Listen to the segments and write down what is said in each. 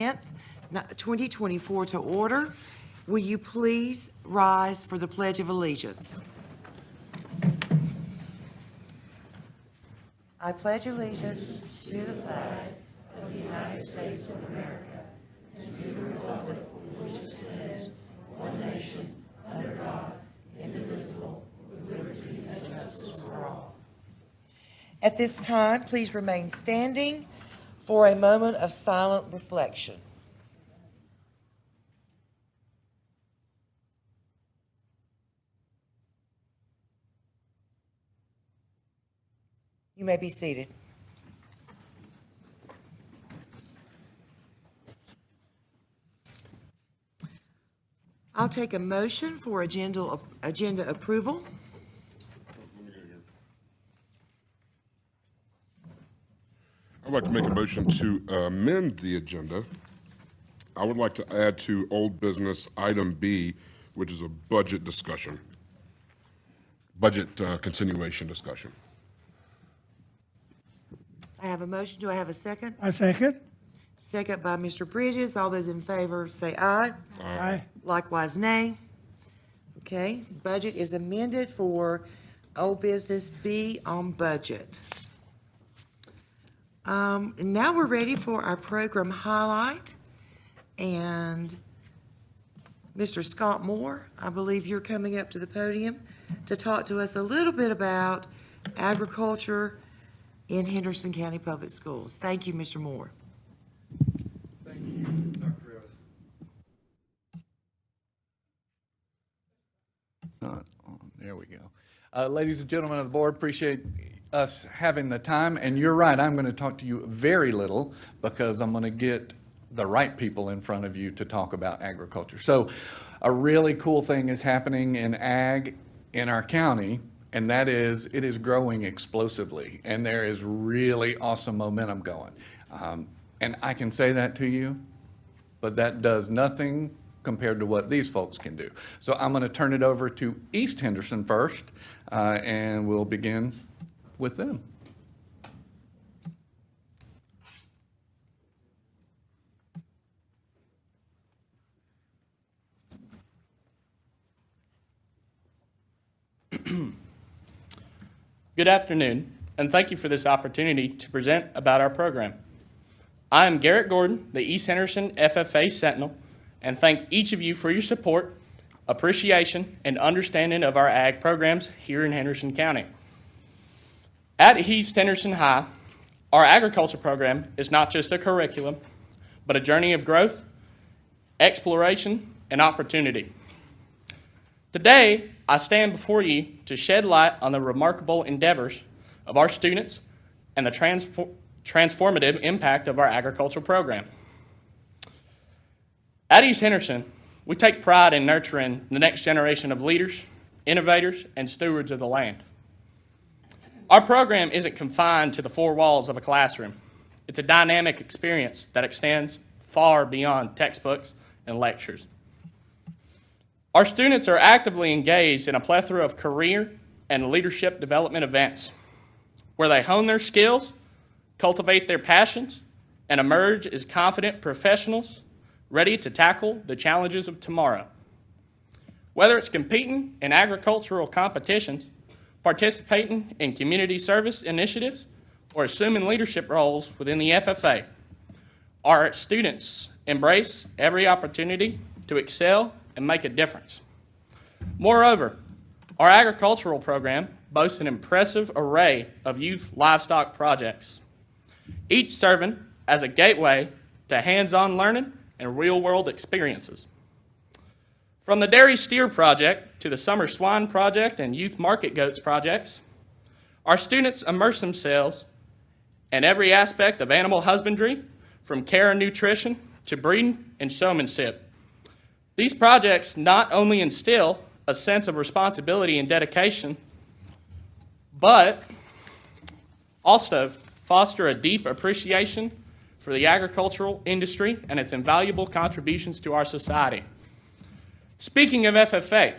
10th, 2024 to order. Will you please rise for the Pledge of Allegiance? I pledge allegiance to the flag of the United States of America and to the republic for which it stands, one nation, under God, indivisible, with liberty and justice for all. At this time, please remain standing for a moment of silent reflection. You may be seated. I'll take a motion for agenda approval. I'd like to make a motion to amend the agenda. I would like to add to old business item B, which is a budget discussion, budget continuation discussion. I have a motion. Do I have a second? I second. Second by Mr. Bridges. All those in favor say aye. Aye. Likewise, nay. Okay, budget is amended for old business B on budget. Now we're ready for our program highlight. And Mr. Scott Moore, I believe you're coming up to the podium to talk to us a little bit about agriculture in Henderson County Public Schools. Thank you, Mr. Moore. Thank you, Dr. Rivas. There we go. Ladies and gentlemen of the board, appreciate us having the time. And you're right, I'm going to talk to you very little because I'm going to get the right people in front of you to talk about agriculture. So a really cool thing is happening in ag in our county, and that is it is growing explosively, and there is really awesome momentum going. And I can say that to you, but that does nothing compared to what these folks can do. So I'm going to turn it over to East Henderson first, and we'll begin with them. Good afternoon, and thank you for this opportunity to present about our program. I am Garrett Gordon, the East Henderson FFA Sentinel, and thank each of you for your support, appreciation, and understanding of our ag programs here in Henderson County. At East Henderson High, our agriculture program is not just a curriculum, but a journey of growth, exploration, and opportunity. Today, I stand before you to shed light on the remarkable endeavors of our students and the transformative impact of our agricultural program. At East Henderson, we take pride in nurturing the next generation of leaders, innovators, and stewards of the land. Our program isn't confined to the four walls of a classroom. It's a dynamic experience that extends far beyond textbooks and lectures. Our students are actively engaged in a plethora of career and leadership development events where they hone their skills, cultivate their passions, and emerge as confident professionals ready to tackle the challenges of tomorrow. Whether it's competing in agricultural competitions, participating in community service initiatives, or assuming leadership roles within the FFA, our students embrace every opportunity to excel and make a difference. Moreover, our agricultural program boasts an impressive array of youth livestock projects, each serving as a gateway to hands-on learning and real-world experiences. From the Dairy Steer Project to the Summer Swine Project and Youth Market Goats projects, our students immerse themselves in every aspect of animal husbandry, from care and nutrition to breeding and showmanship. These projects not only instill a sense of responsibility and dedication, but also foster a deep appreciation for the agricultural industry and its invaluable contributions to our society. Speaking of FFA,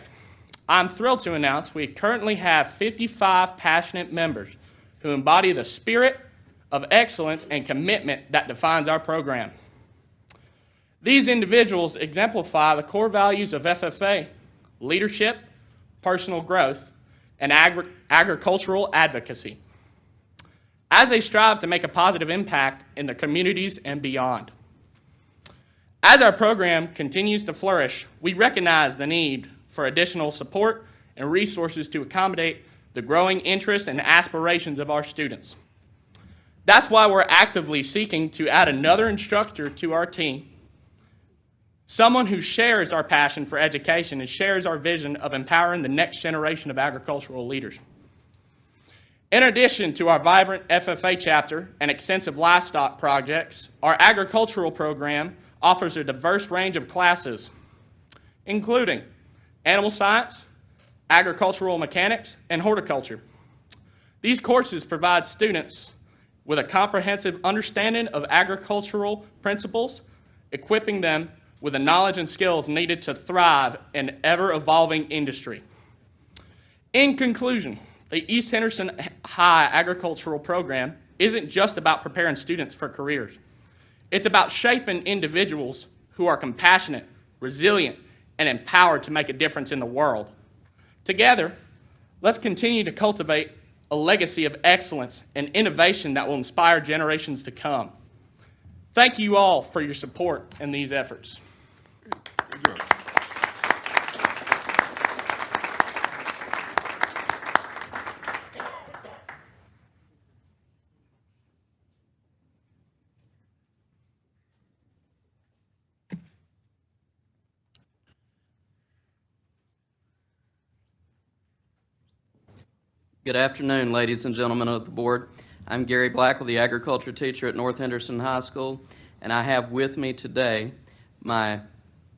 I'm thrilled to announce we currently have 55 passionate members who embody the spirit of excellence and commitment that defines our program. These individuals exemplify the core values of FFA: leadership, personal growth, and agricultural advocacy, as they strive to make a positive impact in their communities and beyond. As our program continues to flourish, we recognize the need for additional support and resources to accommodate the growing interest and aspirations of our students. That's why we're actively seeking to add another instructor to our team, someone who shares our passion for education and shares our vision of empowering the next generation of agricultural leaders. In addition to our vibrant FFA chapter and extensive livestock projects, our agricultural program offers a diverse range of classes, including animal science, agricultural mechanics, and horticulture. These courses provide students with a comprehensive understanding of agricultural principles, equipping them with the knowledge and skills needed to thrive in an ever-evolving industry. In conclusion, the East Henderson High Agricultural Program isn't just about preparing students for careers. It's about shaping individuals who are compassionate, resilient, and empowered to make a difference in the world. Together, let's continue to cultivate a legacy of excellence and innovation that will inspire generations to come. Thank you all for your support in these efforts. Good job. Good afternoon, ladies and gentlemen of the board. I'm Gary Blackwell, the agriculture teacher at North Henderson High School, and I have with me today my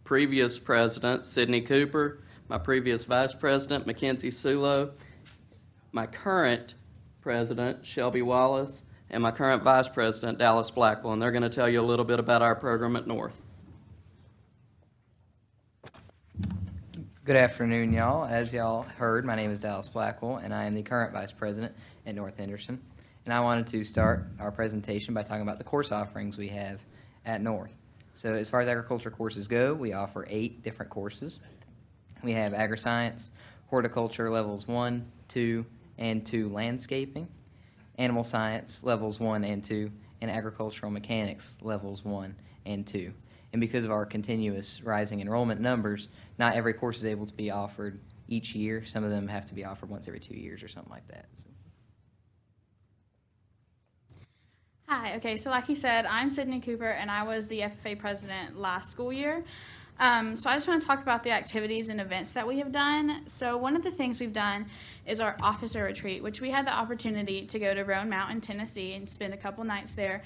previous president, Sidney Cooper, my previous vice president, Mackenzie Sulo, my current president, Shelby Wallace, and my current vice president, Dallas Blackwell, and they're going to tell you a little bit about our program at North. Good afternoon, y'all. As y'all heard, my name is Dallas Blackwell, and I am the current vice president at North Henderson. And I wanted to start our presentation by talking about the course offerings we have at North. So as far as agriculture courses go, we offer 8 different courses. We have agri-science, horticulture levels 1, 2, and 2 landscaping, animal science levels 1 and 2, and agricultural mechanics levels 1 and 2. And because of our continuous rising enrollment numbers, not every course is able to be offered each year. Some of them have to be offered once every 2 years or something like that. So. Hi, okay, so like you said, I'm Sidney Cooper, and I was the FFA president last school year. So I just want to talk about the activities and events that we have done. So one of the things we've done is our officer retreat, which we had the opportunity to go to Roan Mountain, Tennessee, and spend a couple nights there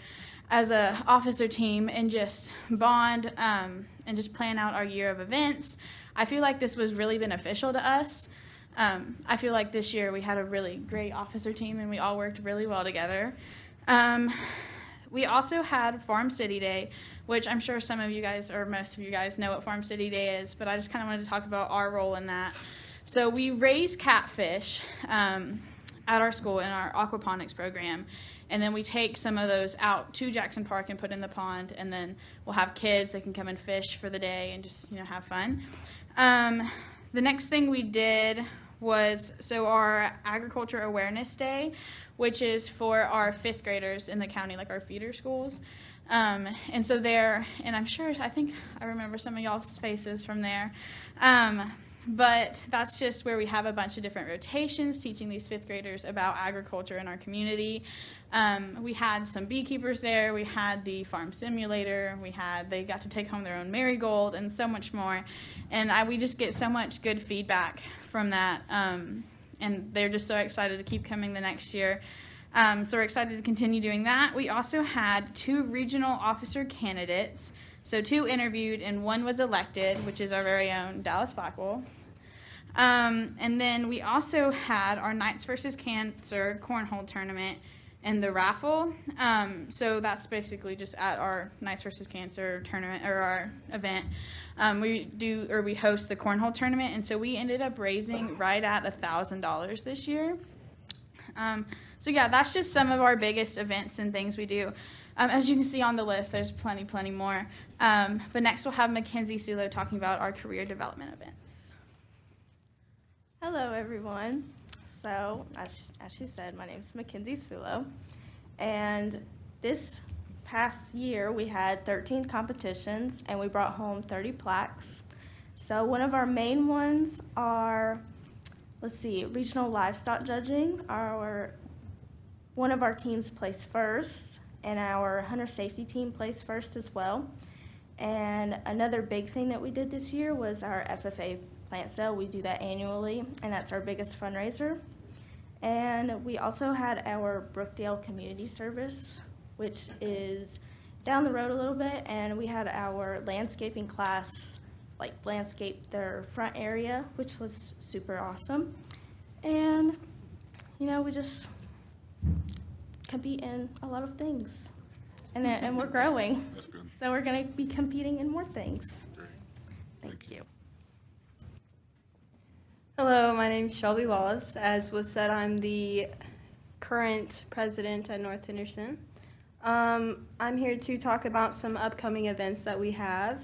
as a officer team and just bond and just plan out our year of events. I feel like this was really beneficial to us. I feel like this year we had a really great officer team and we all worked really well together. We also had Farm City Day, which I'm sure some of you guys, or most of you guys, know what Farm City Day is, but I just kind of wanted to talk about our role in that. So we raise catfish at our school in our aquaponics program, and then we take some of those out to Jackson Park and put in the pond, and then we'll have kids that can come and fish for the day and just, have fun. The next thing we did was, so our Agriculture Awareness Day, which is for our 5th graders in the county, like our feeder schools. And so there, and I think I remember some of y'all's faces from there. But that's just where we have a bunch of different rotations teaching these 5th graders about agriculture in our community. We had some beekeepers there, we had the farm simulator, they got to take home their own marigold and so much more. And we just get so much good feedback from that. And they're just so excited to keep coming the next year. So we're excited to continue doing that. We also had 2 regional officer candidates. So 2 interviewed and 1 was elected, which is our very own Dallas Blackwell. And then we also had our Knights versus Cancer cornhole tournament and the raffle. So that's basically just at our Knights versus Cancer tournament, or our event. We host the cornhole tournament, and so we ended up raising right at $1,000 this year. So yeah, that's just some of our biggest events and things we do. As you can see on the list, there's plenty more. But next we'll have Mackenzie Sulo talking about our career development events. Hello, everyone. So, as she said, my name is Mackenzie Sulo, and this past year we had 13 competitions, and we brought home 30 plaques. So, one of our main ones are, regional livestock judging. One of our teams placed first, and our hunter safety team placed first as well. And another big thing that we did this year was our FFA plant sale. We do that annually, and that's our biggest fundraiser. And we also had our Brookdale Community Service, which is down the road a little bit, and we had our landscaping class, landscape their front area, which was super awesome. And, we just compete in a lot of things, and we're growing. That's good. So we're going to be competing in more things. Thank you. Hello, my name is Shelby Wallace. As was said, I'm the current president at North Henderson. I'm here to talk about some upcoming events that we have.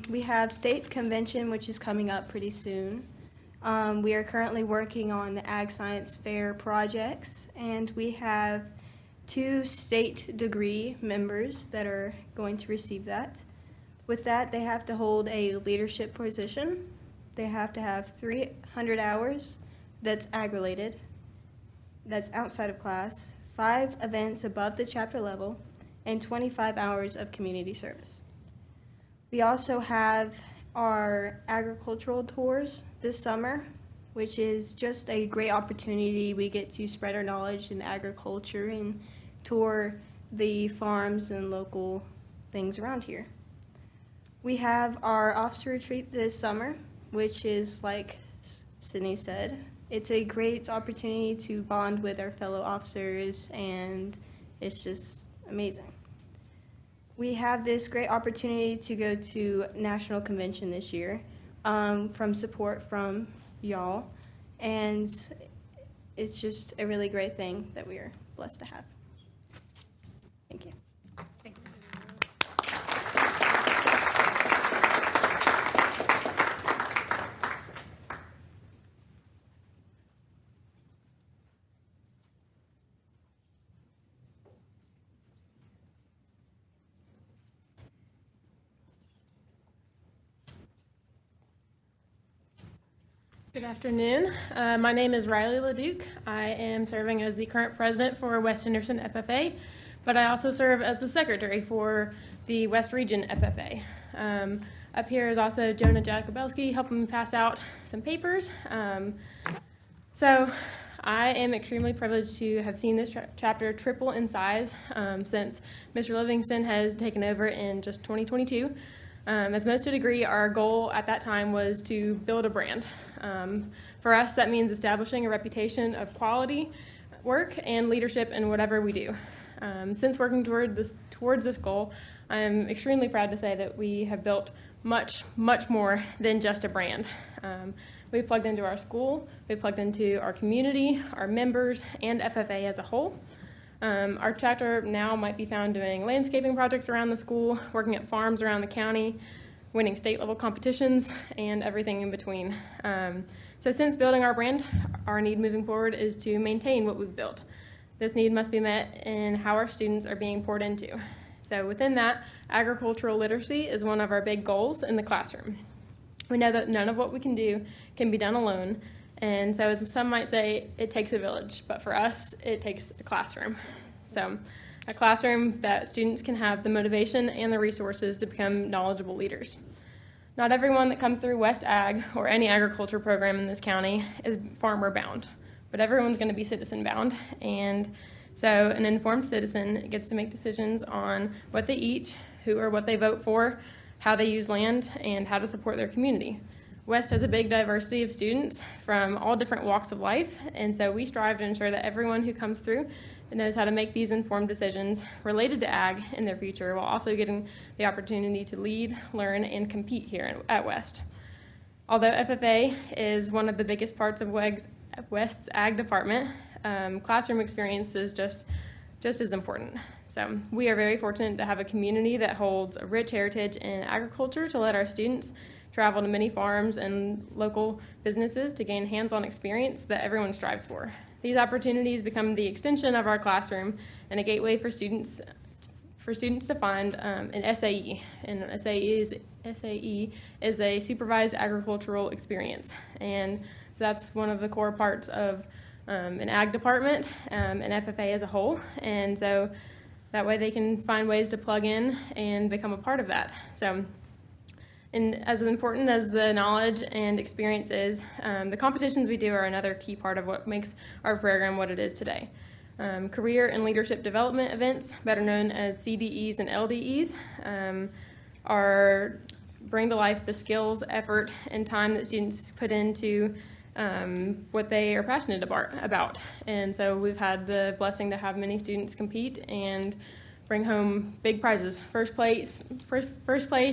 We have State Convention, which is coming up pretty soon. We are currently working on the Ag Science Fair projects, and we have 2 state degree members that are going to receive that. With that, they have to hold a leadership position. They have to have 300 hours that's ag-related, that's outside of class, 5 events above the chapter level, and 25 hours of community service. We also have our agricultural tours this summer, which is just a great opportunity. We get to spread our knowledge in agriculture and tour the farms and local things around here. We have our officer retreat this summer, which is, like Sydney said, it's a great opportunity to bond with our fellow officers, and it's just amazing. We have this great opportunity to go to National Convention this year from support from y'all, and it's just a really great thing that we are blessed to have. Thank you. Good afternoon. My name is Riley LaDuke. I am serving as the current president for West Henderson FFA, but I also serve as the secretary for the West Region FFA. Up here is also Jonah Jacobelski helping me pass out some papers. So I am extremely privileged to have seen this chapter triple in size since Mr. Livingston has taken over in just 2022. As most would agree, our goal at that time was to build a brand. For us, that means establishing a reputation of quality work and leadership in whatever we do. Since working towards this goal, I am extremely proud to say that we have built much more than just a brand. We plugged into our school, we plugged into our community, our members, and FFA as a whole. Our chapter now might be found doing landscaping projects around the school, working at farms around the county, winning state-level competitions, and everything in between. So since building our brand, our need moving forward is to maintain what we've built. This need must be met in how our students are being poured into. So within that, agricultural literacy is one of our big goals in the classroom. We know that none of what we can do can be done alone, and so as some might say, it takes a village, but for us, it takes a classroom. So a classroom that students can have the motivation and the resources to become knowledgeable leaders. Not everyone that comes through West Ag or any agriculture program in this county is farmer bound, but everyone's going to be citizen bound. And so an informed citizen gets to make decisions on what they eat, who or what they vote for, how they use land, and how to support their community. West has a big diversity of students from all different walks of life, and so we strive to ensure that everyone who comes through knows how to make these informed decisions related to ag in their future, while also getting the opportunity to lead, learn, and compete here at West. Although FFA is one of the biggest parts of West's ag department, classroom experience is just as important. So we are very fortunate to have a community that holds a rich heritage in agriculture to let our students travel to many farms and local businesses to gain hands-on experience that everyone strives for. These opportunities become the extension of our classroom and a gateway for students to find an SAE. And an SAE is a supervised agricultural experience. And so that's one of the core parts of an ag department, an FFA as a whole. And so that way they can find ways to plug in and become a part of that. So, and as important as the knowledge and experience is, the competitions we do are another key part of what makes our program what it is today. Career and leadership development events, better known as CDEs and LDEs, bring to life the skills, effort, and time that students put into what they are passionate about. And so we've had the blessing to have many students compete and bring home big prizes, first place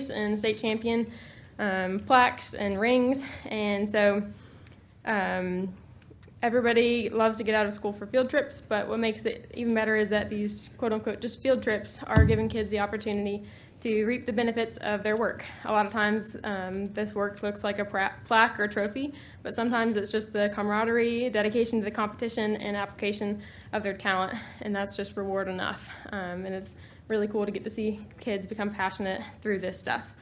and state champion, plaques and rings. And so everybody loves to get out of school for field trips, but what makes it even better is that these quote-unquote just field trips are giving kids the opportunity to reap the benefits of their work. A lot of times this work looks like a plaque or a trophy, but sometimes it's just the camaraderie, dedication to the competition, and application of their talent, and that's just reward enough. And it's really cool to get to see kids become passionate through this stuff.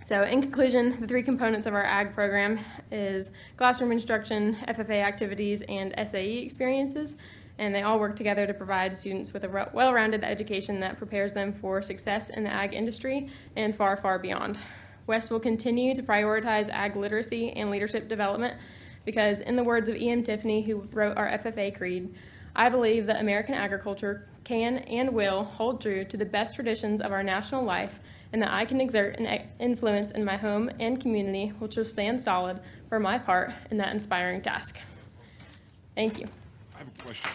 So in conclusion, the three components of our ag program is classroom instruction, FFA activities, and SAE experiences. And they all work together to provide students with a well-rounded education that prepares them for success in the ag industry and far, far beyond. West will continue to prioritize ag literacy and leadership development because, in the words of E.M. Tiffany, who wrote our FFA creed, I believe that American agriculture can and will hold true to the best traditions of our national life, and that I can exert an influence in my home and community which will stand solid for my part in that inspiring task. Thank you. I have a question.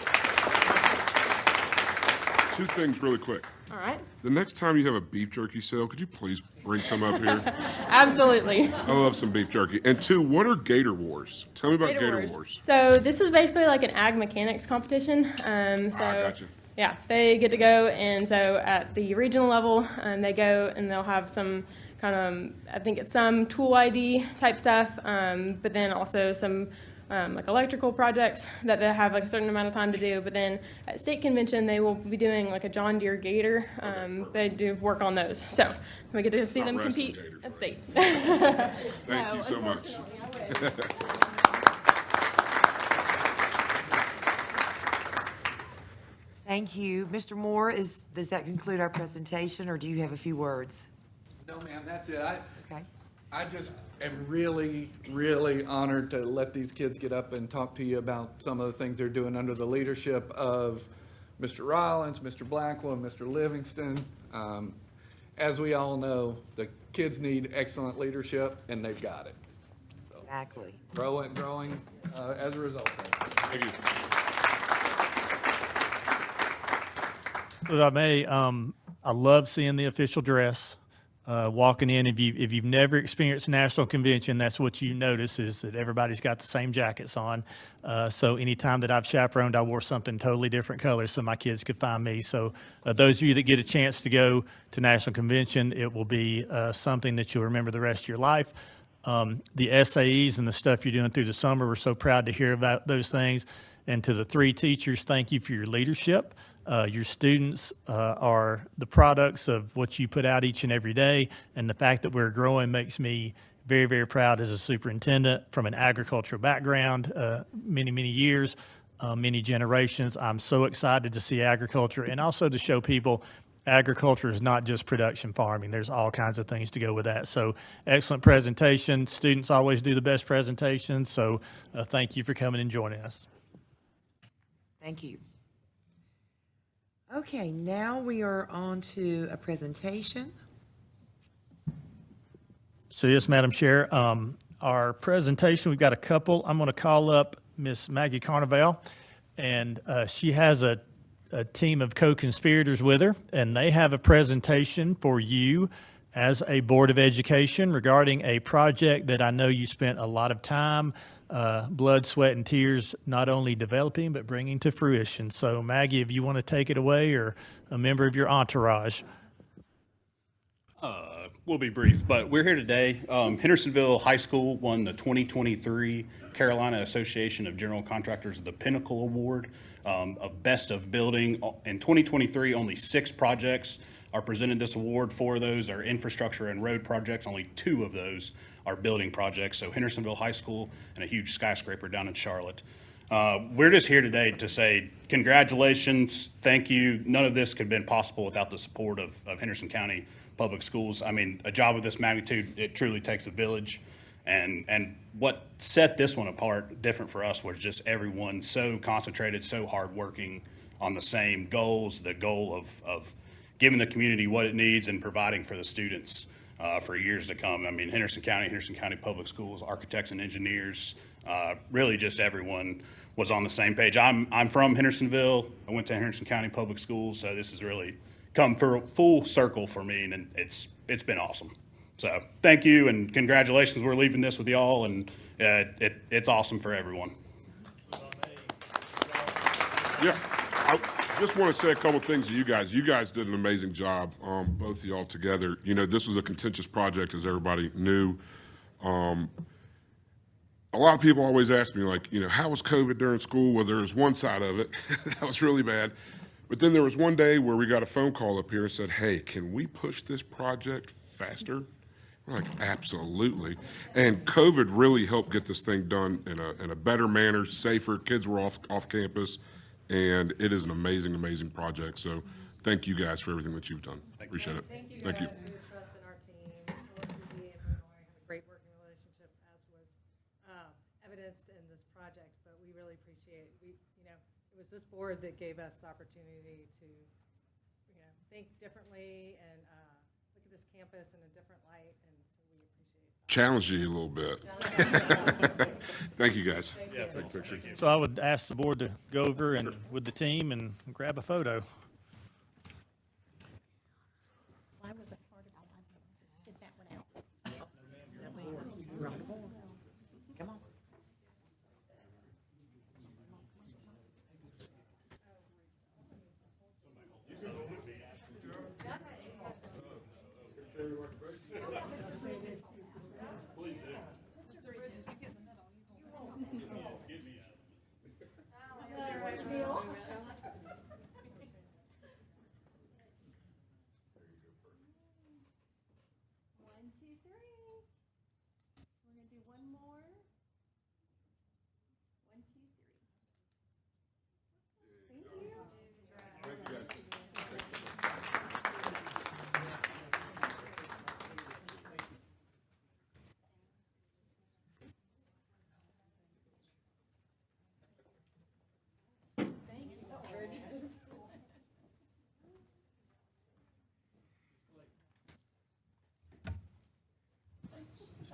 Two things really quick. All right. The next time you have a beef jerky sale, could you please bring some up here? Absolutely. I love some beef jerky. And two, what are Gator Wars? Tell me about Gator Wars. So this is basically like an ag mechanics competition. Gotcha. Yeah, they get to go, and so at the regional level, they go and they'll have some kind of, I think it's some tool ID type stuff, but then also some like electrical projects that they have like a certain amount of time to do. But then at state convention, they will be doing like a John Deere Gator. They do work on those, so we get to see them compete at state. Thank you so much. Thank you. Mr. Moore, does that conclude our presentation, or do you have a few words? No, ma'am, that's it. Okay. I just am really, really honored to let these kids get up and talk to you about some of the things they're doing under the leadership of Mr. Rollins, Mr. Blackwell, and Mr. Livingston. As we all know, the kids need excellent leadership, and they've got it. So, Exactly. growing as a result. Thank you. If I may, I love seeing the official dress. Walking in, if you've never experienced a national convention, that's what you notice is that everybody's got the same jackets on. So anytime that I've chaperoned, I wore something totally different colors so my kids could find me. So those of you that get a chance to go to national convention, it will be something that you'll remember the rest of your life. The SAEs and the stuff you're doing through the summer, we're so proud to hear about those things. And to the three teachers, thank you for your leadership. Your students are the products of what you put out each and every day, and the fact that we're growing makes me very, very proud as a superintendent from an agricultural background, many, many years, many generations. I'm so excited to see agriculture and also to show people agriculture is not just production farming. There's all kinds of things to go with that. So excellent presentation. Students always do the best presentations, so thank you for coming and joining us. Thank you. Okay, now we are on to a presentation. So yes, Madam Chair, our presentation, we've got a couple. I'm going to call up Miss Maggie Carnival, and she has a team of co-conspirators with her, and they have a presentation for you as a Board of Education regarding a project that I know you spent a lot of time, blood, sweat, and tears, not only developing, but bringing to fruition. So Maggie, if you want to take it away, or a member of your entourage. We'll be brief, but we're here today. Hendersonville High School won the 2023 Carolina Association of General Contractors, the Pinnacle Award of Best of Building. In 2023, only 6 projects are presented this award. 4 of those are infrastructure and road projects. Only 2 of those are building projects. So Hendersonville High School and a huge skyscraper down in Charlotte. We're just here today to say congratulations, thank you. None of this could have been possible without the support of Henderson County Public Schools. I mean, a job of this magnitude, it truly takes a village. And what set this one apart, different for us, was just everyone so concentrated, so hardworking on the same goals, the goal of giving the community what it needs and providing for the students for years to come. I mean, Henderson County Public Schools, architects and engineers, really just everyone was on the same page. I'm from Hendersonville. I went to Henderson County Public Schools, so this has really come for full circle for me, and it's been awesome. So thank you and congratulations. We're leaving this with y'all, and it's awesome for everyone. Yeah, I just want to say a couple things to you guys. You guys did an amazing job, both of y'all together. You know, this was a contentious project, as everybody knew. A lot of people always ask me, like, you know, how was COVID during school? Well, there was one side of it that was really bad. But then there was one day where we got a phone call up here and said, hey, can we push this project faster? We're like, absolutely. And COVID really helped get this thing done in a better manner, safer. Kids were off campus, and it is an amazing, amazing project. So thank you guys for everything that you've done. Appreciate it. Thank you Thank you. guys for your trust in our team. Felicity and Lenore have a great working relationship, as was evidenced in this project, but we really appreciate it. It was this board that gave us the opportunity to, think differently and look at this campus in a different light, and so we appreciate it. Challenge you a little bit. Thank you, guys. Thank you. Take a picture. So I would ask the board to go over and with the team and grab a photo. I wasn't part of that one, so just sit that one out. Come on.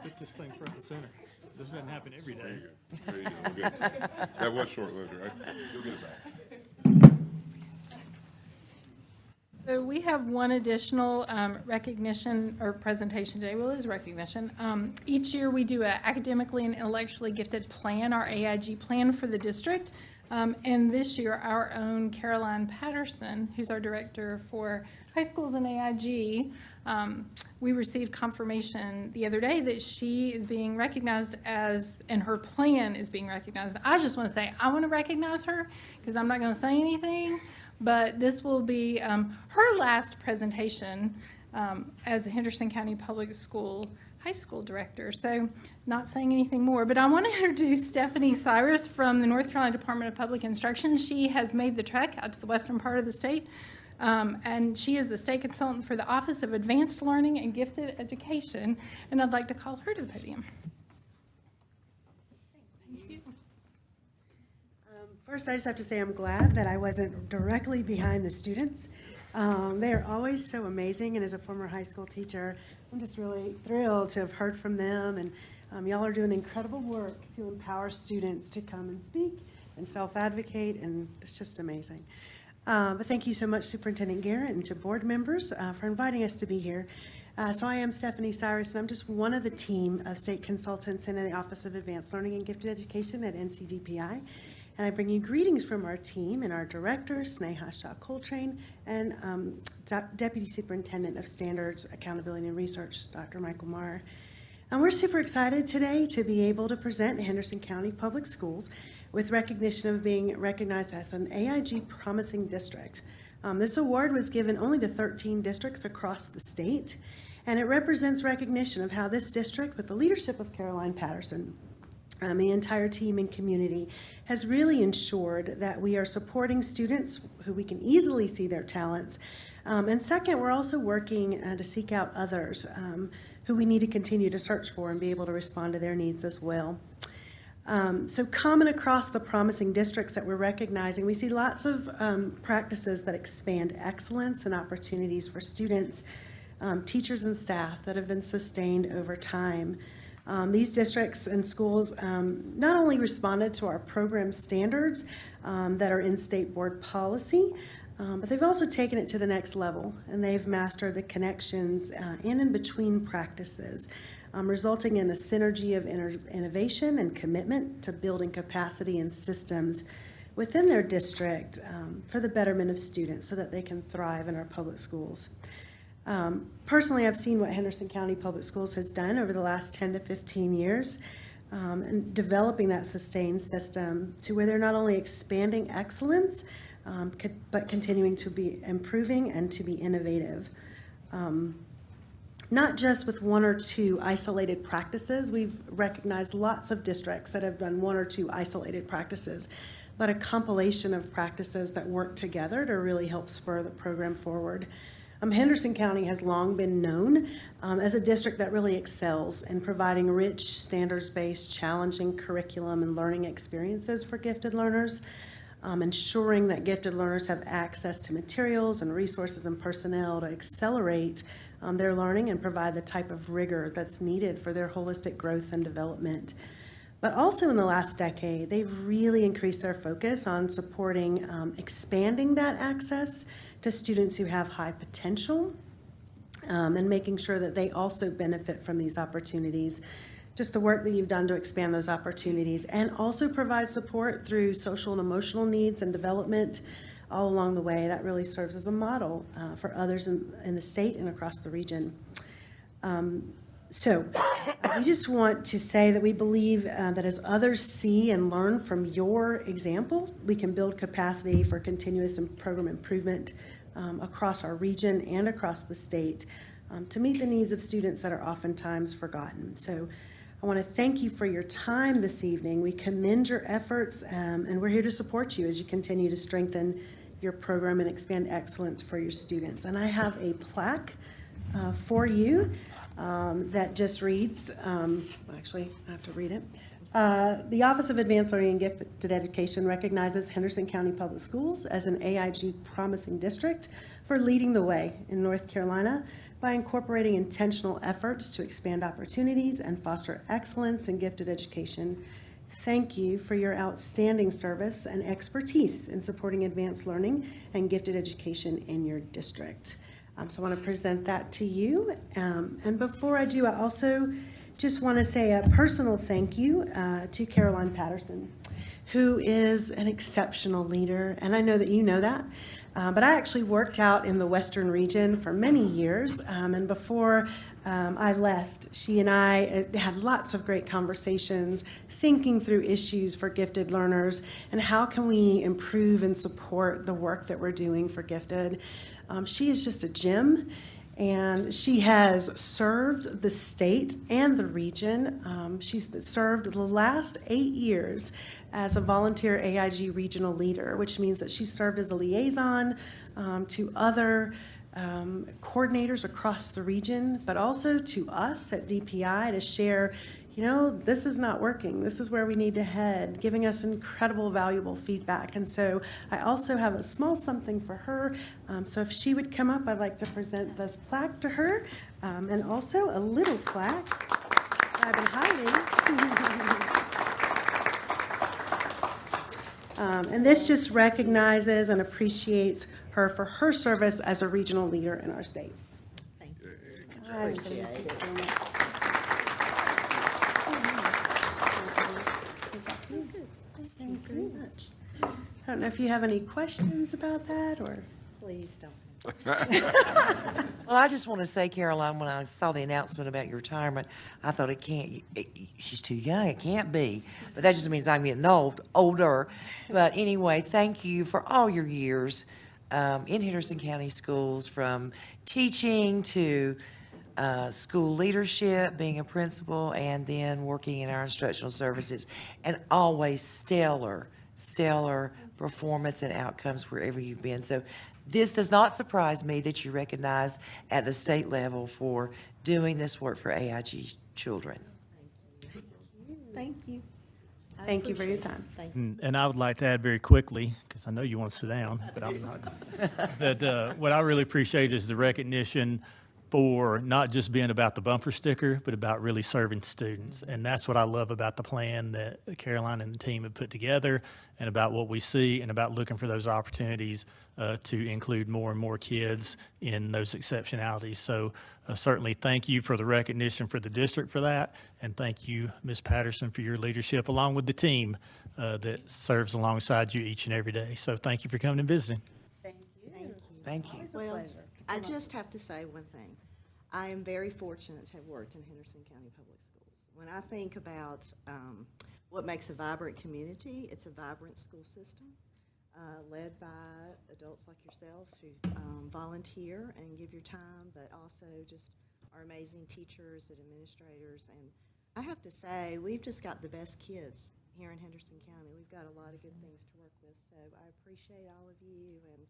Put this thing front and center. This doesn't happen every day. There you go. We'll get it. That was short-lived, right? You'll get it back. So we have one additional recognition or presentation today. Well, it is recognition. Each year we do an academically and intellectually gifted plan, our AIG plan for the district. And this year, our own Caroline Patterson, who's our director for high schools and AIG, we received confirmation the other day that she is being recognized as, and her plan is being recognized. I just want to say, I want to recognize her because I'm not going to say anything, but this will be her last presentation as the Henderson County Public School high school director. So not saying anything more, but I want to introduce Stephanie Cyrus from the North Carolina Department of Public Instruction. She has made the trek out to the western part of the state, and she is the state consultant for the Office of Advanced Learning and Gifted Education, and I'd like to call her to the podium. Thank you. First, I just have to say I'm glad that I wasn't directly behind the students. They are always so amazing, and as a former high school teacher, I'm just really thrilled to have heard from them, and y'all are doing incredible work to empower students to come and speak and self-advocate, and it's just amazing. But thank you so much, Superintendent Garrett, and to board members for inviting us to be here. So I am Stephanie Cyrus, and I'm just one of the team of state consultants in the Office of Advanced Learning and Gifted Education at NCDPI. And I bring you greetings from our team and our directors, Sneha Shah Coltrane, and Deputy Superintendent of Standards, Accountability and Research, Dr. Michael Marr. And we're super excited today to be able to present Henderson County Public Schools with recognition of being recognized as an AIG Promising District. This award was given only to 13 districts across the state, and it represents recognition of how this district, with the leadership of Caroline Patterson, the entire team and community, has really ensured that we are supporting students who we can easily see their talents. And second, we're also working to seek out others who we need to continue to search for and be able to respond to their needs as well. So common across the promising districts that we're recognizing, we see lots of practices that expand excellence and opportunities for students, teachers and staff that have been sustained over time. These districts and schools not only responded to our program standards that are in state board policy, but they've also taken it to the next level, and they've mastered the connections in and between practices, resulting in a synergy of innovation and commitment to building capacity and systems within their district for the betterment of students so that they can thrive in our public schools. Personally, I've seen what Henderson County Public Schools has done over the last 10 to 15 years and developing that sustained system to where they're not only expanding excellence, but continuing to be improving and to be innovative. Not just with one or two isolated practices. We've recognized lots of districts that have done one or two isolated practices, but a compilation of practices that work together to really help spur the program forward. Henderson County has long been known as a district that really excels in providing rich, standards-based, challenging curriculum and learning experiences for gifted learners, ensuring that gifted learners have access to materials and resources and personnel to accelerate their learning and provide the type of rigor that's needed for their holistic growth and development. But also in the last decade, they've really increased their focus on supporting expanding that access to students who have high potential and making sure that they also benefit from these opportunities. Just the work that you've done to expand those opportunities and also provide support through social and emotional needs and development all along the way. That really serves as a model for others in the state and across the region. So we just want to say that we believe that as others see and learn from your example, we can build capacity for continuous program improvement across our region and across the state to meet the needs of students that are oftentimes forgotten. So I want to thank you for your time this evening. We commend your efforts, and we're here to support you as you continue to strengthen your program and expand excellence for your students. And I have a plaque for you that just reads, actually, I have to read it. The Office of Advanced Learning and Gifted Education recognizes Henderson County Public Schools as an AIG Promising District for leading the way in North Carolina by incorporating intentional efforts to expand opportunities and foster excellence in gifted education. Thank you for your outstanding service and expertise in supporting advanced learning and gifted education in your district. So I want to present that to you. And before I do, I also just want to say a personal thank you to Caroline Patterson, who is an exceptional leader, and I know that you know that. But I actually worked out in the Western region for many years, and before I left, she and I had lots of great conversations, thinking through issues for gifted learners and how can we improve and support the work that we're doing for gifted. She is just a gem, and she has served the state and the region. She's served the last 8 years as a volunteer AIG regional leader, which means that she served as a liaison to other coordinators across the region, but also to us at DPI to share, you know, this is not working, this is where we need to head, giving us incredible, valuable feedback. And so I also have a small something for her. So if she would come up, I'd like to present this plaque to her, and also a little plaque that I've been hiding. And this just recognizes and appreciates her for her service as a regional leader in our state. Thank you. Appreciate it. Thank you very much. I don't know if you have any questions about that, or? Please don't. Well, I just want to say, Caroline, when I saw the announcement about your retirement, I thought she's too young, it can't be. But that just means I'm getting older. But anyway, thank you for all your years in Henderson County Schools, from teaching to school leadership, being a principal, and then working in our instructional services, and always stellar performance and outcomes wherever you've been. So this does not surprise me that you're recognized at the state level for doing this work for AIG children. Thank you. Thank you for your time. And I would like to add very quickly, because I know you want to sit down, but I'm not. That what I really appreciate is the recognition for not just being about the bumper sticker, but about really serving students. And that's what I love about the plan that Caroline and the team have put together, and about what we see, and about looking for those opportunities to include more and more kids in those exceptionalities. So certainly thank you for the recognition for the district for that, and thank you, Ms. Patterson, for your leadership, along with the team that serves alongside you each and every day. So thank you for coming and visiting. Thank you. Well, I just have to say one thing. I am very fortunate to have worked in Henderson County Public Schools. When I think about what makes a vibrant community, it's a vibrant school system led by adults like yourself who volunteer and give your time, but also just our amazing teachers and administrators. And I have to say, we've just got the best kids here in Henderson County. We've got a lot of good things to work with, so I appreciate all of you, and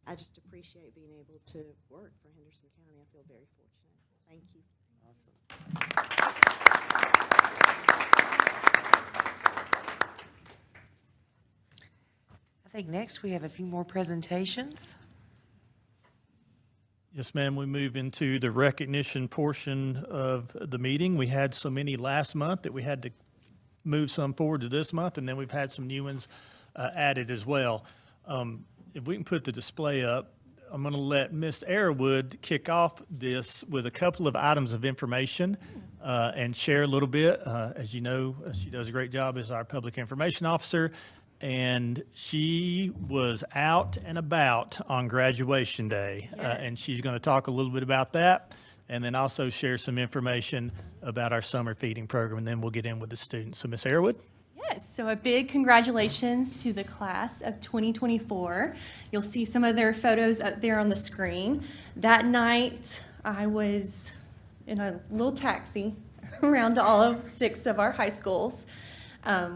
I just appreciate being able to work for Henderson County. I feel very fortunate. Thank you. I think next we have a few more presentations. Yes, ma'am. We move into the recognition portion of the meeting. We had so many last month that we had to move some forward to this month, and then we've had some new ones added as well. If we can put the display up, I'm going to let Ms. Arrowood kick off this with a couple of items of information and share a little bit. As you know, she does a great job as our public information officer, and she was out and about on graduation day. And she's going to talk a little bit about that, and then also share some information about our summer feeding program, and then we'll get in with the students. So Ms. Arrowood? Yes, so a big congratulations to the class of 2024. You'll see some of their photos up there on the screen. That night, I was in a little taxi around to all of 6 of our high schools,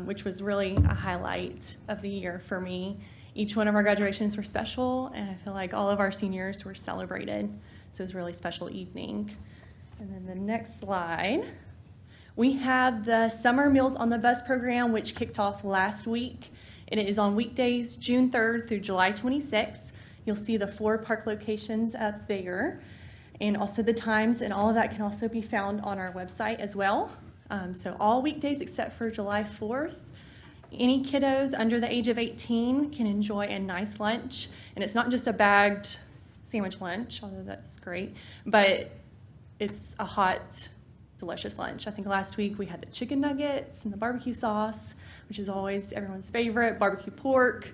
which was really a highlight of the year for me. Each one of our graduations were special, and I feel like all of our seniors were celebrated. So it was a really special evening. And then the next slide. We have the Summer Meals on the Bus program, which kicked off last week. And it is on weekdays, June 3rd through July 26th. You'll see the 4 park locations up there, and also the times, and all of that can also be found on our website as well. So all weekdays except for July 4th. Any kiddos under the age of 18 can enjoy a nice lunch. And it's not just a bagged sandwich lunch, although that's great, but it's a hot, delicious lunch. I think last week we had the chicken nuggets and the barbecue sauce, which is always everyone's favorite, barbecue pork,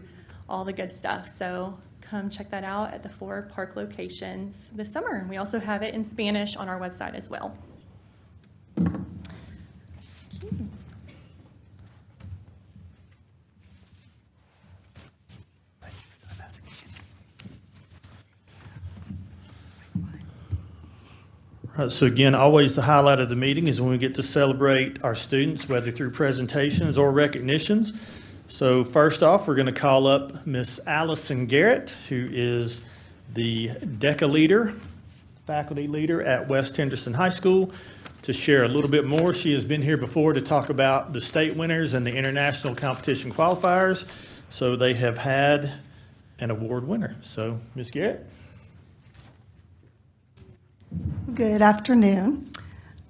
all the good stuff. So come check that out at the 4 park locations this summer. And we also have it in Spanish on our website as well. So again, always the highlight of the meeting is when we get to celebrate our students, whether through presentations or recognitions. So first off, we're going to call up Miss Allison Garrett, who is the DECA leader, faculty leader at West Henderson High School, to share a little bit more. She has been here before to talk about the state winners and the international competition qualifiers. So they have had an award winner. So Ms. Garrett. Good afternoon.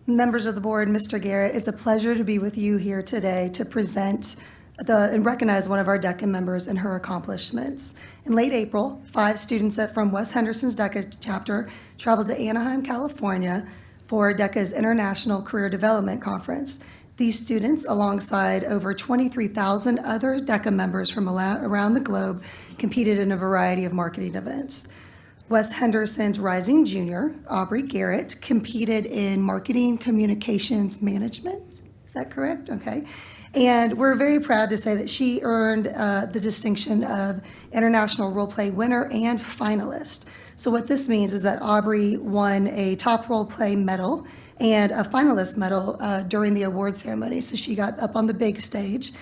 Members of the board, Mr. Garrett, it's a pleasure to be with you here today to present and recognize one of our DECA members and her accomplishments. In late April, 5 students from West Henderson's DECA chapter traveled to Anaheim, California for DECA's International Career Development Conference. These students, alongside over 23,000 other DECA members from around the globe, competed in a variety of marketing events. West Henderson's rising junior, Aubrey Garrett, competed in marketing communications management. Is that correct? Okay. And we're very proud to say that she earned the distinction of International Role Play winner and finalist. So what this means is that Aubrey won a top role play medal and a finalist medal during the award ceremony. So she got up on the big stage.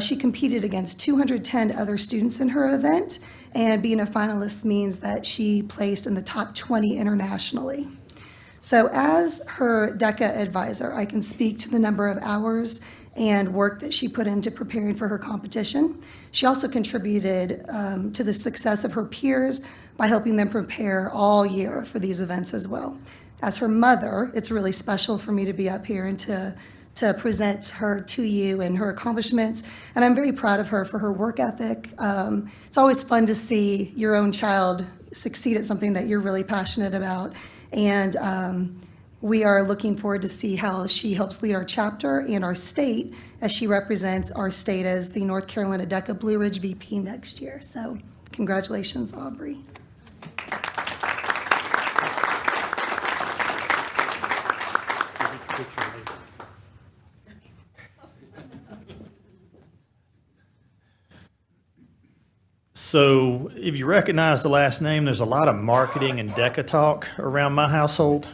She competed against 210 other students in her event, and being a finalist means that she placed in the top 20 internationally. So as her DECA advisor, I can speak to the number of hours and work that she put into preparing for her competition. She also contributed to the success of her peers by helping them prepare all year for these events as well. As her mother, it's really special for me to be up here and to present her to you and her accomplishments. And I'm very proud of her for her work ethic. It's always fun to see your own child succeed at something that you're really passionate about. And we are looking forward to see how she helps lead our chapter and our state as she represents our state as the North Carolina DECA Blue Ridge VP next year. So congratulations, Aubrey. So if you recognize the last name, there's a lot of marketing and DECA talk around my household.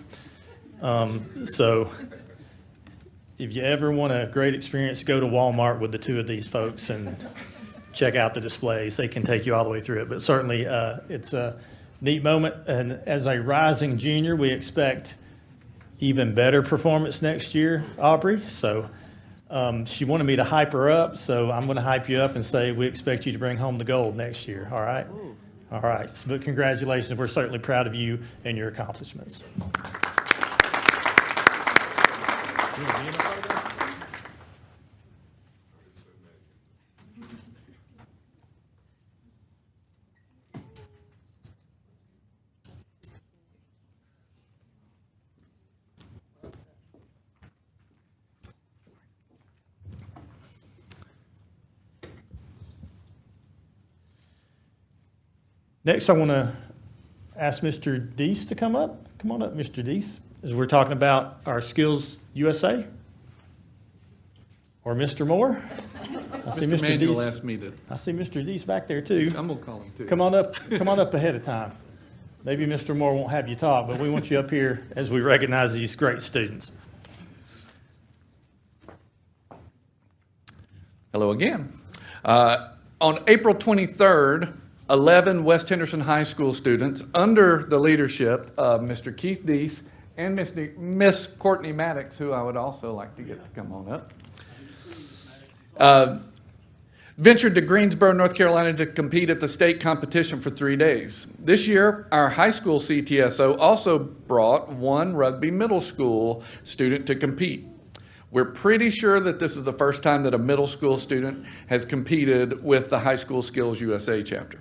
So if you ever want a great experience, go to Walmart with the two of these folks and check out the displays. They can take you all the way through it. But certainly it's a neat moment. And as a rising junior, we expect even better performance next year, Aubrey. So she wanted me to hype her up, so I'm going to hype you up and say we expect you to bring home the gold next year, all right? Ooh. All right, but congratulations. We're certainly proud of you and your accomplishments. Next, I want to ask Mr. Deese to come up. Come on up, Mr. Deese, as we're talking about our Skills USA. Or Mr. Moore. I see Mr. Manuel Deese. asked me to. I see Mr. Deese back there too. I'm gonna call him too. Come on up ahead of time. Maybe Mr. Moore won't have you talk, but we want you up here as we recognize these great students. Hello again. On April 23rd, 11 West Henderson High School students, under the leadership of Mr. Keith Deese and Miss Courtney Maddox, who I would also like to get to come on up, ventured to Greensboro, North Carolina to compete at the state competition for 3 days. This year, our high school CTSO also brought one rugby middle school student to compete. We're pretty sure that this is the first time that a middle school student has competed with the High School Skills USA chapter.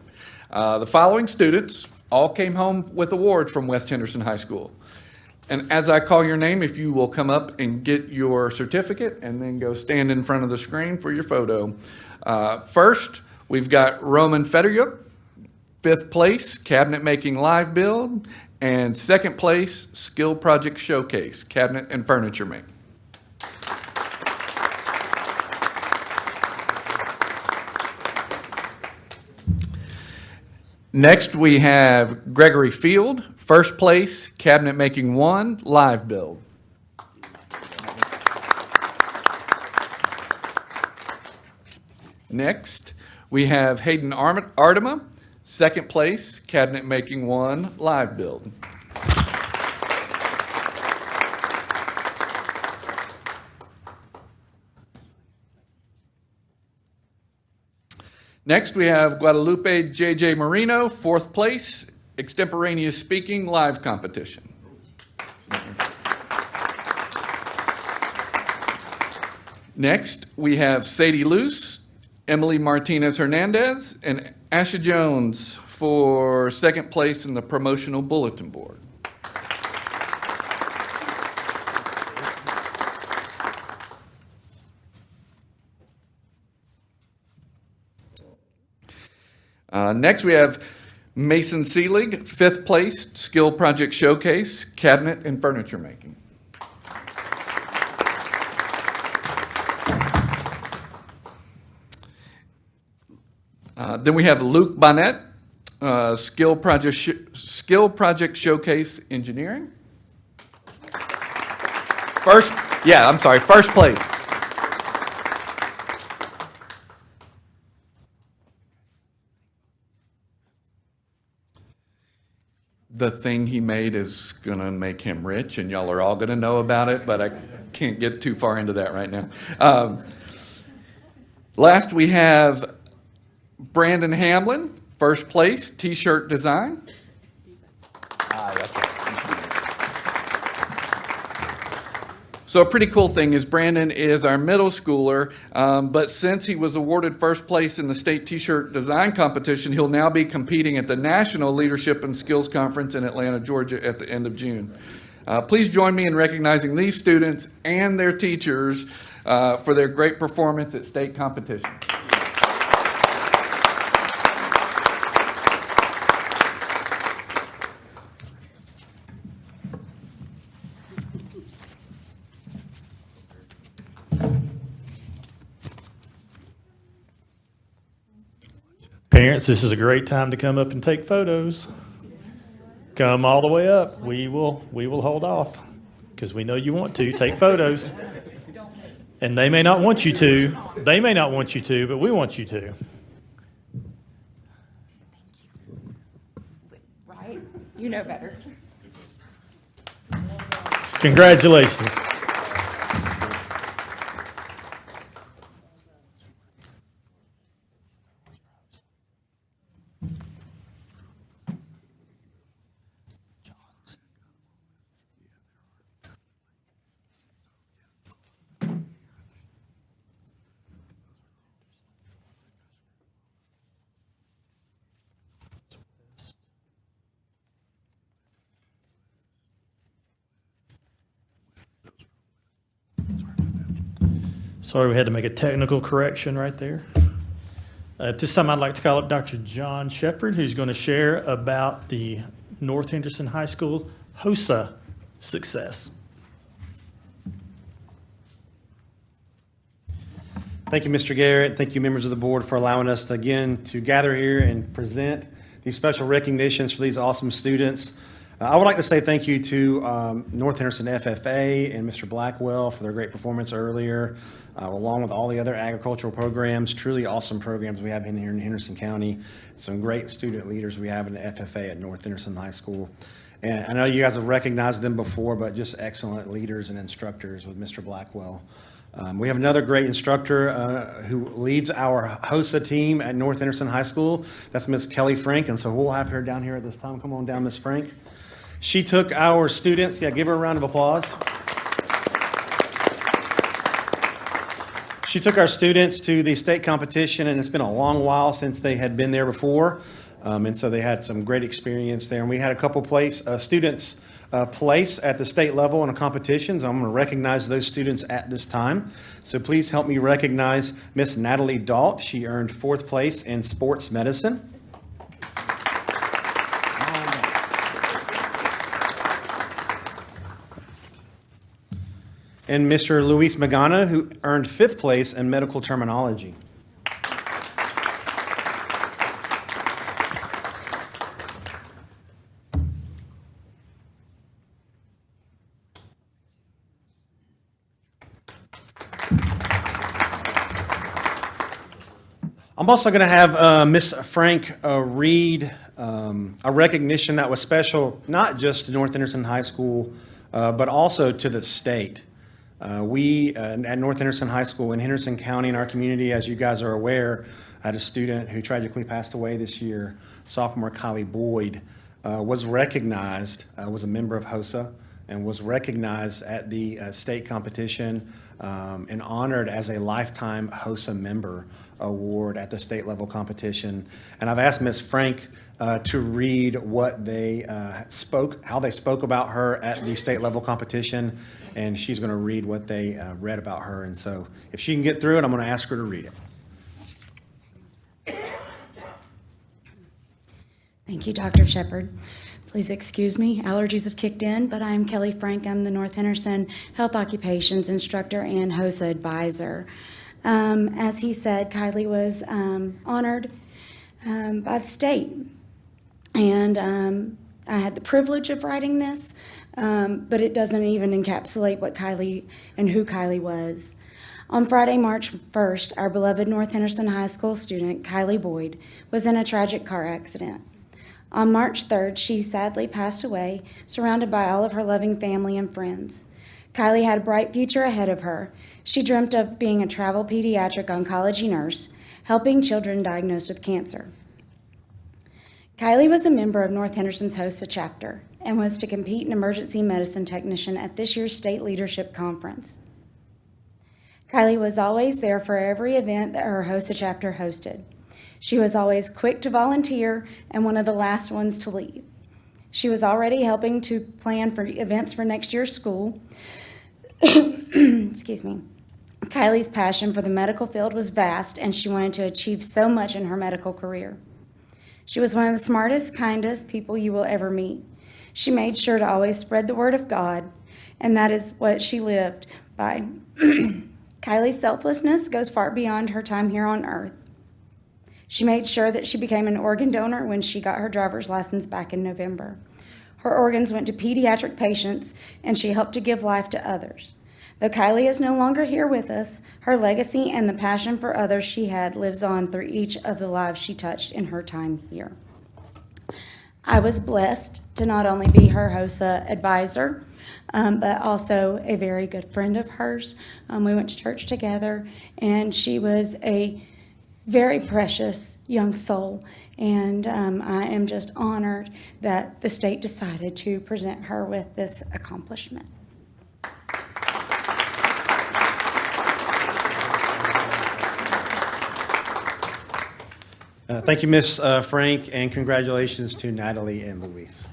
The following students all came home with awards from West Henderson High School. And as I call your name, if you will come up and get your certificate and then go stand in front of the screen for your photo. First, we've got Roman Federyuk, 5th place, Cabinet Making Live Build, and 2nd place, Skill Project Showcase, Cabinet and Furniture Making. Next, we have Gregory Field, 1st place, Cabinet Making 1, Live Build. Next, we have Hayden Artema, 2nd place, Cabinet Making 1, Live Build. Next, we have Guadalupe J.J. Marino, 4th place, Extemporaneous Speaking Live Competition. Next, we have Sadie Luce, Emily Martinez Hernandez, and Asha Jones for 2nd place in the Promotional Bulletin Board. Next, we have Mason Seelig, 5th place, Skill Project Showcase, Cabinet and Furniture Making. Then we have Luke Bonnet, Skill Project Showcase Engineering. First place. The thing he made is gonna make him rich, and y'all are all gonna know about it, but I can't get too far into that right now. Last, we have Brandon Hamlin, 1st place, T-shirt design. So a pretty cool thing is Brandon is our middle schooler, but since he was awarded 1st place in the state T-shirt design competition, he'll now be competing at the National Leadership and Skills Conference in Atlanta, Georgia at the end of June. Please join me in recognizing these students and their teachers for their great performance at state competition. Parents, this is a great time to come up and take photos. Come all the way up. We will hold off because we know you want to take photos. And they may not want you to. They may not want you to, but we want you to. Right? You know better. Congratulations. Sorry, we had to make a technical correction right there. At this time, I'd like to call up Dr. John Shepard, who's going to share about the North Henderson High School HOSA success. Thank you, Mr. Garrett. Thank you, members of the board, for allowing us to, again, to gather here and present these special recognitions for these awesome students. I would like to say thank you to North Henderson FFA and Mr. Blackwell for their great performance earlier, along with all the other agricultural programs, truly awesome programs we have in here in Henderson County. Some great student leaders we have in the FFA at North Henderson High School. And I know you guys have recognized them before, but just excellent leaders and instructors with Mr. Blackwell. We have another great instructor who leads our HOSA team at North Henderson High School. That's Miss Kelly Frank, and so we'll have her down here at this time. Come on down, Miss Frank. She took our students, give her a round of applause. She took our students to the state competition, and it's been a long while since they had been there before. And so they had some great experience there. And we had a couple students place at the state level in a competition. So I'm going to recognize those students at this time. So please help me recognize Miss Natalie Dalt. She earned 4th place in sports medicine. And Mr. Luis Magana, who earned 5th place in medical terminology. I'm also going to have Miss Frank read a recognition that was special, not just to North Henderson High School, but also to the state. We at North Henderson High School in Henderson County, in our community, as you guys are aware, had a student who tragically passed away this year. Sophomore Kylie Boyd was recognized, was a member of HOSA, and was recognized at the state competition and honored as a lifetime HOSA member award at the state level competition. And I've asked Ms. Frank to read what they how they spoke about her at the state level competition, and she's going to read what they read about her. And so if she can get through it, I'm going to ask her to read it. Thank you, Dr. Shepard. Please excuse me, allergies have kicked in, but I'm Kelly Frank. I'm the North Henderson Health Occupations Instructor and HOSA Advisor. As he said, Kylie was honored by the state. And I had the privilege of writing this, but it doesn't even encapsulate what Kylie and who Kylie was. On Friday, March 1st, our beloved North Henderson High School student, Kylie Boyd, was in a tragic car accident. On March 3rd, she sadly passed away, surrounded by all of her loving family and friends. Kylie had a bright future ahead of her. She dreamt of being a travel pediatric oncology nurse, helping children diagnosed with cancer. Kylie was a member of North Henderson's HOSA chapter and was to compete in emergency medicine technician at this year's state leadership conference. Kylie was always there for every event that her HOSA chapter hosted. She was always quick to volunteer and one of the last ones to leave. She was already helping to plan for events for next year's school. Excuse me. Kylie's passion for the medical field was vast, and she wanted to achieve so much in her medical career. She was one of the smartest, kindest people you will ever meet. She made sure to always spread the word of God, and that is what she lived by. Kylie's selflessness goes far beyond her time here on earth. She made sure that she became an organ donor when she got her driver's license back in November. Her organs went to pediatric patients, and she helped to give life to others. Though Kylie is no longer here with us, her legacy and the passion for others she had lives on through each of the lives she touched in her time here. I was blessed to not only be her HOSA advisor, but also a very good friend of hers. We went to church together, and she was a very precious young soul, and I am just honored that the state decided to present her with this accomplishment. Thank you, Ms. Frank, and congratulations to Natalie and Louise.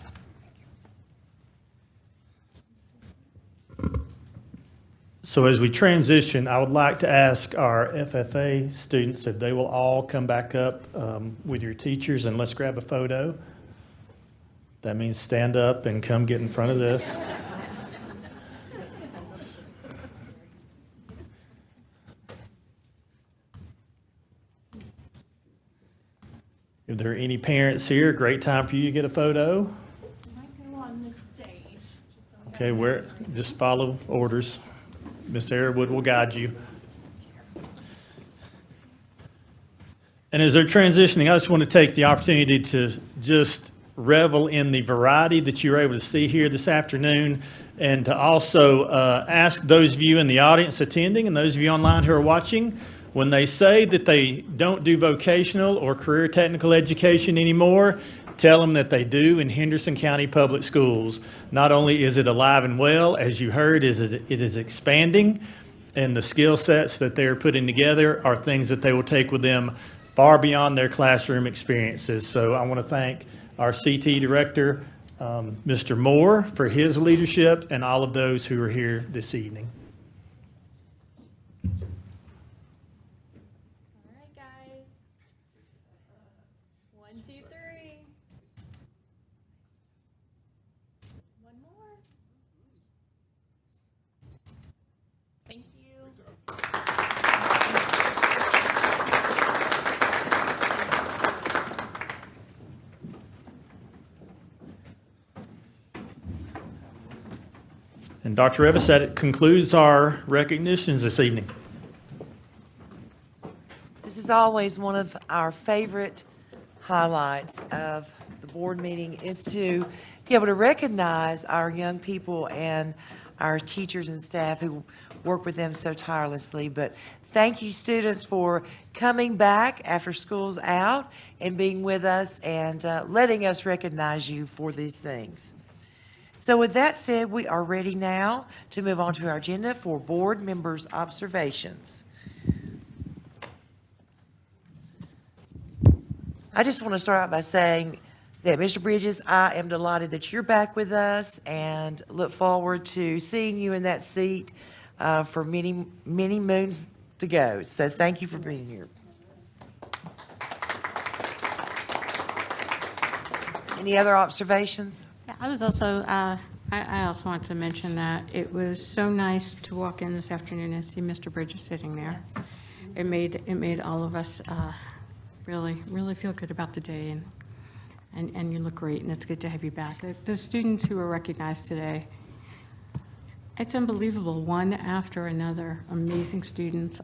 So as we transition, I would like to ask our FFA students if they will all come back up with your teachers, and let's grab a photo. That means stand up and come get in front of this. If there are any parents here, great time for you to get a photo. Might go on this stage. Okay, just follow orders. Ms. Arrowwood will guide you. And as they're transitioning, I just want to take the opportunity to just revel in the variety that you're able to see here this afternoon, and to also ask those of you in the audience attending and those of you online who are watching, when they say that they don't do vocational or career technical education anymore, tell them that they do in Henderson County Public Schools. Not only is it alive and well, as you heard, it is expanding, and the skill sets that they're putting together are things that they will take with them far beyond their classroom experiences. So I want to thank our CT director, Mr. Moore, for his leadership, and all of those who are here this evening. All right, guys. 1, 2, 3. One more. Thank you. And Dr. Revis, that concludes our recognitions this evening. This is always one of our favorite highlights of the board meeting, is to be able to recognize our young people and our teachers and staff who work with them so tirelessly. But thank you, students, for coming back after school's out and being with us and letting us recognize you for these things. So with that said, we are ready now to move on to our agenda for board members' observations. I just want to start out by saying that, Mr. Bridges, I am delighted that you're back with us and look forward to seeing you in that seat for many, many moons to go. So thank you for being here. Any other observations? Yeah, I was also, I also want to mention that it was so nice to walk in this afternoon and see Mr. Bridges sitting there. It made all of us really feel good about the day, and you look great, and it's good to have you back. The students who were recognized today, it's unbelievable, one after another, amazing students.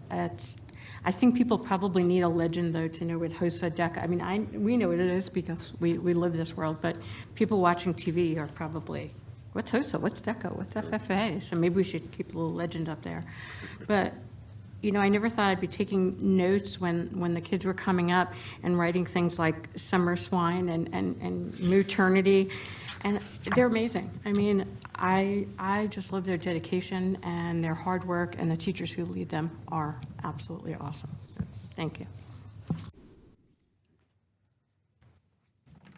I think people probably need a legend, though, to know what HOSA, DECA, I mean, we know what it is because we live this world, but people watching TV are probably, what's HOSA, what's DECA, what's FFA? So maybe we should keep a little legend up there. But, you know, I never thought I'd be taking notes when the kids were coming up and writing things like summer swine and maternity, and they're amazing. I mean, I just love their dedication and their hard work, and the teachers who lead them are absolutely awesome. Thank you.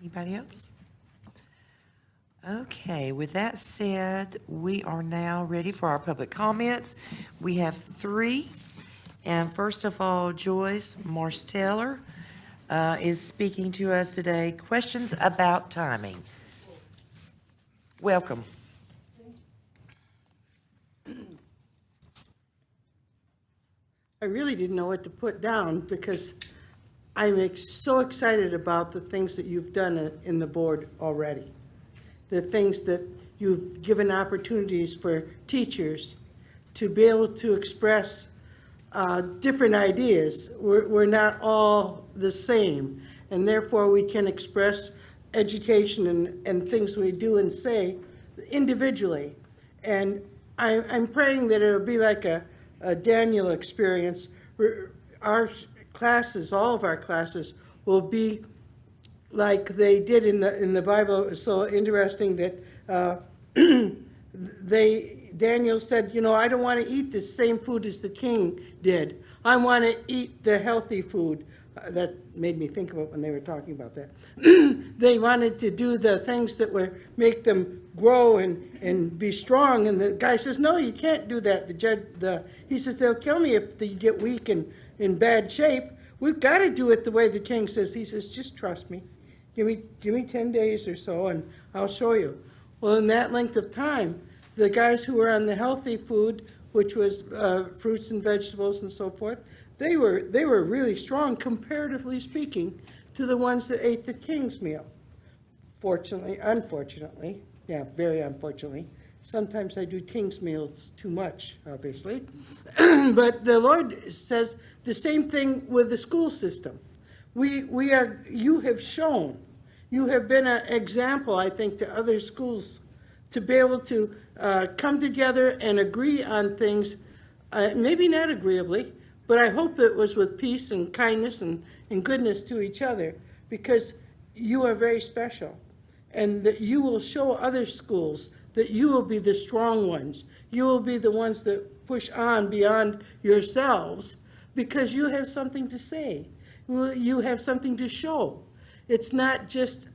Anybody else? Okay, with that said, we are now ready for our public comments. We have 3. And first of all, Joyce Marsteller is speaking to us today. Questions about timing. Welcome. I really didn't know what to put down because I'm so excited about the things that you've done in the board already. The things that you've given opportunities for teachers to be able to express different ideas. We're not all the same, and therefore we can express education and things we do and say individually. And I'm praying that it'll be like a Daniel experience. Our classes, all of our classes, will be like they did in the Bible. It was so interesting that Daniel said, you know, I don't want to eat the same food as the king did. I want to eat the healthy food. That made me think about when they were talking about that. They wanted to do the things that would make them grow and be strong. And the guy says, no, you can't do that. He says, they'll kill me if you get weak and in bad shape. We've got to do it the way the king says. He says, just trust me. Give me 10 days or so, and I'll show you. Well, in that length of time, the guys who were on the healthy food, which was fruits and vegetables and so forth, they were really strong, comparatively speaking, to the ones that ate the king's meal. Unfortunately, very unfortunately. Sometimes I do king's meals too much, obviously. But the Lord says the same thing with the school system. You have shown, you have been an example, I think, to other schools to be able to come together and agree on things, maybe not agreeably, but I hope it was with peace and kindness and goodness to each other, because you are very special, and that you will show other schools that you will be the strong ones. You will be the ones that push on beyond yourselves, because you have something to say. You have something to show. It's not just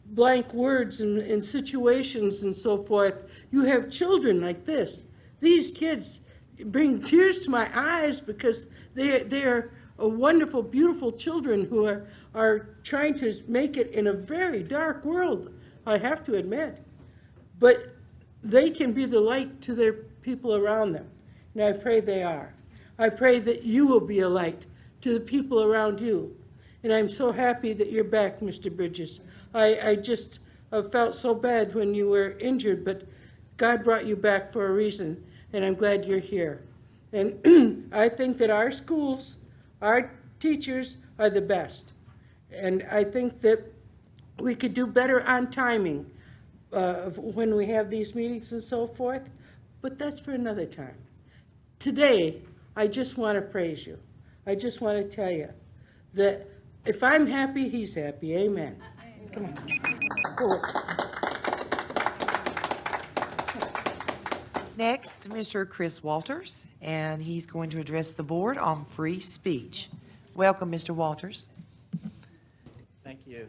blank words and situations and so forth. You have children like this. These kids bring tears to my eyes because they are wonderful, beautiful children who are trying to make it in a very dark world, I have to admit. But they can be the light to their people around them, and I pray they are. I pray that you will be a light to the people around you. And I'm so happy that you're back, Mr. Bridges. I just felt so bad when you were injured, but God brought you back for a reason, and I'm glad you're here. And I think that our schools, our teachers are the best. And I think that we could do better on timing when we have these meetings and so forth, but that's for another time. Today, I just want to praise you. I just want to tell you that if I'm happy, he's happy. Amen. Come on. Cool. Next, Mr. Chris Walters, and he's going to address the board on free speech. Welcome, Mr. Walters. Thank you.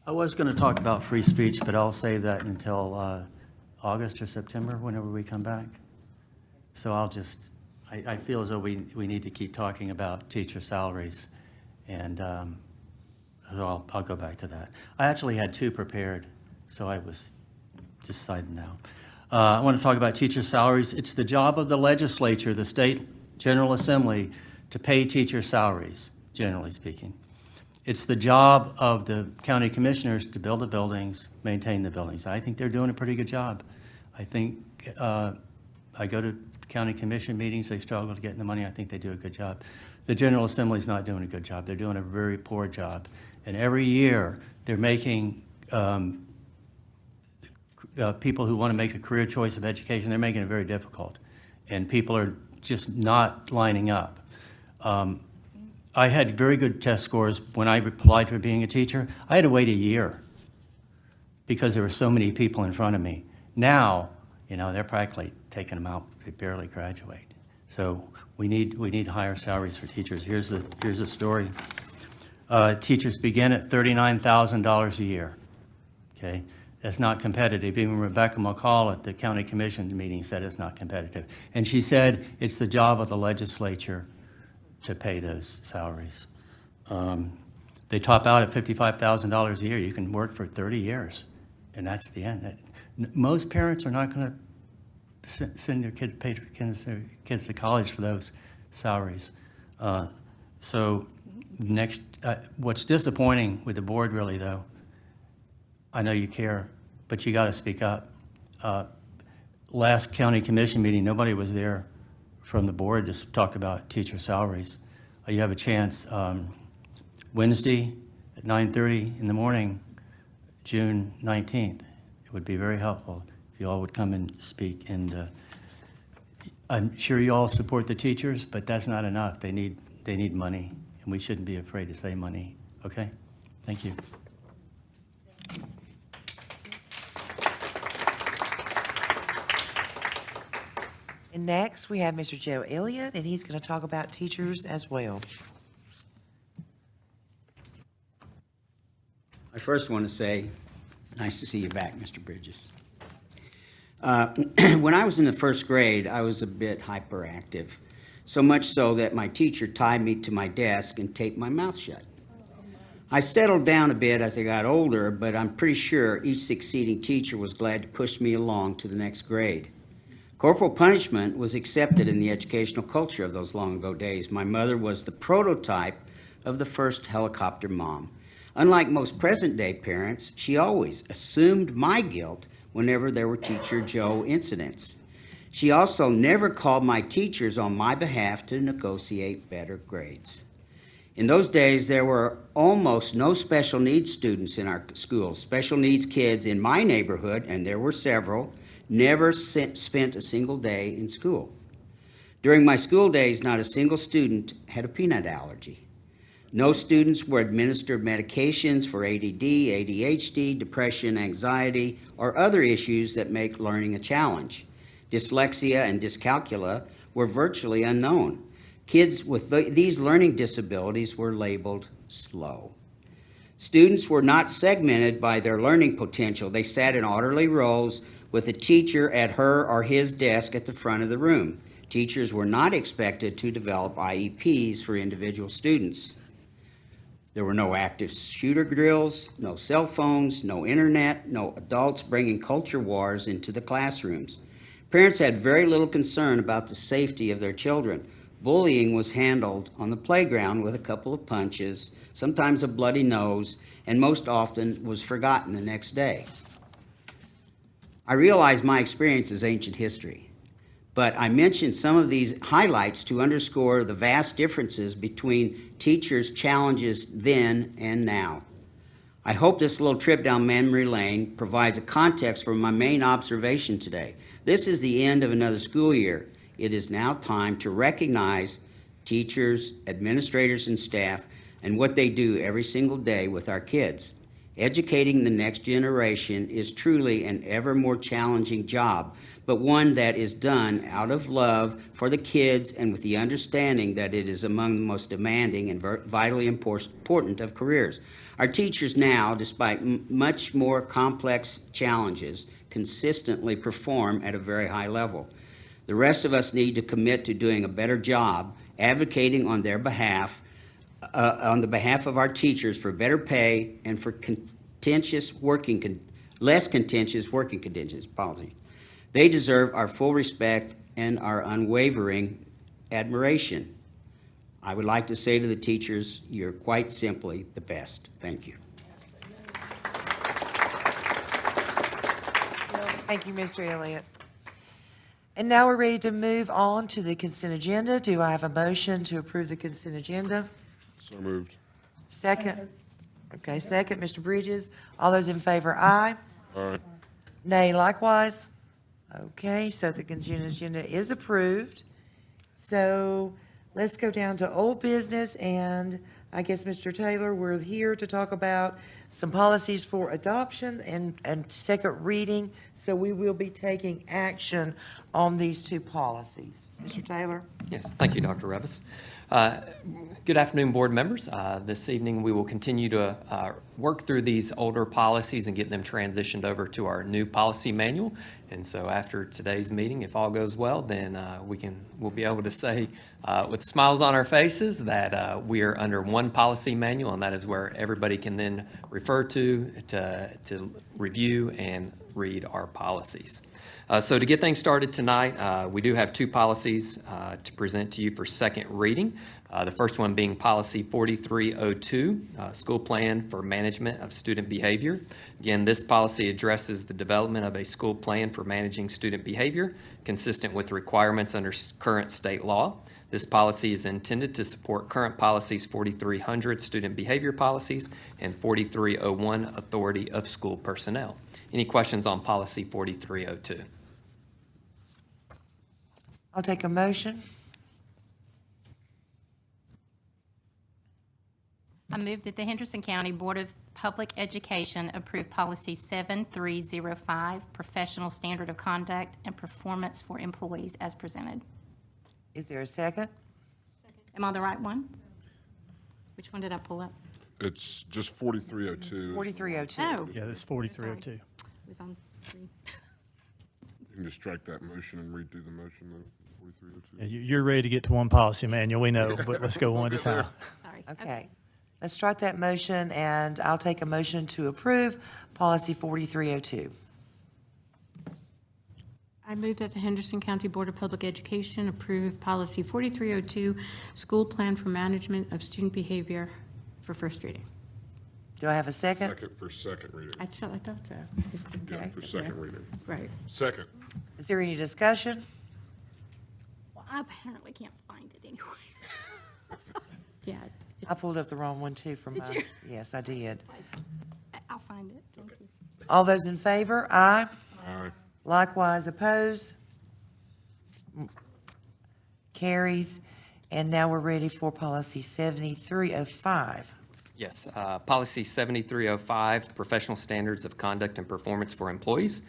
I was going to talk about free speech, but I'll save that until August or September, whenever we come back. So I feel as though we need to keep talking about teacher salaries. And So I'll go back to that. I actually had two prepared, so I was deciding now. I want to talk about teacher salaries. It's the job of the legislature, the state General Assembly, to pay teacher salaries, generally speaking. It's the job of the county commissioners to build the buildings, maintain the buildings. I think they're doing a pretty good job. I think I go to county commission meetings, they struggle to get the money. I think they do a good job. The General Assembly's not doing a good job. They're doing a very poor job. And every year, they're making people who want to make a career choice of education, they're making it very difficult. And people are just not lining up. I had very good test scores when I applied for being a teacher. I had to wait a year because there were so many people in front of me. Now, you know, they're practically taking them out. They barely graduate. So we need higher salaries for teachers. Here's the story. Teachers begin at $39,000 a year. Okay, that's not competitive. Even Rebecca McCall at the county commission meeting said it's not competitive. And she said it's the job of the legislature to pay those salaries. They top out at $55,000 a year. You can work for 30 years, and that's the end. Most parents are not going to send their kids, pay their kids to college for those salaries. So next, what's disappointing with the board really though, I know you care, but you got to speak up. Last county commission meeting, nobody was there from the board to talk about teacher salaries. You have a chance Wednesday at 9:30 in the morning, June 19th. It would be very helpful if you all would come and speak. And I'm sure you all support the teachers, but that's not enough. They need money, and we shouldn't be afraid to say money. Okay? Thank you. And next, we have Mr. Joe Elliott, and he's going to talk about teachers as well. I first want to say, nice to see you back, Mr. Bridges. When I was in the first grade, I was a bit hyperactive, so much so that my teacher tied me to my desk and taped my mouth shut. I settled down a bit as I got older, but I'm pretty sure each succeeding teacher was glad to push me along to the next grade. Corporal punishment was accepted in the educational culture of those long ago days. My mother was the prototype of the first helicopter mom. Unlike most present-day parents, she always assumed my guilt whenever there were Teacher Joe incidents. She also never called my teachers on my behalf to negotiate better grades. In those days, there were almost no special needs students in our schools. Special needs kids in my neighborhood, and there were several, never spent a single day in school. During my school days, not a single student had a peanut allergy. No students were administered medications for ADD, ADHD, depression, anxiety, or other issues that make learning a challenge. Dyslexia and dyscalculia were virtually unknown. Kids with these learning disabilities were labeled slow. Students were not segmented by their learning potential. They sat in orderly rows with a teacher at her or his desk at the front of the room. Teachers were not expected to develop IEPs for individual students. There were no active shooter drills, no cell phones, no internet, no adults bringing culture wars into the classrooms. Parents had very little concern about the safety of their children. Bullying was handled on the playground with a couple of punches, sometimes a bloody nose, and most often was forgotten the next day. I realize my experience is ancient history, but I mentioned some of these highlights to underscore the vast differences between teachers' challenges then and now. I hope this little trip down memory lane provides a context for my main observation today. This is the end of another school year. It is now time to recognize teachers, administrators, and staff and what they do every single day with our kids. Educating the next generation is truly an ever more challenging job, but one that is done out of love for the kids and with the understanding that it is among the most demanding and vitally important of careers. Our teachers now, despite much more complex challenges, consistently perform at a very high level. The rest of us need to commit to doing a better job advocating on their behalf on the behalf of our teachers for better pay and for less contentious working conditions policy. They deserve our full respect and our unwavering admiration. I would like to say to the teachers, you're quite simply the best. Thank you. Thank you, Mr. Elliott. And now we're ready to move on to the consent agenda. Do I have a motion to approve the consent agenda? So moved. Second? Okay, second, Mr. Bridges. All those in favor, aye. Aye. Nay, likewise. Okay, so the consent agenda is approved. So let's go down to old business, and I guess, Mr. Taylor, we're here to talk about some policies for adoption and second reading. So we will be taking action on these two policies. Mr. Taylor? Yes, thank you, Dr. Revis. Good afternoon, board members. This evening, we will continue to work through these older policies and get them transitioned over to our new policy manual. And so after today's meeting, if all goes well, then we'll be able to say with smiles on our faces that we are under one policy manual, and that is where everybody can then refer to review and read our policies. So to get things started tonight, we do have two policies to present to you for second reading. The first one being Policy 4302, School Plan for Management of Student Behavior. Again, this policy addresses the development of a school plan for managing student behavior consistent with requirements under current state law. This policy is intended to support current policies 4300, Student Behavior Policies, and 4301, Authority of School Personnel. Any questions on Policy 4302? I'll take a motion. I move that the Henderson County Board of Public Education approve Policy 7305, Professional Standard of Conduct and Performance for Employees as presented. Is there a second? Am I the right one? Which one did I pull up? It's just 4302. 4302. Oh. Yeah, this is 4302. It was on 3. You can just strike that motion and redo the motion, though, 4302. Yeah, you're ready to get to one policy manual, we know, but let's go one at a time. Sorry. Okay. Let's start that motion, and I'll take a motion to approve Policy 4302. I move that the Henderson County Board of Public Education approve Policy 4302, School Plan for Management of Student Behavior for first reading. Do I have a second? Second for second reading. I thought so. Yeah, for second reading. Right. Second. Is there any discussion? Well, I apparently can't find it anyway. Yeah. I pulled up the wrong one, too, from Did my... you? Yes, I did. I'll find it. Thank you. All those in favor? Aye. Aye. Likewise opposed? Carries. And now we're ready for Policy 7305. Yes, Policy 7305, Professional Standards of Conduct and Performance for Employees.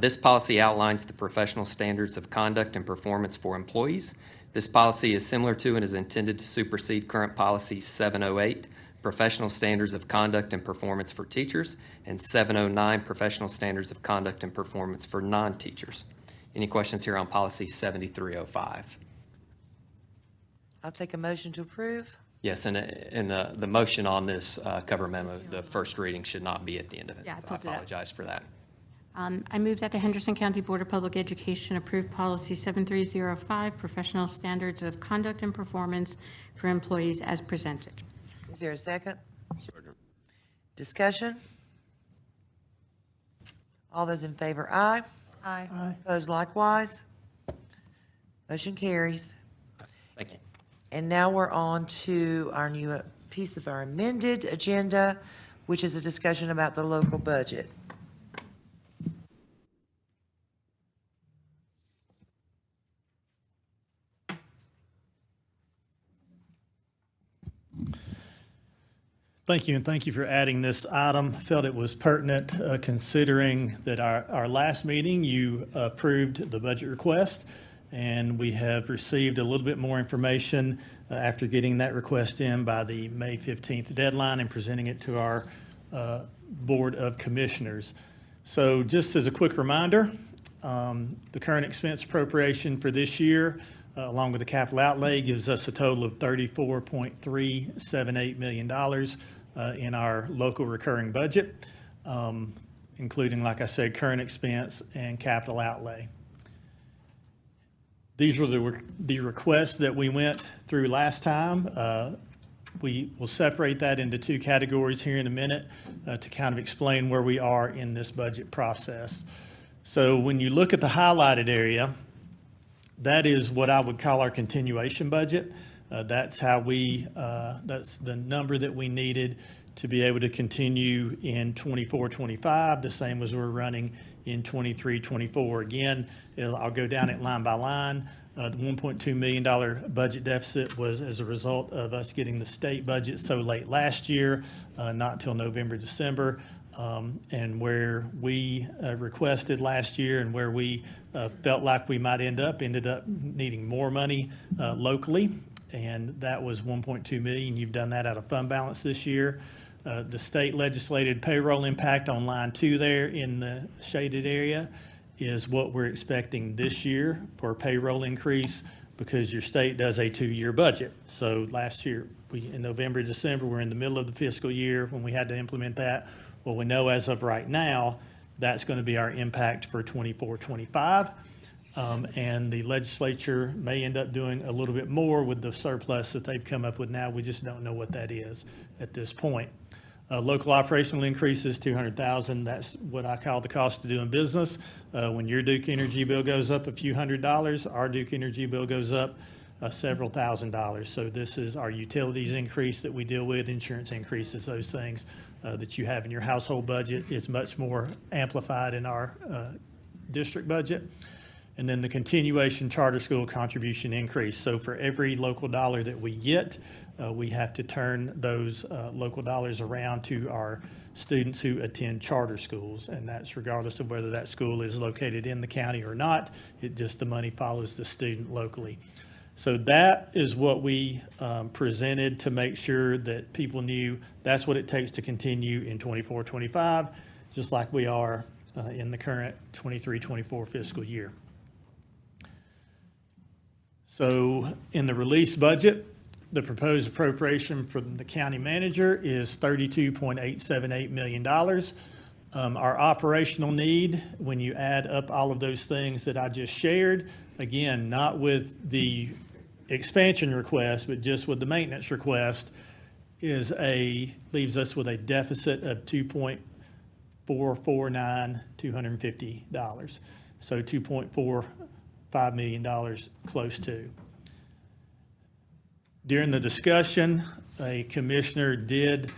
This policy outlines the professional standards of conduct and performance for employees. This policy is similar to and is intended to supersede current Policy 708, Professional Standards of Conduct and Performance for Teachers, and 709, Professional Standards of Conduct and Performance for Non-Teachers. Any questions here on Policy 7305? I'll take a motion to approve. Yes, and the motion on this cover memo, the first reading should not be at the end of it. Yeah, I So pulled it up. apologize for that. I move that the Henderson County Board of Public Education approve Policy 7305, Professional Standards of Conduct and Performance for Employees as presented. Is there a second? Second. Discussion? All those in favor, aye. Aye. Opposed likewise? Motion carries. Thank you. And now we're on to our new piece of our amended agenda, which is a discussion about the local budget. Thank you, and thank you for adding this item. Felt it was pertinent, considering that our last meeting, you approved the budget request, and we have received a little bit more information after getting that request in by the May 15th deadline and presenting it to our Board of Commissioners. So just as a quick reminder, the current expense appropriation for this year along with the capital outlay, gives us a total of $34.378 million in our local recurring budget, including, like I said, current expense and capital outlay. These were the requests that we went through last time. We will separate that into two categories here in a minute to kind of explain where we are in this budget process. So when you look at the highlighted area, that is what I would call our continuation budget. That's that's the number that we needed to be able to continue in 24-25, the same as we're running in 23-24. Again, I'll go down it line by line. The $1.2 million budget deficit was as a result of us getting the state budget so late last year, not until November, December. And where we requested last year and where we felt like we might ended up needing more money locally. And that was $1.2 million. You've done that out of fund balance this year. The state legislated payroll impact on line 2 there in the shaded area is what we're expecting this year for a payroll increase because your state does a 2-year budget. So last year, in November, December, we're in the middle of the fiscal year when we had to implement that. Well, we know as of right now, that's going to be our impact for 24-25. And the legislature may end up doing a little bit more with the surplus that they've come up with now. We just don't know what that is at this point. Local operational increases, $200,000. That's what I call the cost of doing business. When your Duke Energy bill goes up a few $100s, our Duke Energy bill goes up several $1,000s. So this is our utilities increase that we deal with, insurance increases, those things that you have in your household budget. It's much more amplified in our district budget. And then the continuation charter school contribution increase. So for every local dollar that we get, we have to turn those local dollars around to our students who attend charter schools. And that's regardless of whether that school is located in the county or not. The money follows the student locally. So that is what we presented to make sure that people knew that's what it takes to continue in 24-25, just like we are in the current 23-24 fiscal year. So in the release budget, the proposed appropriation for the county manager is $32.878 million. Our operational need, when you add up all of those things that I just shared, again, not with the expansion request, but just with the maintenance request, leaves us with a deficit of $2.449,250. So $2.45 million close to. During the discussion, a commissioner did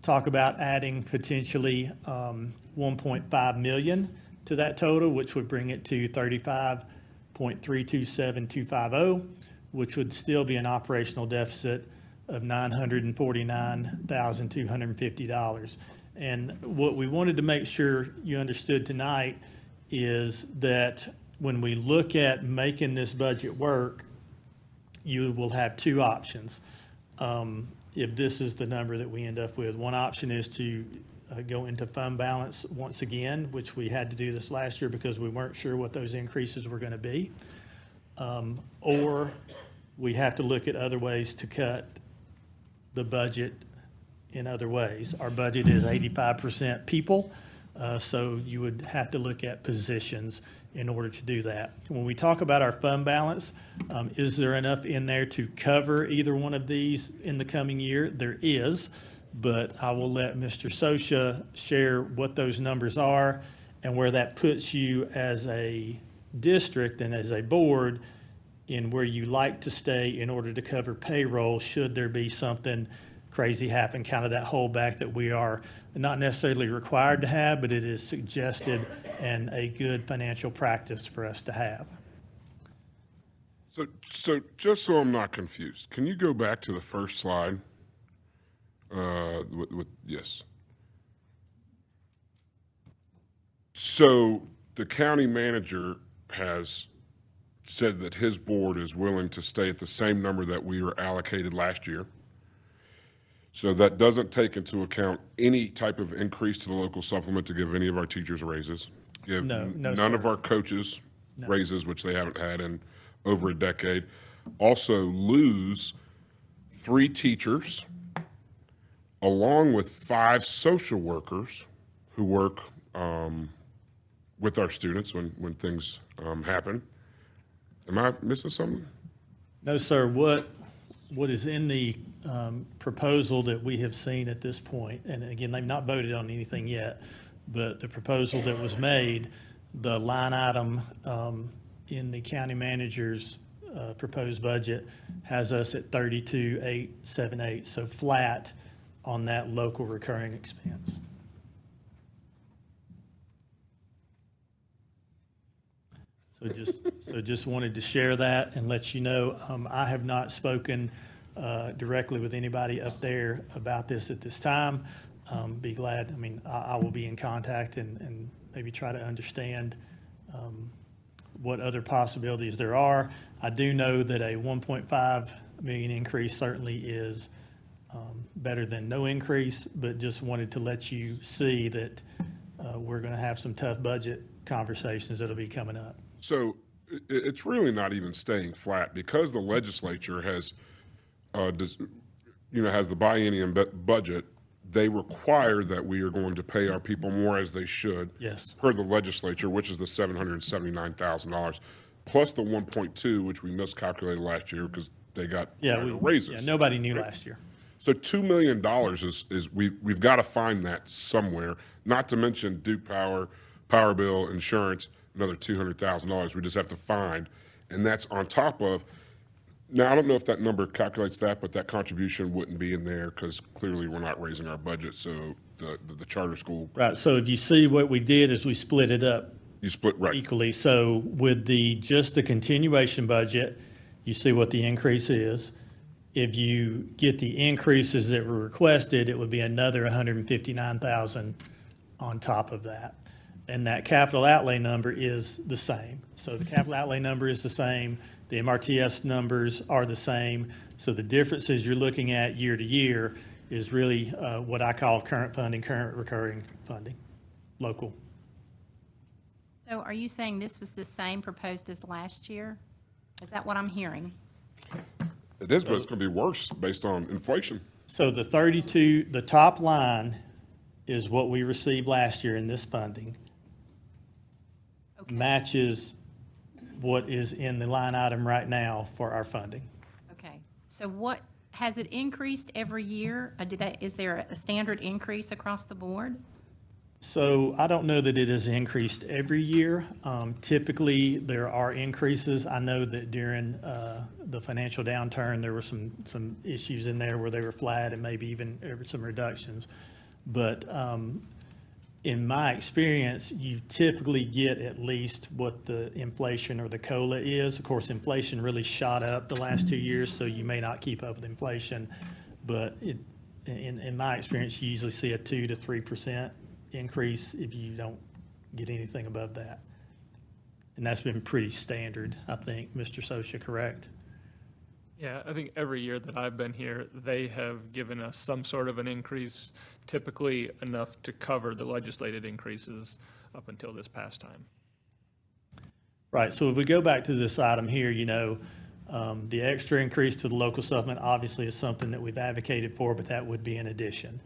talk about adding potentially $1.5 million to that total, which would bring it to $35.327250, which would still be an operational deficit of $949,250. And what we wanted to make sure you understood tonight is that when we look at making this budget work, you will have two options. If this is the number that we end up with, one option is to go into fund balance once again, which we had to do this last year because we weren't sure what those increases were going to be. Or we have to look at other ways to cut the budget in other ways. Our budget is 85% people, so you would have to look at positions in order to do that. When we talk about our fund balance, is there enough in there to cover either one of these in the coming year? There is, but I will let Mr. Sosha share what those numbers are and where that puts you as a district and as a board in where you like to stay in order to cover payroll should there be something crazy happen, kind of that holdback that we are not necessarily required to have, but it is suggested and a good financial practice for us to have. So just so I'm not confused, can you go back to the first slide? Yes. So the county manager has said that his board is willing to stay at the same number that we were allocated last year. So that doesn't take into account any type of increase to the local supplement to give any of our teachers raises. Give No, none sir. of our coaches raises, which they haven't had in over a decade, also lose 3 teachers, along with 5 social workers who work with our students when things happen. Am I missing something? No, sir. What is in the proposal that we have seen at this point, and again, they've not voted on anything yet, but the proposal that was made, the line item in the county manager's proposed budget has us at 32,878, so flat on that local recurring expense. So just wanted to share that and let you know, I have not spoken directly with anybody up there about this at this time. Be glad, I will be in contact and maybe try to understand what other possibilities there are. I do know that a 1.5 million increase certainly is better than no increase, but just wanted to let you see that we're going to have some tough budget conversations that'll be coming up. So it's really not even staying flat because the legislature has, has the biennium budget. They require that we are going to pay our people more as they should. Yes. Per the legislature, which is the $779,000 plus the 1.2, which we miscalculated last year because they got raises. Yeah, nobody knew last year. So $2 million is we've got to find that somewhere. Not to mention Duke Power, Power Bill, insurance, another $200,000 we just have to find, and that's on top of. Now I don't know if that number calculates that, but that contribution wouldn't be in there because clearly we're not raising our budget. So the charter school. Right. So if you see what we did is we split it up. You split right equally. So with just the continuation budget, you see what the increase is. If you get the increases that were requested, it would be another $159,000 on top of that. And that capital outlay number is the same. So the capital outlay number is the same. The MRTS numbers are the same. So the differences you're looking at year to year is really what I call current funding, current recurring funding, local. So are you saying this was the same proposed as last year? Is that what I'm hearing? It is, but it's going to be worse based on inflation. So the top line is what we received last year in this funding. Matches what is in the line item right now for our funding. Okay. So has it increased every year? Is there a standard increase across the board? So I don't know that it has increased every year. Typically, there are increases. I know that during the financial downturn, there were some issues in there where they were flat and maybe even some reductions. But in my experience, you typically get at least what the inflation or the COLA is. Of course, inflation really shot up the last 2 years, so you may not keep up with inflation. But in my experience, you usually see a 2 to 3% increase if you don't get anything above that. And that's been pretty standard, I think. Mr. Socia, correct? Yeah, I think every year that I've been here, they have given us some sort of an increase, typically enough to cover the legislated increases up until this past time. Right, so if we go back to this item here, the extra increase to the local supplement obviously is something that we've advocated for, but that would be an addition.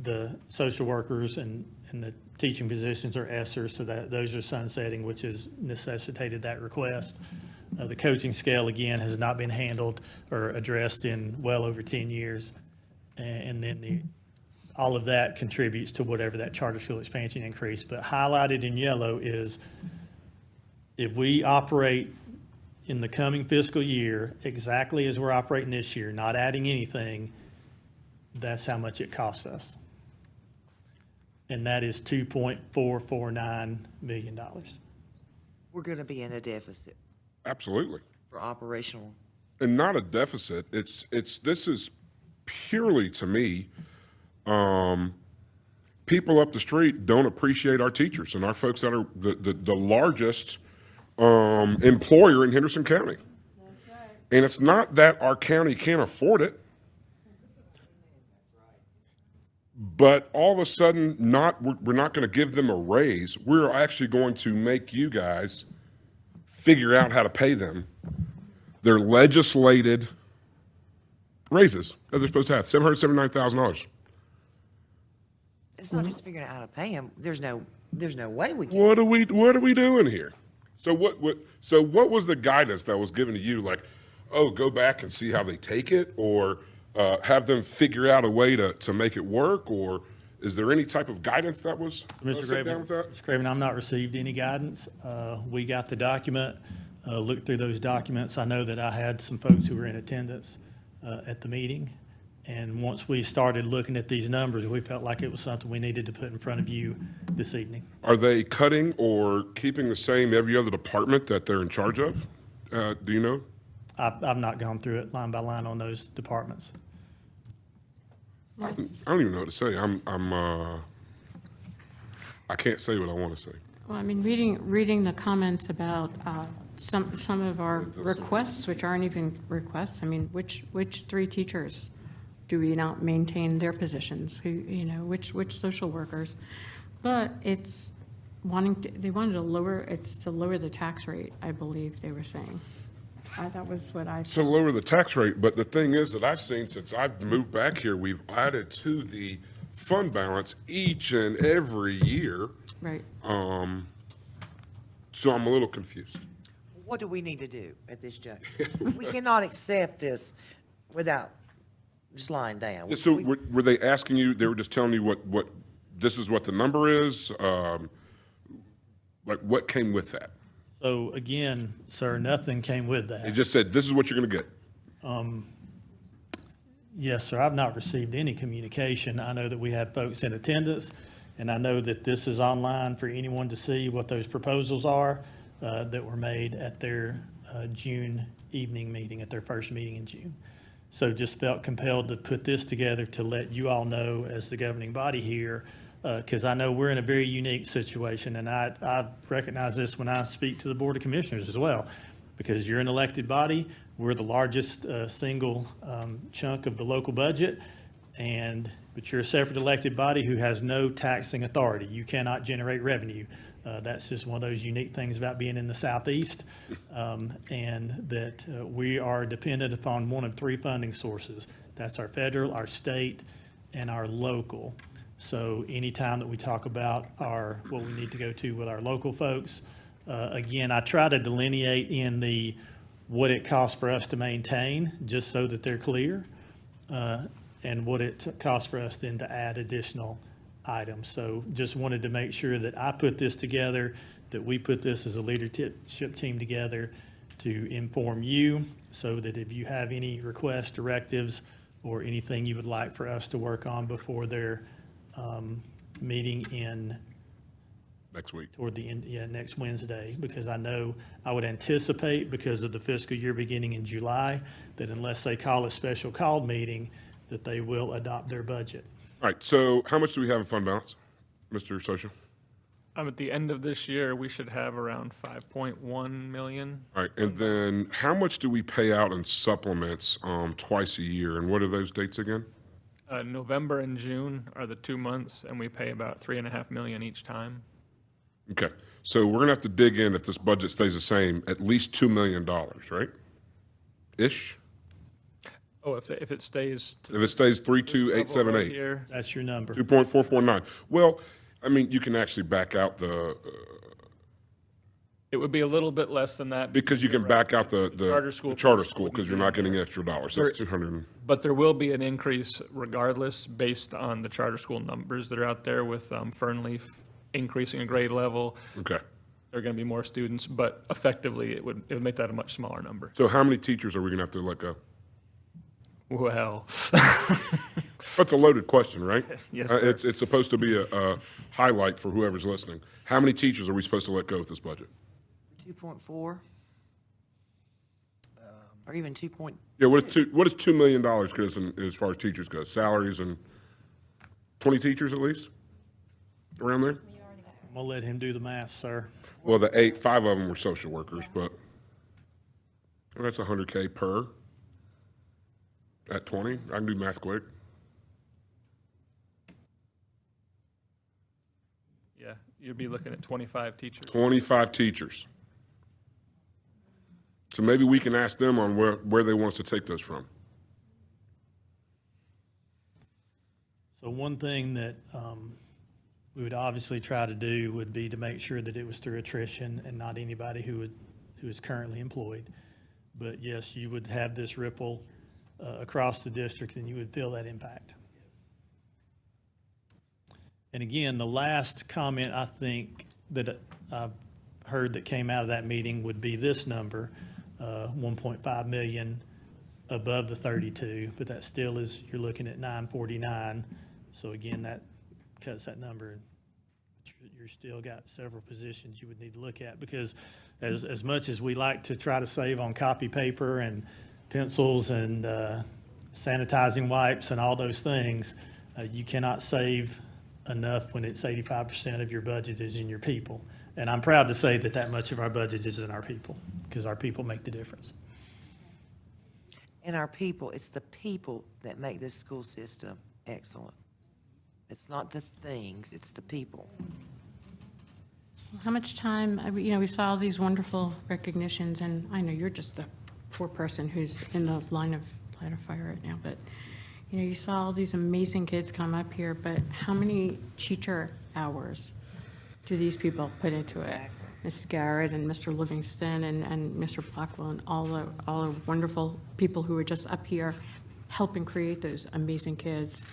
The social workers and the teaching positions are ESSER, so that those are sunsetting, which has necessitated that request. The coaching scale, again, has not been handled or addressed in well over 10 years. And then all of that contributes to whatever that charter school expansion increase. But highlighted in yellow is if we operate in the coming fiscal year exactly as we're operating this year, not adding anything, that's how much it costs us. And that is $2.449 million. We're going to be in a deficit Absolutely. for operational. And not a deficit. This is purely, to me, people up the street don't appreciate our teachers and our folks that are the largest employer in Henderson County. And it's not that our county can't afford it, but all of a sudden we're not going to give them a raise. We're actually going to make you guys figure out how to pay them their legislated raises that they're supposed to have, $779,000. It's not just figuring out how to pay them. There's no way we can. What are we doing here? So what was the guidance that was given to you? Like, oh, go back and see how they take it, or have them figure out a way to make it work, or is there any type of guidance that was Mr. set down with that? Mr. Craven, I've not received any guidance. We got the document, looked through those documents. I know that I had some folks who were in attendance at the meeting. And once we started looking at these numbers, we felt like it was something we needed to put in front of you this evening. Are they cutting or keeping the same every other department that they're in charge of? Do you know? I've not gone through it line by line on those departments. I don't even know what to say. I can't say what I want to say. Well, I mean, reading the comments about some of our requests, which aren't even requests, I mean, which 3 teachers do we not maintain their positions? Who, which social workers? But it's they wanted to lower the tax rate, I believe they were saying. That was what I. To lower the tax rate, but the thing is that I've seen since I've moved back here, we've added to the fund balance each and every year. Right. So I'm a little confused. What do we need to do at this juncture? We cannot accept this without just lying down. So were they asking you, they were just telling you what this is what the number is? Like what came with that? So again, sir, nothing came with that. They just said, this is what you're going to get. Yes, sir. I've not received any communication. I know that we had folks in attendance, and I know that this is online for anyone to see what those proposals are that were made at their June evening meeting, at their first meeting in June. So just felt compelled to put this together to let you all know as the governing body here, because I know we're in a very unique situation, and I recognize this when I speak to the Board of Commissioners as well, because you're an elected body. We're the largest single chunk of the local budget, but you're a separate elected body who has no taxing authority. You cannot generate revenue. That's just one of those unique things about being in the Southeast, and that we are dependent upon one of 3 funding sources. That's our federal, our state, and our local. So anytime that we talk about what we need to go to with our local folks, again, I try to delineate in what it costs for us to maintain, just so that they're clear, and what it costs for us then to add additional items. So just wanted to make sure that I put this together, that we put this as a leadership team together to inform you, so that if you have any requests, directives, or anything you would like for us to work on before their meeting in next week, toward the end, next Wednesday, because I know I would anticipate, because of the fiscal year beginning in July, that unless they call a special called meeting, that they will adopt their budget. All right, so how much do we have in fund balance, Mr. Social? At the end of this year, we should have around 5.1 million. All right, and then how much do we pay out in supplements twice a year, and what are those dates again? November and June are the 2 months, and we pay about 3.5 million each time. Okay, so we're gonna have to dig in, if this budget stays the same, at least $2 million, right? Ish? Oh, if it stays. If it stays 32878. Here, That's your number. 2.449. Well, I mean, you can actually back out it would be a little bit less than that. because you can back out the charter school, because you're not getting extra dollars. That's There- 200. But there will be an increase regardless, based on the charter school numbers that are out there, with Fernleaf increasing a grade level. Okay. There are going to be more students, but effectively, it would make that a much smaller number. So how many teachers are we gonna have to let go? Well. That's a loaded question, right? Yes, sir. It's supposed to be a highlight for whoever's listening. How many teachers are we supposed to let go with this budget? 2.4? Or even 2. Yeah, what is $2 million goes as far as teachers go? Salaries and 20 teachers at least? Around there? I'm gonna let him do the math, sir. Well, 5 of them were social workers, but that's $100K per. At 20, I can do math quick. Yeah, you'd be looking at 25 teachers. 25 teachers. So maybe we can ask them on where they want us to take those from. So one thing that we would obviously try to do would be to make sure that it was through attrition and not anybody who is currently employed. But yes, you would have this ripple across the district, and you would feel that impact. And again, the last comment I think that I've heard that came out of that meeting would be this number, 1.5 million above the 32, but that still is, you're looking at 949. So again, that cuts that number. You're still got several positions you would need to look at, because as much as we like to try to save on copy paper and pencils and sanitizing wipes and all those things, you cannot save enough when it's 85% of your budget is in your people. And I'm proud to say that much of our budget is in our people, because our people make the difference. And our people, it's the people that make this school system excellent. It's not the things, it's the people. How much time, we saw all these wonderful recognitions, and I know you're just the poor person who's in the line of fire right now, but, you saw all these amazing kids come up here, but how many teacher hours do these people put into it? Mrs. Garrett and Mr. Livingston and Mr. Blackwell and all the wonderful people who were just up here helping create those amazing kids.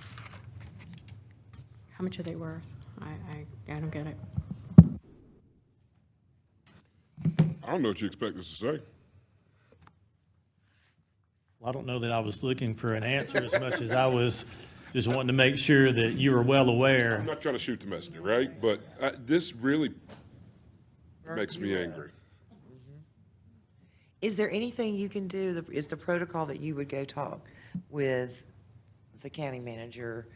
How much are they worth? I don't get it. I don't know what you expect us to say. Well, I don't know that I was looking for an answer as much as I was just wanting to make sure that you were well aware. I'm not trying to shoot the messenger, right? But this really makes me angry. Is there anything you can do, is the protocol that you would go talk with the county manager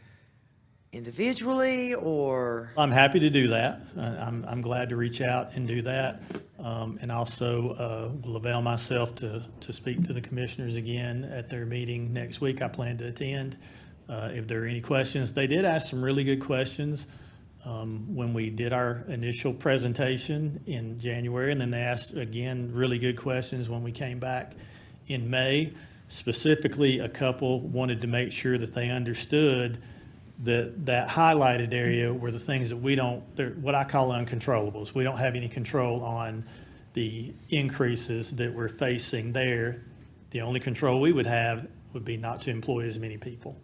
individually, or? I'm happy to do that. I'm glad to reach out and do that. And also will avail myself to speak to the commissioners again at their meeting next week. I plan to attend. If there are any questions, they did ask some really good questions when we did our initial presentation in January, and then they asked again really good questions when we came back in May. Specifically, a couple wanted to make sure that they understood that highlighted area were the things that they're what I call uncontrollables. We don't have any control on the increases that we're facing there. The only control we would have would be not to employ as many people.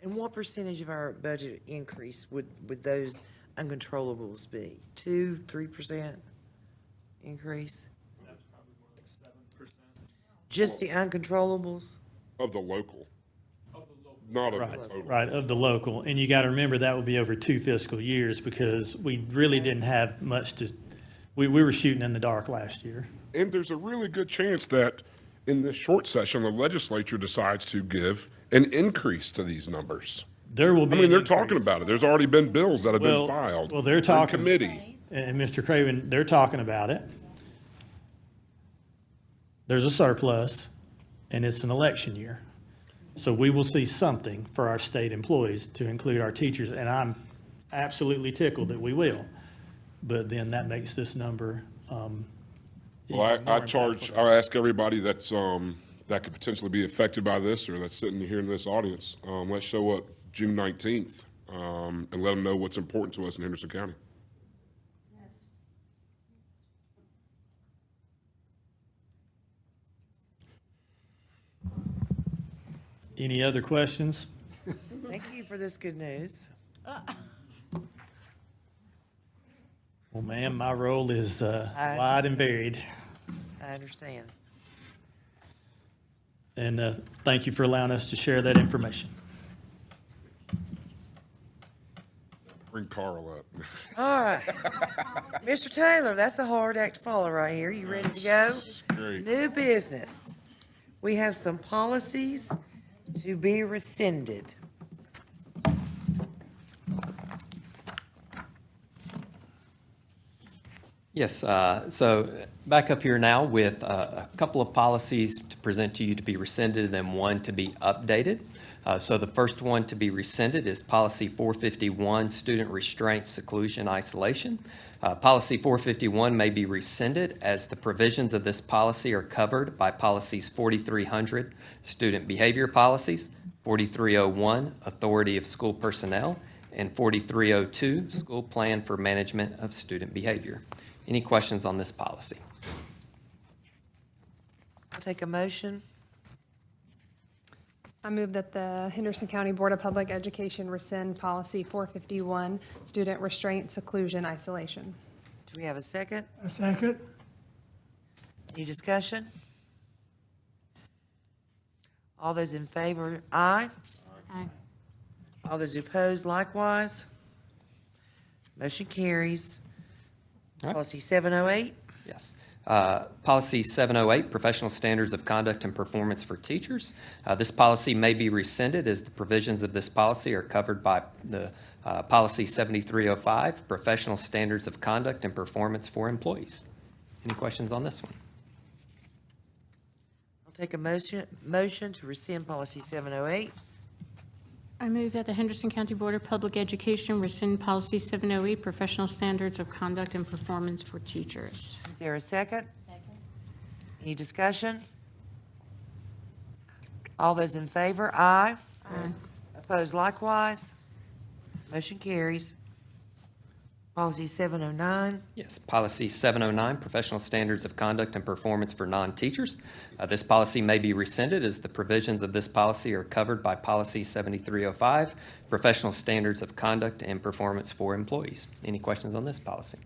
And what percentage of our budget increase would those uncontrollables be? 2%, 3% increase? That's probably more like 7%. Just the uncontrollables? Of the local. Not of the total. Right, of the local. And you got to remember that would be over 2 fiscal years, because we really didn't have much we were shooting in the dark last year. And there's a really good chance that in this short session, the legislature decides to give an increase to these numbers. There will be. I mean, they're talking about it. There's already been bills that have been filed. Well, they're talking. Committee. And Mr. Craven, they're talking about it. There's a surplus, and it's an election year. So we will see something for our state employees to include our teachers, and I'm absolutely tickled that we will. But then that makes this number. Well, I ask everybody that's, that could potentially be affected by this, or that's sitting here in this audience, let's show up June 19th, and let them know what's important to us in Henderson County. Any other questions? Thank you for this good news. Well, ma'am, my role is wide and varied. I understand. And thank you for allowing us to share that information. Bring Carl up. All right. Mr. Taylor, that's a hard act to follow right here. You ready to go? Great. New business. We have some policies to be rescinded. Yes, so back up here now with a couple of policies to present to you to be rescinded and then one to be updated. So the first one to be rescinded is Policy 451, Student Restraint, Seclusion, Isolation. Policy 451 may be rescinded as the provisions of this policy are covered by Policies 4300, Student Behavior Policies, 4301, Authority of School Personnel, and 4302, School Plan for Management of Student Behavior. Any questions on this policy? I'll take a motion. I move that the Henderson County Board of Public Education rescind Policy 451, Student Restraint, Seclusion, Isolation. Do we have a second? A second? Any discussion? All those in favor, aye. Aye. All those opposed, likewise. Motion carries. All right. Policy 708. Yes. Policy 708, Professional Standards of Conduct and Performance for Teachers. This policy may be rescinded as the provisions of this policy are covered by the Policy 7305, Professional Standards of Conduct and Performance for Employees. Any questions on this one? I'll take a motion to rescind Policy 708. I move that the Henderson County Board of Public Education rescind Policy 708, Professional Standards of Conduct and Performance for Teachers. Is there a second? Second. Any discussion? All those in favor, aye. Aye. Opposed, likewise. Motion carries. Policy 709. Yes, Policy 709, Professional Standards of Conduct and Performance for Non-Teachers. This policy may be rescinded as the provisions of this policy are covered by Policy 7305, Professional Standards of Conduct and Performance for Employees. Any questions on this policy?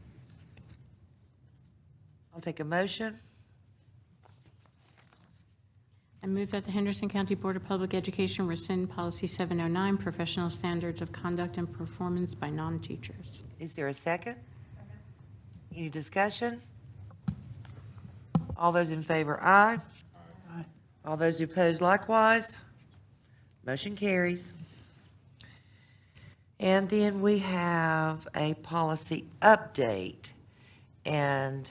I'll take a motion. I move that the Henderson County Board of Public Education rescind Policy 709, Professional Standards of Conduct and Performance by Non-Teachers. Is there a second? Any discussion? All those in favor, aye. Aye. All those opposed, likewise. Motion carries. And then we have a policy update. And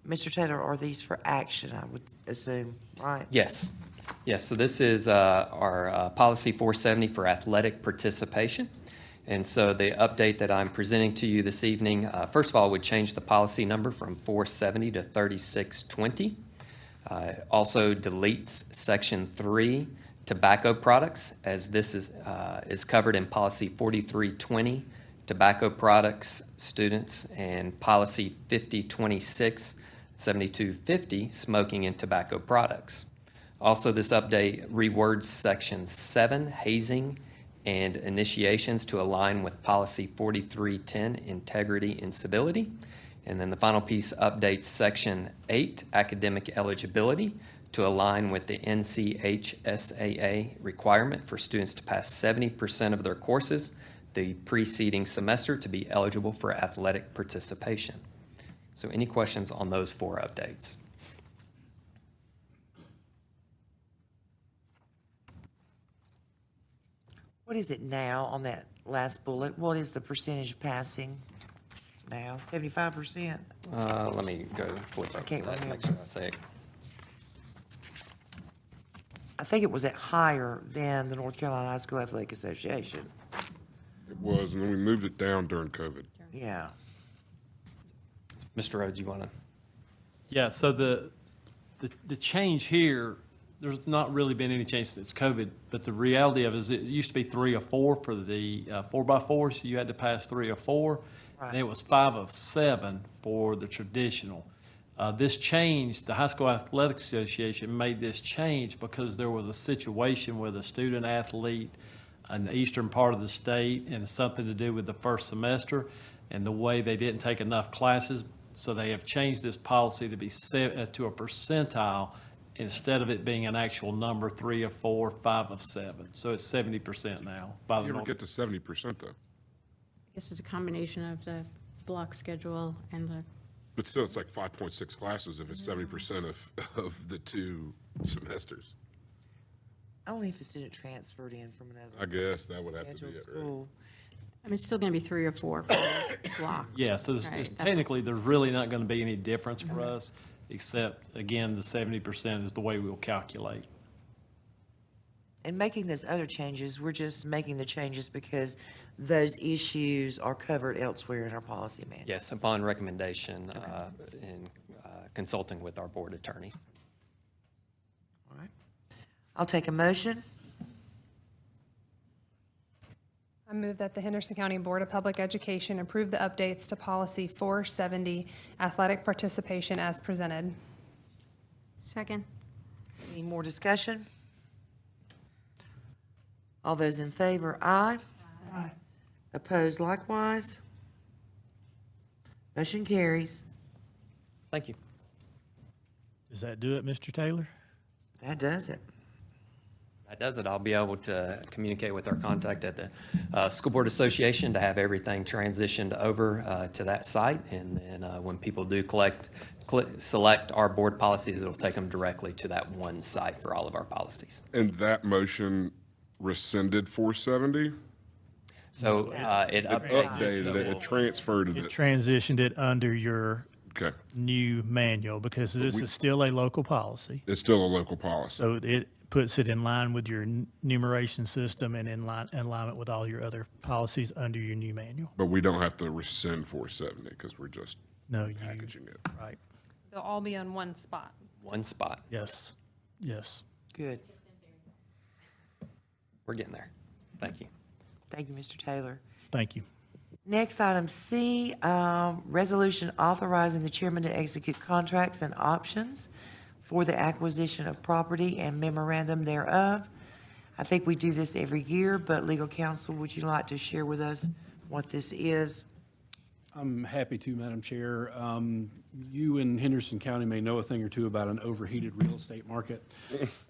Mr. Taylor, are these for action, I would assume, right? Yes. Yes, so this is our Policy 470 for athletic participation. And so the update that I'm presenting to you this evening, first of all, would change the policy number from 470 to 3620. Also deletes Section 3, tobacco products, as this is covered in Policy 4320, tobacco products, students, and Policy 5026, 7250, smoking and tobacco products. Also, this update rewords Section 7, hazing and initiations, to align with Policy 4310, integrity and civility. And then the final piece updates Section 8, academic eligibility, to align with the NCHSAA requirement for students to pass 70% of their courses the preceding semester to be eligible for athletic participation. So any questions on those four updates? What is it now on that last bullet? What is the percentage of passing now? 75%? Let me go flip I up can't to that, make remember. sure I say it. I think it was at higher than the North Carolina High School Athletic Association. It was, and then we moved it down during COVID. Yeah. Mr. Rhodes, you want to? Yeah, so the change here, there's not really been any change since COVID, but the reality of it is it used to be 3 or 4 for the 4x4s. You had to pass 3 or 4. Right. And it was 5 of 7 for the traditional. This change, the High School Athletic Association made this change because there was a situation with a student athlete in the eastern part of the state, and it's something to do with the first semester and the way they didn't take enough classes. So they have changed this policy to be to a percentile instead of it being an actual number, 3 of 4, 5 of 7. So it's 70% now. By the You ever North. get to 70% though? This is a combination of the block schedule and the, But still, it's like 5.6 classes if it's 70% of the 2 semesters. Only if a student transferred in from another. I guess that would have to be scheduled it, right? school. I mean, it's still going to be 3 or 4 for the block. Yeah, so Right, that's- technically, there's really not going to be any difference for us, except, again, the 70% is the way we'll calculate. And making those other changes, we're just making the changes because those issues are covered elsewhere in our policy manual. Yes, upon recommendation in consulting with our board attorneys. All right. I'll take a motion. I move that the Henderson County Board of Public Education approve the updates to policy 470, athletic participation as presented. Second. Any more discussion? All those in favor, aye. Aye. Opposed likewise? Motion carries. Thank you. Does that do it, Mr. Taylor? That does it. That does it. I'll be able to communicate with our contact at the School Board Association to have everything transitioned over to that site. And then when people do select our board policies, it'll take them directly to that one site for all of our policies. And that motion rescinded 470? So it updates. Updated it, it transferred It it. transitioned it under your Okay. new manual because this is still a local policy. It's still a local policy. So it puts it in line with your numeration system and in alignment with all your other policies under your new manual. But we don't have to rescind 470 because we're just No, packaging it. right. They'll all be on one spot. One spot. Yes, yes. Good. We're getting there. Thank you. Thank you, Mr. Taylor. Thank you. Next, item C, resolution authorizing the chairman to execute contracts and options for the acquisition of property and memorandum thereof. I think we do this every year, but legal counsel, would you like to share with us what this is? I'm happy to, Madam Chair. You in Henderson County may know a thing or two about an overheated real estate market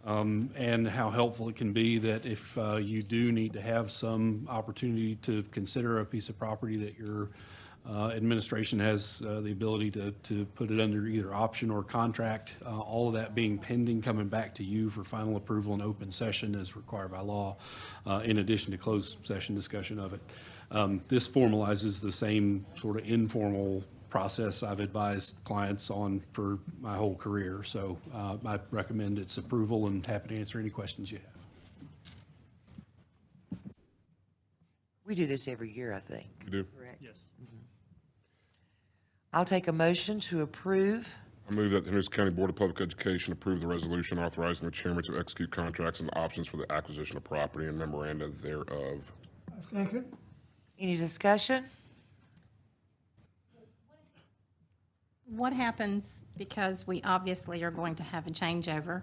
and how helpful it can be that if you do need to have some opportunity to consider a piece of property that your administration has the ability to put it under either option or contract, all of that being pending, coming back to you for final approval in open session as required by law, in addition to closed session discussion of it. This formalizes the same sort of informal process I've advised clients on for my whole career. So I recommend its approval and happy to answer any questions you have. We do this every year, I think. You do? Correct? Yes. I'll take a motion to approve. I move that the Henderson County Board of Public Education approve the resolution authorizing the chairman to execute contracts and options for the acquisition of property and memoranda thereof. Second. Any discussion? What happens, because we obviously are going to have a changeover?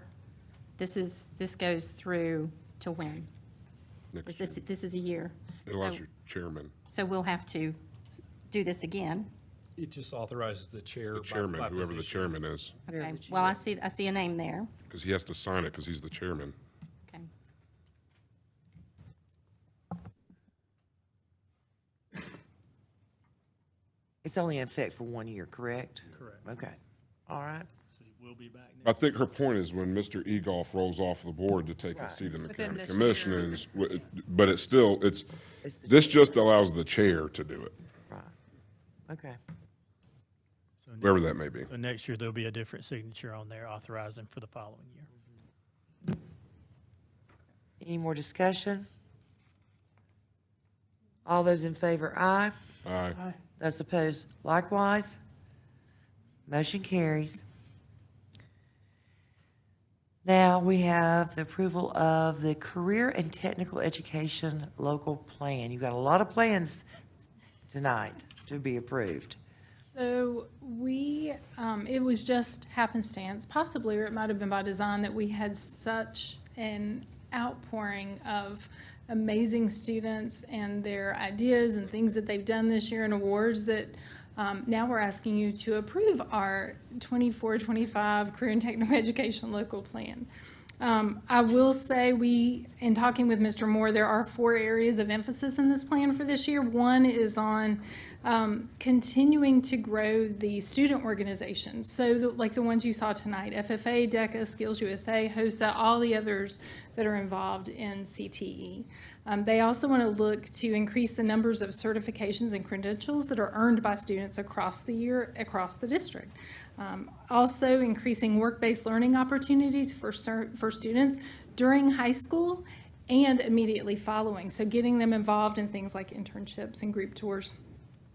This goes through to when? Next This is a year. It allows So- your chairman. So we'll have to do this again. It just authorizes the chair. The chairman, whoever the chairman is, Okay, well, I see a name there. because he has to sign it because he's the chairman. Okay. It's only in effect for 1 year, correct? Correct. Okay. All right. So we'll be back next. I think her point is when Mr. Egolf rolls off the board to take Right. his seat in the Within county this commissioners, but it's still, It's the this just allows the chair to do it, Right. Okay. So whoever that may be. So next year, there'll be a different signature on there authorizing for the following year. Any more discussion? All those in favor, aye. Aye. Those opposed, likewise. Motion carries. Now, we have the approval of the Career and Technical Education Local Plan. You've got a lot of plans tonight to be approved. So it was just happenstance, possibly, or it might have been by design, that we had such an outpouring of amazing students and their ideas and things that they've done this year and awards that now we're asking you to approve our 24-25 Career and Technical Education Local Plan. I will say in talking with Mr. Moore, there are 4 areas of emphasis in this plan for this year. One is on Continuing to grow the student organizations, so like the ones you saw tonight, FFA, DECA, Skills USA, HOSA, all the others that are involved in CTE. They also want to look to increase the numbers of certifications and credentials that are earned by students across the year, across the district. Also increasing work-based learning opportunities for students during high school and immediately following. So getting them involved in things like internships and group tours.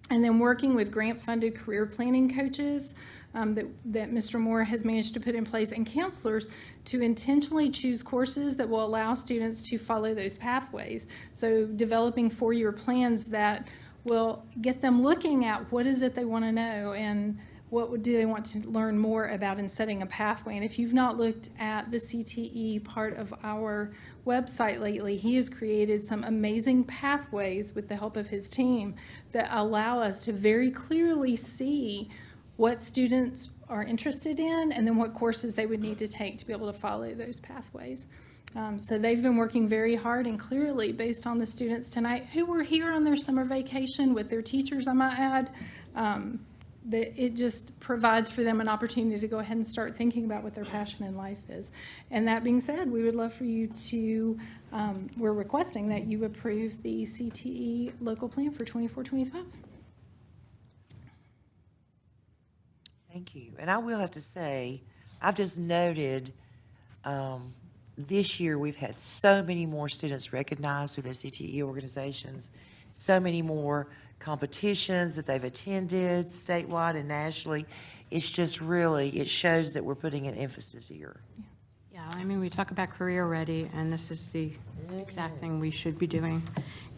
And then working with grant-funded career planning coaches that Mr. Moore has managed to put in place, and counselors to intentionally choose courses that will allow students to follow those pathways. So developing four-year plans that will get them looking at what is it they want to know and what do they want to learn more about in setting a pathway. And if you've not looked at the CTE part of our website lately, he has created some amazing pathways with the help of his team that allow us to very clearly see what students are interested in and then what courses they would need to take to be able to follow those pathways. So they've been working very hard and clearly based on the students tonight who were here on their summer vacation with their teachers, I might add, that it just provides for them an opportunity to go ahead and start thinking about what their passion in life is. And that being said, we would love for you to, we're requesting that you approve the CTE local plan for 24-25. Thank you. And I will have to say, I've just noted this year we've had so many more students recognized through the CTE organizations, so many more competitions that they've attended statewide and nationally. It's just really, it shows that we're putting an emphasis here. Yeah, I mean, we talk about career ready, and this is the exact thing we should be doing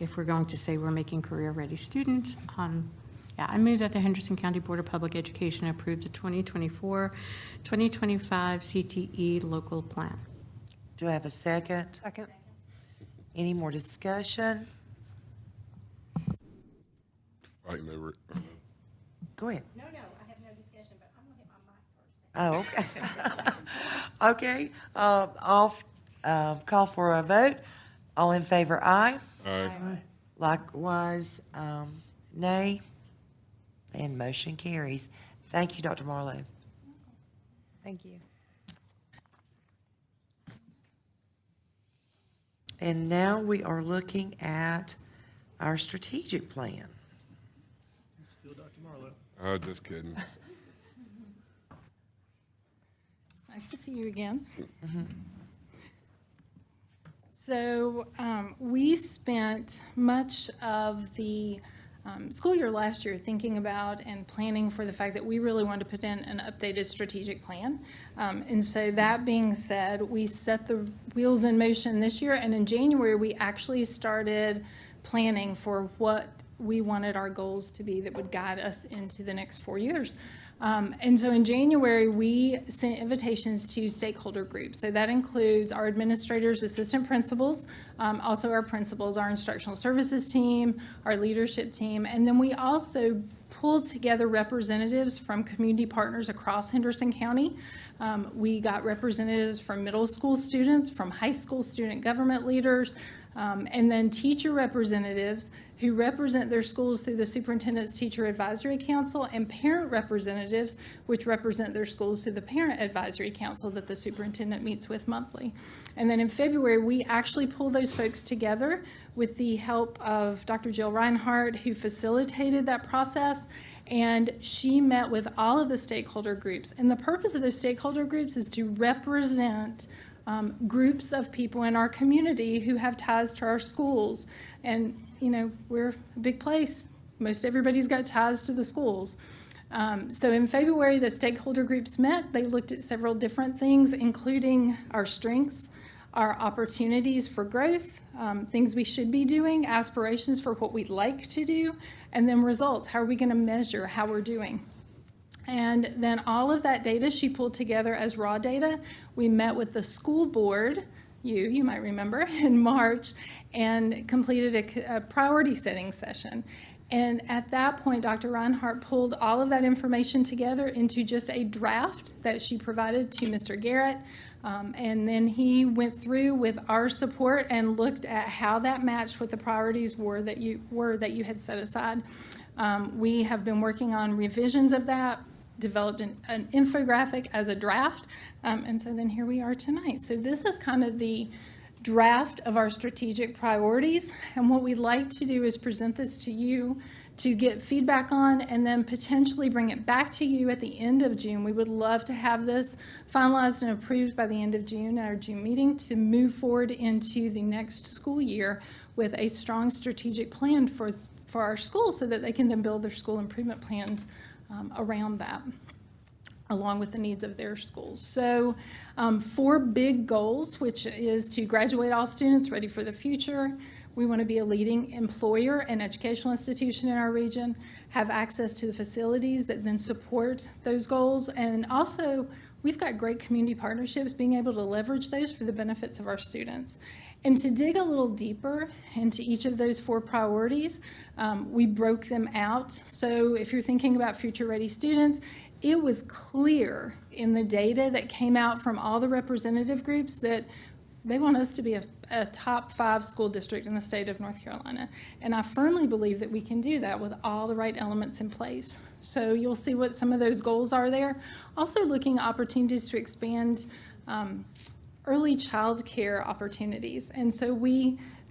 if we're going to say we're making career ready students. Yeah, I move that the Henderson County Board of Public Education approve the 2024-2025 CTE local plan. Do I have a second? Second. Any more discussion? Fighting over it. Go ahead. No, I have no discussion, but I'm gonna hit my mic first. Oh, okay. Okay, call for a vote. All in favor, aye. Aye. Likewise, nay. And motion carries. Thank you, Dr. Marlowe. Thank you. And now we are looking at our strategic plan. Still Dr. Marlowe. Just kidding. It's nice to see you again. So we spent much of the school year last year thinking about and planning for the fact that we really wanted to put in an updated strategic plan. And so that being said, we set the wheels in motion this year, and in January we actually started planning for what we wanted our goals to be that would guide us into the next 4 years. And so in January, we sent invitations to stakeholder groups. So that includes our administrators, assistant principals, also our principals, our instructional services team, our leadership team, and then we also pulled together representatives from community partners across Henderson County. We got representatives from middle school students, from high school student government leaders, and then teacher representatives who represent their schools through the Superintendent's Teacher Advisory Council, and parent representatives which represent their schools through the Parent Advisory Council that the superintendent meets with monthly. And then in February, we actually pulled those folks together with the help of Dr. Jill Reinhardt, who facilitated that process, and she met with all of the stakeholder groups. And the purpose of those stakeholder groups is to represent groups of people in our community who have ties to our schools. And, you know, we're a big place. Most everybody's got ties to the schools. So in February, the stakeholder groups met. They looked at several different things, including our strengths, our opportunities for growth, things we should be doing, aspirations for what we'd like to do, and then results. How are we going to measure how we're doing? And then all of that data she pulled together as raw data. We met with the school board, you might remember, in March, and completed a priority setting session. And at that point, Dr. Reinhardt pulled all of that information together into just a draft that she provided to Mr. Garrett. And then he went through with our support and looked at how that matched what the priorities were that you had set aside. We have been working on revisions of that, developed an infographic as a draft, and so then here we are tonight. So this is kind of the draft of our strategic priorities, and what we'd like to do is present this to you to get feedback on, and then potentially bring it back to you at the end of June. We would love to have this finalized and approved by the end of June at our June meeting to move forward into the next school year with a strong strategic plan for our schools, so that they can then build their school improvement plans around that, along with the needs of their schools. So 4 big goals, which is to graduate all students ready for the future. We want to be a leading employer and educational institution in our region, have access to the facilities that then support those goals, and also we've got great community partnerships, being able to leverage those for the benefits of our students. And to dig a little deeper into each of those 4 priorities, we broke them out. So if you're thinking about future-ready students, it was clear in the data that came out from all the representative groups that they want us to be a top 5 school district in the state of North Carolina. And I firmly believe that we can do that with all the right elements in place. So you'll see what some of those goals are there. Also looking at opportunities to expand early child care opportunities. And so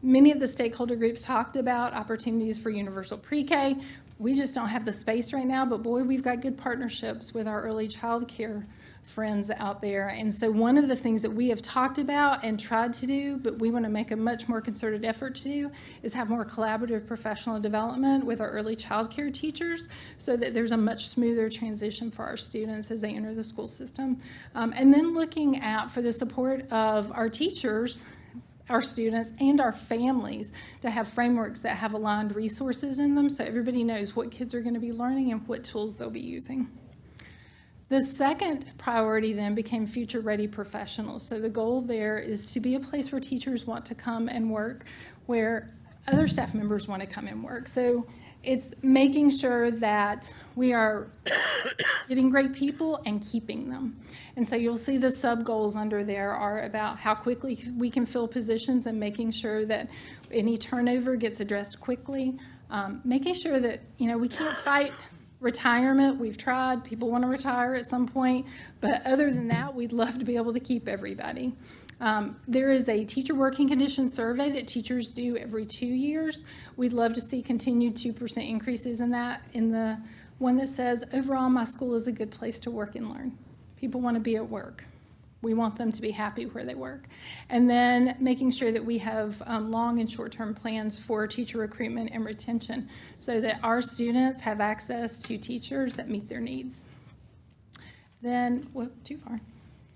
many of the stakeholder groups talked about opportunities for universal pre-K. We just don't have the space right now, but boy, we've got good partnerships with our early child care friends out there. And so one of the things that we have talked about and tried to do, but we want to make a much more concerted effort to do, is have more collaborative professional development with our early child care teachers, so that there's a much smoother transition for our students as they enter the school system. And then looking at, for the support of our teachers, our students, and our families, to have frameworks that have aligned resources in them, so everybody knows what kids are going to be learning and what tools they'll be using. The second priority then became future-ready professionals. So the goal there is to be a place where teachers want to come and work, where other staff members want to come and work. So it's making sure that we are getting great people and keeping them. And so you'll see the sub-goals under there are about how quickly we can fill positions and making sure that any turnover gets addressed quickly. Making sure that, we can't fight retirement. We've tried. People want to retire at some point. But other than that, we'd love to be able to keep everybody. There is a teacher working conditions survey that teachers do every 2 years. We'd love to see continued 2% increases in that, in the one that says, overall, my school is a good place to work and learn. People want to be at work. We want them to be happy where they work. And then making sure that we have long and short-term plans for teacher recruitment and retention, so that our students have access to teachers that meet their needs. Then, too far,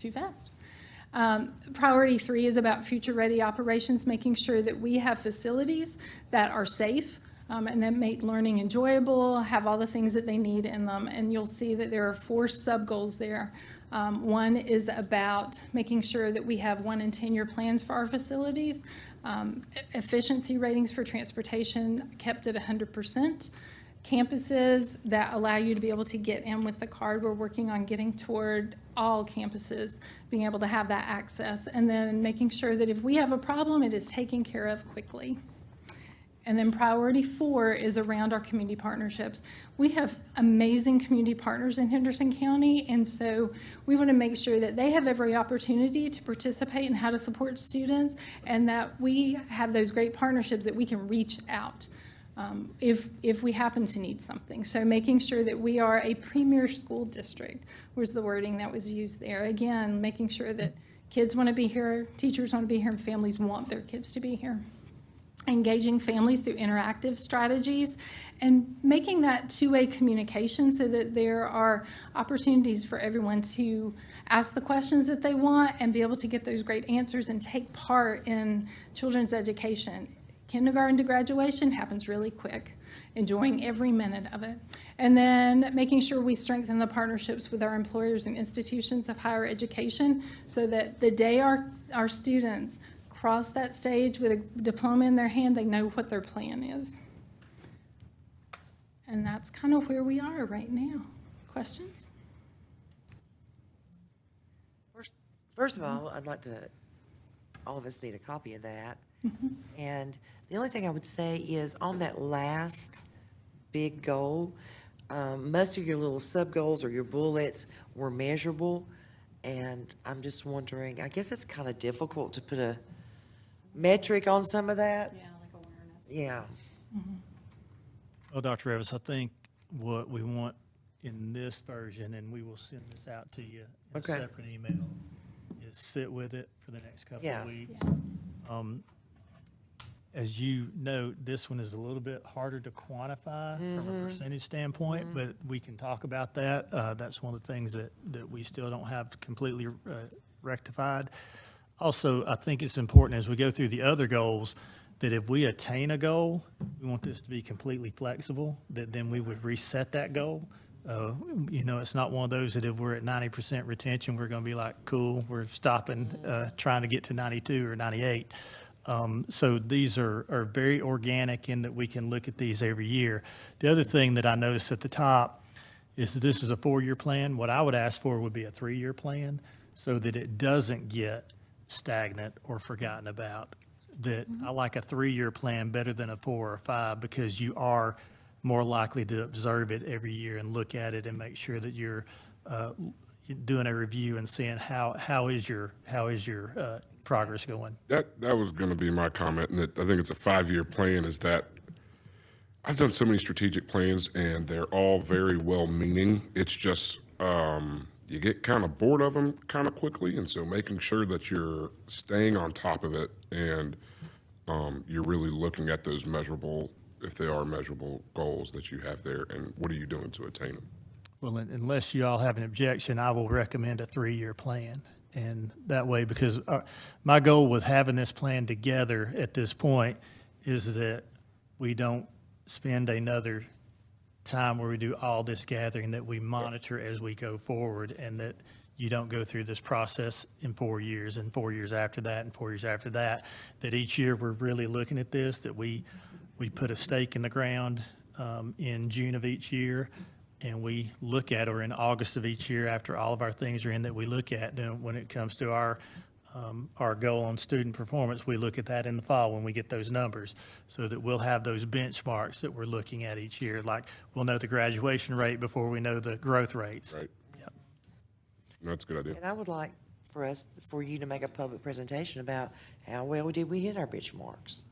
too fast. Priority 3 is about future-ready operations, making sure that we have facilities that are safe and that make learning enjoyable, have all the things that they need in them. And you'll see that there are 4 sub-goals there. One is about making sure that we have 1 and 10-year plans for our facilities, efficiency ratings for transportation kept at 100%, campuses that allow you to be able to get in with the card. We're working on getting toward all campuses being able to have that access, and then making sure that if we have a problem, it is taken care of quickly. And then priority 4 is around our community partnerships. We have amazing community partners in Henderson County, and so we want to make sure that they have every opportunity to participate in how to support students, and that we have those great partnerships that we can reach out if we happen to need something. So making sure that we are a premier school district was the wording that was used there. Again, making sure that kids want to be here, teachers want to be here, and families want their kids to be here. Engaging families through interactive strategies and making that two-way communication, so that there are opportunities for everyone to ask the questions that they want and be able to get those great answers and take part in children's education. Kindergarten to graduation happens really quick, enjoying every minute of it. And then making sure we strengthen the partnerships with our employers and institutions of higher education, so that the day our students cross that stage with a diploma in their hand, they know what their plan is. And that's kind of where we are right now. Questions? First of all, I'd like to, all of us need a copy of that. And the only thing I would say is on that last big goal. Most of your little sub-goals or your bullets were measurable, and I'm just wondering, I guess it's kind of difficult to put a metric on some of that. Yeah, like awareness. Yeah. Well, Dr. Revis, I think what we want in this version, and we will send this out to you in a Okay. separate email, is sit with it for the next couple Yeah. of weeks. As you note, this one is a little bit harder to quantify from a percentage standpoint, but we can talk about that. That's one of the things that we still don't have completely rectified. Also, I think it's important as we go through the other goals, that if we attain a goal, we want this to be completely flexible, that then we would reset that goal. It's not one of those that if we're at 90% retention, we're going to be like, cool, we're stopping, trying to get to 92 or 98. So these are very organic in that we can look at these every year. The other thing that I noticed at the top is that this is a 4-year plan. What I would ask for would be a 3-year plan so that it doesn't get stagnant or forgotten about. That I like a 3-year plan better than a 4 or 5 because you are more likely to observe it every year and look at it and make sure that you're doing a review and seeing how is your progress going. That was going to be my comment, and I think it's a 5-year plan, is that I've done so many strategic plans, and they're all very well-meaning. It's just you get kind of bored of them kind of quickly, and so making sure that you're staying on top of it and you're really looking at those measurable, if they are measurable, goals that you have there, and what are you doing to attain them? Well, unless you all have an objection, I will recommend a 3-year plan. And that way, because my goal with having this plan together at this point is that we don't spend another time where we do all this gathering, that we monitor as we go forward, and that you don't go through this process in 4 years and 4 years after that and 4 years after that, that each year we're really looking at this, that we put a stake in the ground in June of each year, and we look at, or in August of each year after all of our things are in, that we look at. Then when it comes to our goal on student performance, we look at that in the fall when we get those numbers, so that we'll have those benchmarks that we're looking at each year. Like, we'll know the graduation rate before we know the growth rates. Right. Yep. No, that's a good idea. And I would like for you to make a public presentation about how well did we hit our benchmarks.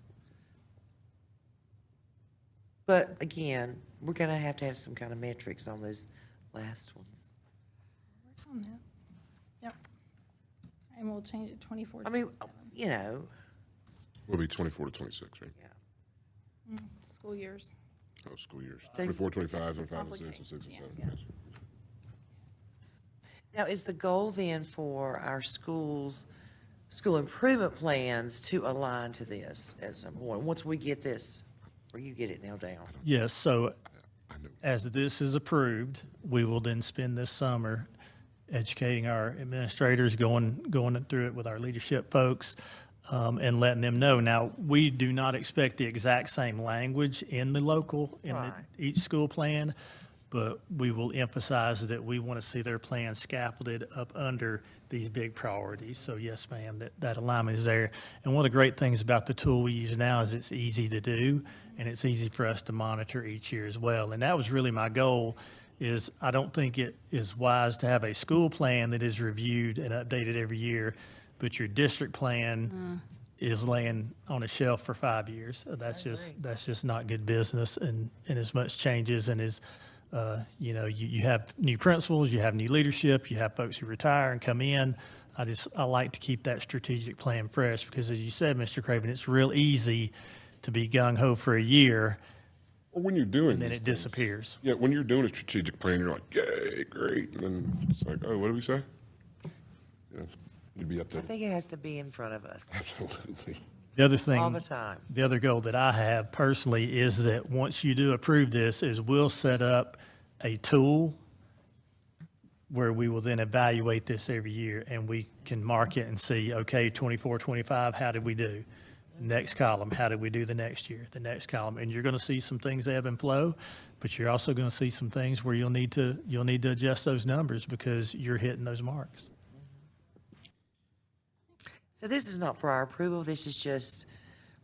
But again, we're going to have some kind of metrics on those last ones. Work on that. Yep. And we'll change it 24. I mean, you know, We'll be 24 to 26, right? School years. Oh, school years. So- 24, 25, and 5 and 6, and 6 and Yeah. 7. Yeah. Yes. now is the goal then for our school improvement plans to align to this at some point, once we get this, or you get it nailed down? Yes, so as this is approved, we will then spend this summer educating our administrators, going through it with our leadership folks, and letting them know. Now, we do not expect the exact same language in the local, each school plan, but we will emphasize that we want to see their plan scaffolded up under these big priorities. So yes, ma'am, that alignment is there. And one of the great things about the tool we use now is it's easy to do, and it's easy for us to monitor each year as well. And that was really my goal, is I don't think it is wise to have a school plan that is reviewed and updated every year, but your district plan is laying on a shelf for 5 years. That's just not good business, and as much changes and as you have new principals, you have new leadership, you have folks who retire and come in. I like to keep that strategic plan fresh, because as you said, Mr. Craven, it's real easy to be gung-ho for a year, Or when you're doing and then these it things. disappears. Yeah, when you're doing a strategic plan, you're like, yay, great. And then it's like, oh, what did we say? Yeah, you'd be up I there. think it has to be in front of us Absolutely. The other thing, all the time. the other goal that I have personally is that once you do approve this, is we'll set up a tool where we will then evaluate this every year, and we can mark it and see, okay, 24, 25, how did we do? Next column, how did we do the next year? The next column, and you're going to see some things ebb and flow, but you're also going to see some things where you'll need to adjust those numbers because you're hitting those marks. So this is not for our approval, this is just,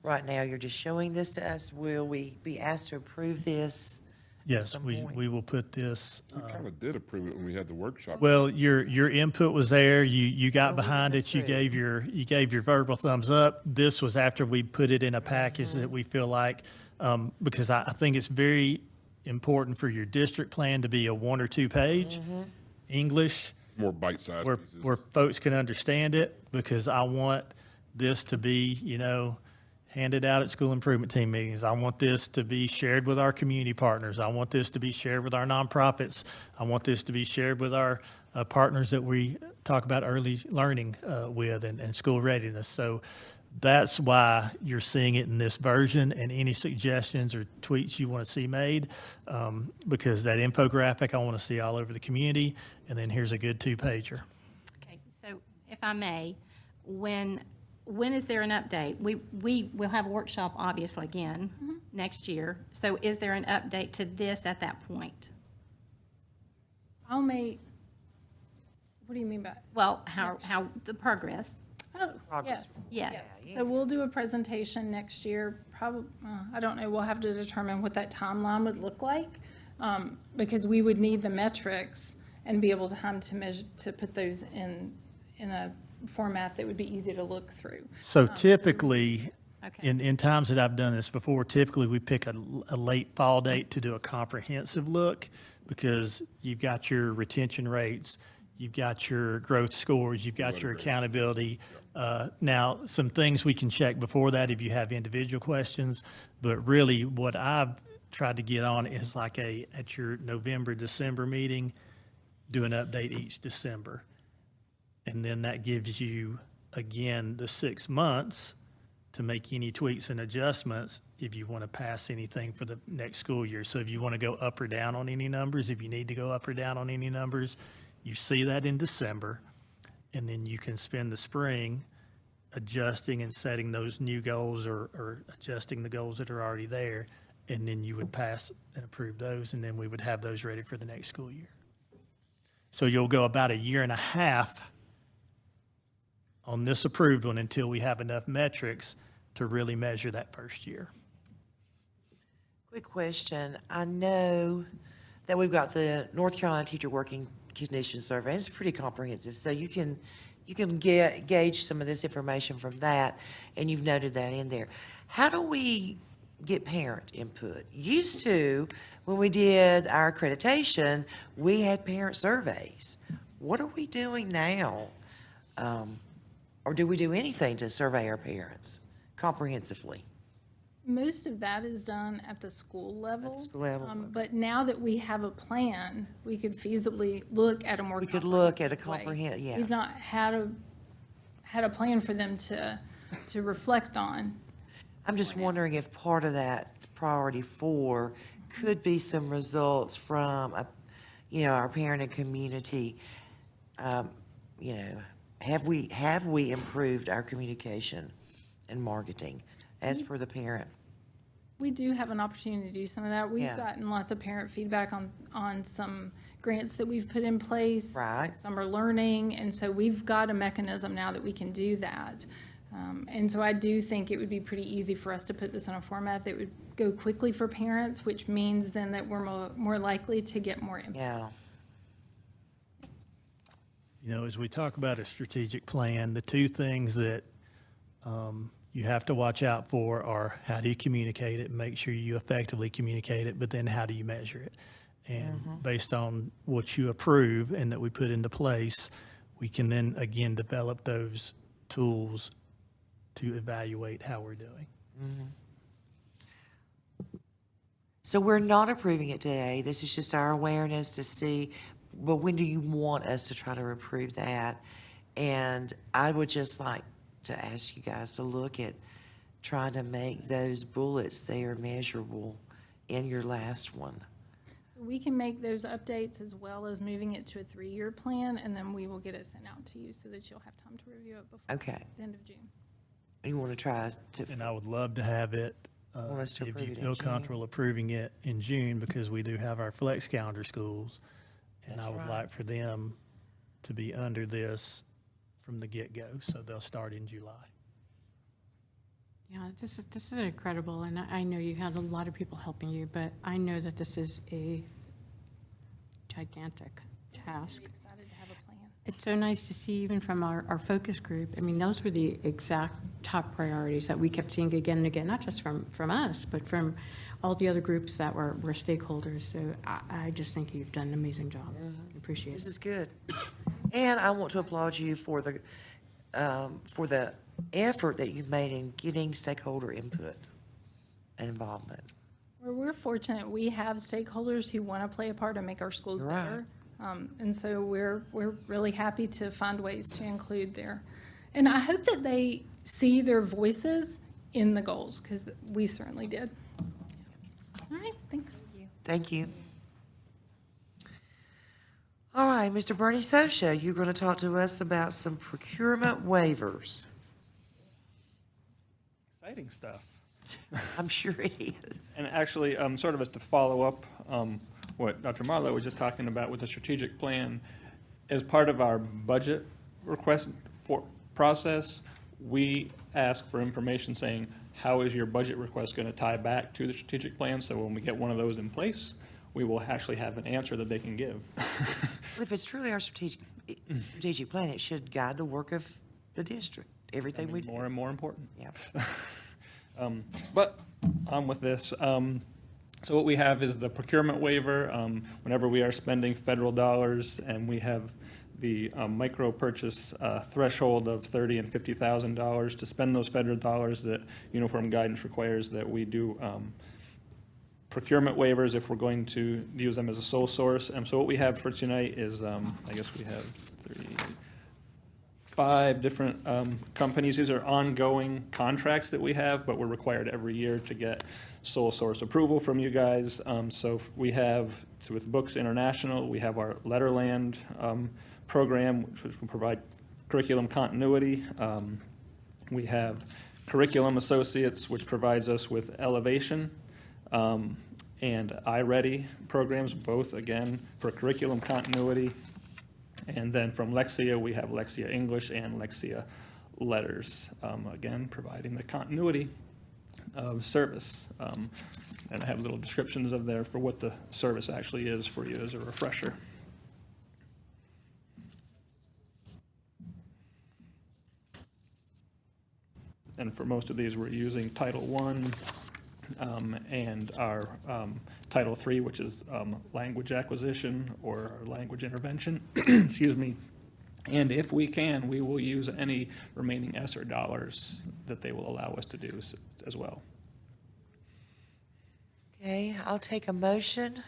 right now, you're just showing this to us. Will we be asked to approve this Yes, some we, point. we will put this, We kind of did approve it when we had the workshop. well, your input was there, you got we behind didn't it, you approve. gave your verbal thumbs up. This was after we put it in a package that we feel like, because I think it's very important for your district plan to be a 1 or 2 page, English, More bite-sized where, pieces. where folks can understand it, because I want this to be, handed out at school improvement team meetings. I want this to be shared with our community partners. I want this to be shared with our nonprofits. I want this to be shared with our partners that we talk about early learning with and school readiness. So that's why you're seeing it in this version, and any suggestions or tweaks you want to see made, because that infographic I want to see all over the community, and then here's a good 2-pager. Okay, so if I may, when is there an update? We will have a workshop, obviously, again, next year. So is there an update to this at that point? I'll make, what do you mean by? Well, how the progress? Oh, Progress. yes. Yes. So we'll do a presentation next year, probably, I don't know, we'll have to determine what that timeline would look like, because we would need the metrics and be able to measure, to put those in a format that would be easy to look through. So typically, Okay. in times that I've done this before, typically we pick a late fall date to do a comprehensive look, because you've got your retention rates, you've got your growth scores, you've got your accountability. Now, some things we can check before that if you have individual questions, but really what I've tried to get on is like at your November, December meeting, do an update each December. And then that gives you, again, the 6 months to make any tweaks and adjustments if you want to pass anything for the next school year. So if you want to go up or down on any numbers, if you need to go up or down on any numbers, you see that in December, and then you can spend the spring adjusting and setting those new goals or adjusting the goals that are already there, and then you would pass and approve those, and then we would have those ready for the next school year. So you'll go about 1.5 years on this approved one until we have enough metrics to really measure that first year. Quick question. I know that we've got the North Carolina Teacher Working Conditions Survey. It's pretty comprehensive, so you can gauge some of this information from that, and you've noted that in there. How do we get parent input? Used to, when we did our accreditation, we had parent surveys. What are we doing now? Or do we do anything to survey our parents comprehensively? Most of that is done at the school level. school level, okay. But now that we have a plan, we could feasibly look at a more. We could look at a comprehensive way. yeah. We've not had a plan for them to reflect on. I'm just wondering if part of that priority 4 could be some results from, our parent and community. Have we improved our communication and marketing as per the parent? We do have an opportunity to do some of that. We've Yeah. gotten lots of parent feedback on some grants that we've put in place. Right. Summer learning, and so we've got a mechanism now that we can do that. And so I do think it would be pretty easy for us to put this in a format that would go quickly for parents, which means then that we're more likely to get more input. Yeah. As we talk about a strategic plan, the 2 things that you have to watch out for are how do you communicate it and make sure you effectively communicate it, but then how do you measure it? And based on what you approve and that we put into place, we can then again develop those tools to evaluate how we're doing. So we're not approving it today. This is just our awareness to see, but when do you want us to try to approve that? And I would just like to ask you guys to look at trying to make those bullets there measurable in your last one. We can make those updates as well as moving it to a 3-year plan, and then we will get it sent out to you so that you'll have time to review it before Okay. the end of June. You want to try to, And I would love to have it, Want us to if approve you it in feel June? comfortable approving it in June, because we do have our flex calendar schools. And I That's would right. like for them to be under this from the get-go, so they'll start in July. Yeah, this is incredible, and I know you had a lot of people helping you, but I know that this is a gigantic task. Excited to have a plan. It's so nice to see even from our focus group. I mean, those were the exact top priorities that we kept seeing again and again, not just from us, but from all the other groups that were stakeholders. So I just think you've done an amazing job. Appreciate This it. is good. And I want to applaud you for the effort that you've made in getting stakeholder input and involvement. We're fortunate, we have stakeholders who want to play a part and make our schools Right. better. And so we're really happy to find ways to include there. And I hope that they see their voices in the goals, because we certainly did. All right, thanks. Thank you. All right, Mr. Bernie Sosha, you're going to talk to us about some procurement waivers. Exciting stuff. I'm sure it is. And actually, sort of as to follow up what Dr. Marlowe was just talking about with the strategic plan, as part of our budget request process, we ask for information saying, how is your budget request going to tie back to the strategic plan? So when we get one of those in place, we will actually have an answer that they can give. Well, if it's truly our strategic plan, it should guide the work of the district, everything we do. More and more important. Yep. But on with this. So what we have is the procurement waiver. Whenever we are spending federal dollars and we have the micro purchase threshold of $30,000 and $50,000 to spend those federal dollars, that uniform guidance requires that we do procurement waivers if we're going to use them as a sole source. And so what we have for tonight is, I guess we have 5 different companies. These are ongoing contracts that we have, but we're required every year to get sole source approval from you guys. So we have, with Books International, we have our Letterland program, which will provide curriculum continuity. We have Curriculum Associates, which provides us with Elevation, and iReady programs, both, again, for curriculum continuity. And then from Lexia, we have Lexia English and Lexia Letters, again, providing the continuity of service. And I have little descriptions of there for what the service actually is for you as a refresher. And for most of these, we're using Title I and our Title III, which is language acquisition or language intervention, excuse me. And if we can, we will use any remaining ESSER dollars that they will allow us to do as well. Okay, I'll take a motion.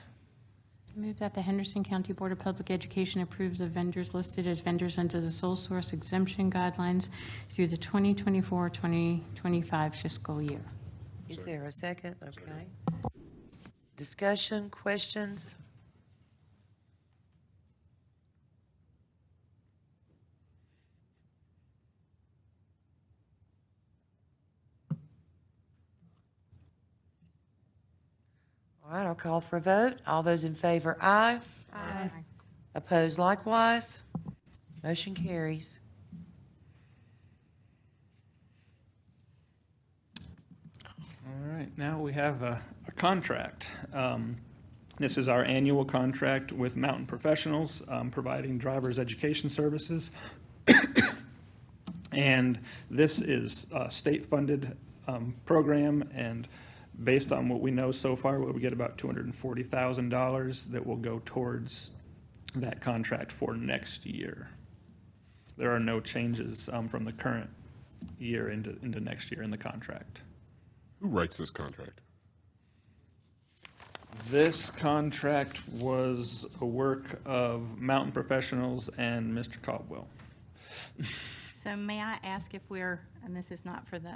Move that the Henderson County Board of Public Education approves the vendors listed as vendors under the sole source exemption guidelines through the 2024-2025 fiscal year. Is there a second? Okay. Discussion, questions? All right, I'll call for a vote. All those in favor, aye. Aye. Opposed likewise. Motion carries. All right, now we have a contract. This is our annual contract with Mountain Professionals, providing driver's education services. And this is a state-funded program, and based on what we know so far, we get about $240,000 that will go towards that contract for next year. There are no changes from the current year into next year in the contract. Who writes this contract? This contract was a work of Mountain Professionals and Mr. Caldwell. So may I ask if we're, and this is not for the,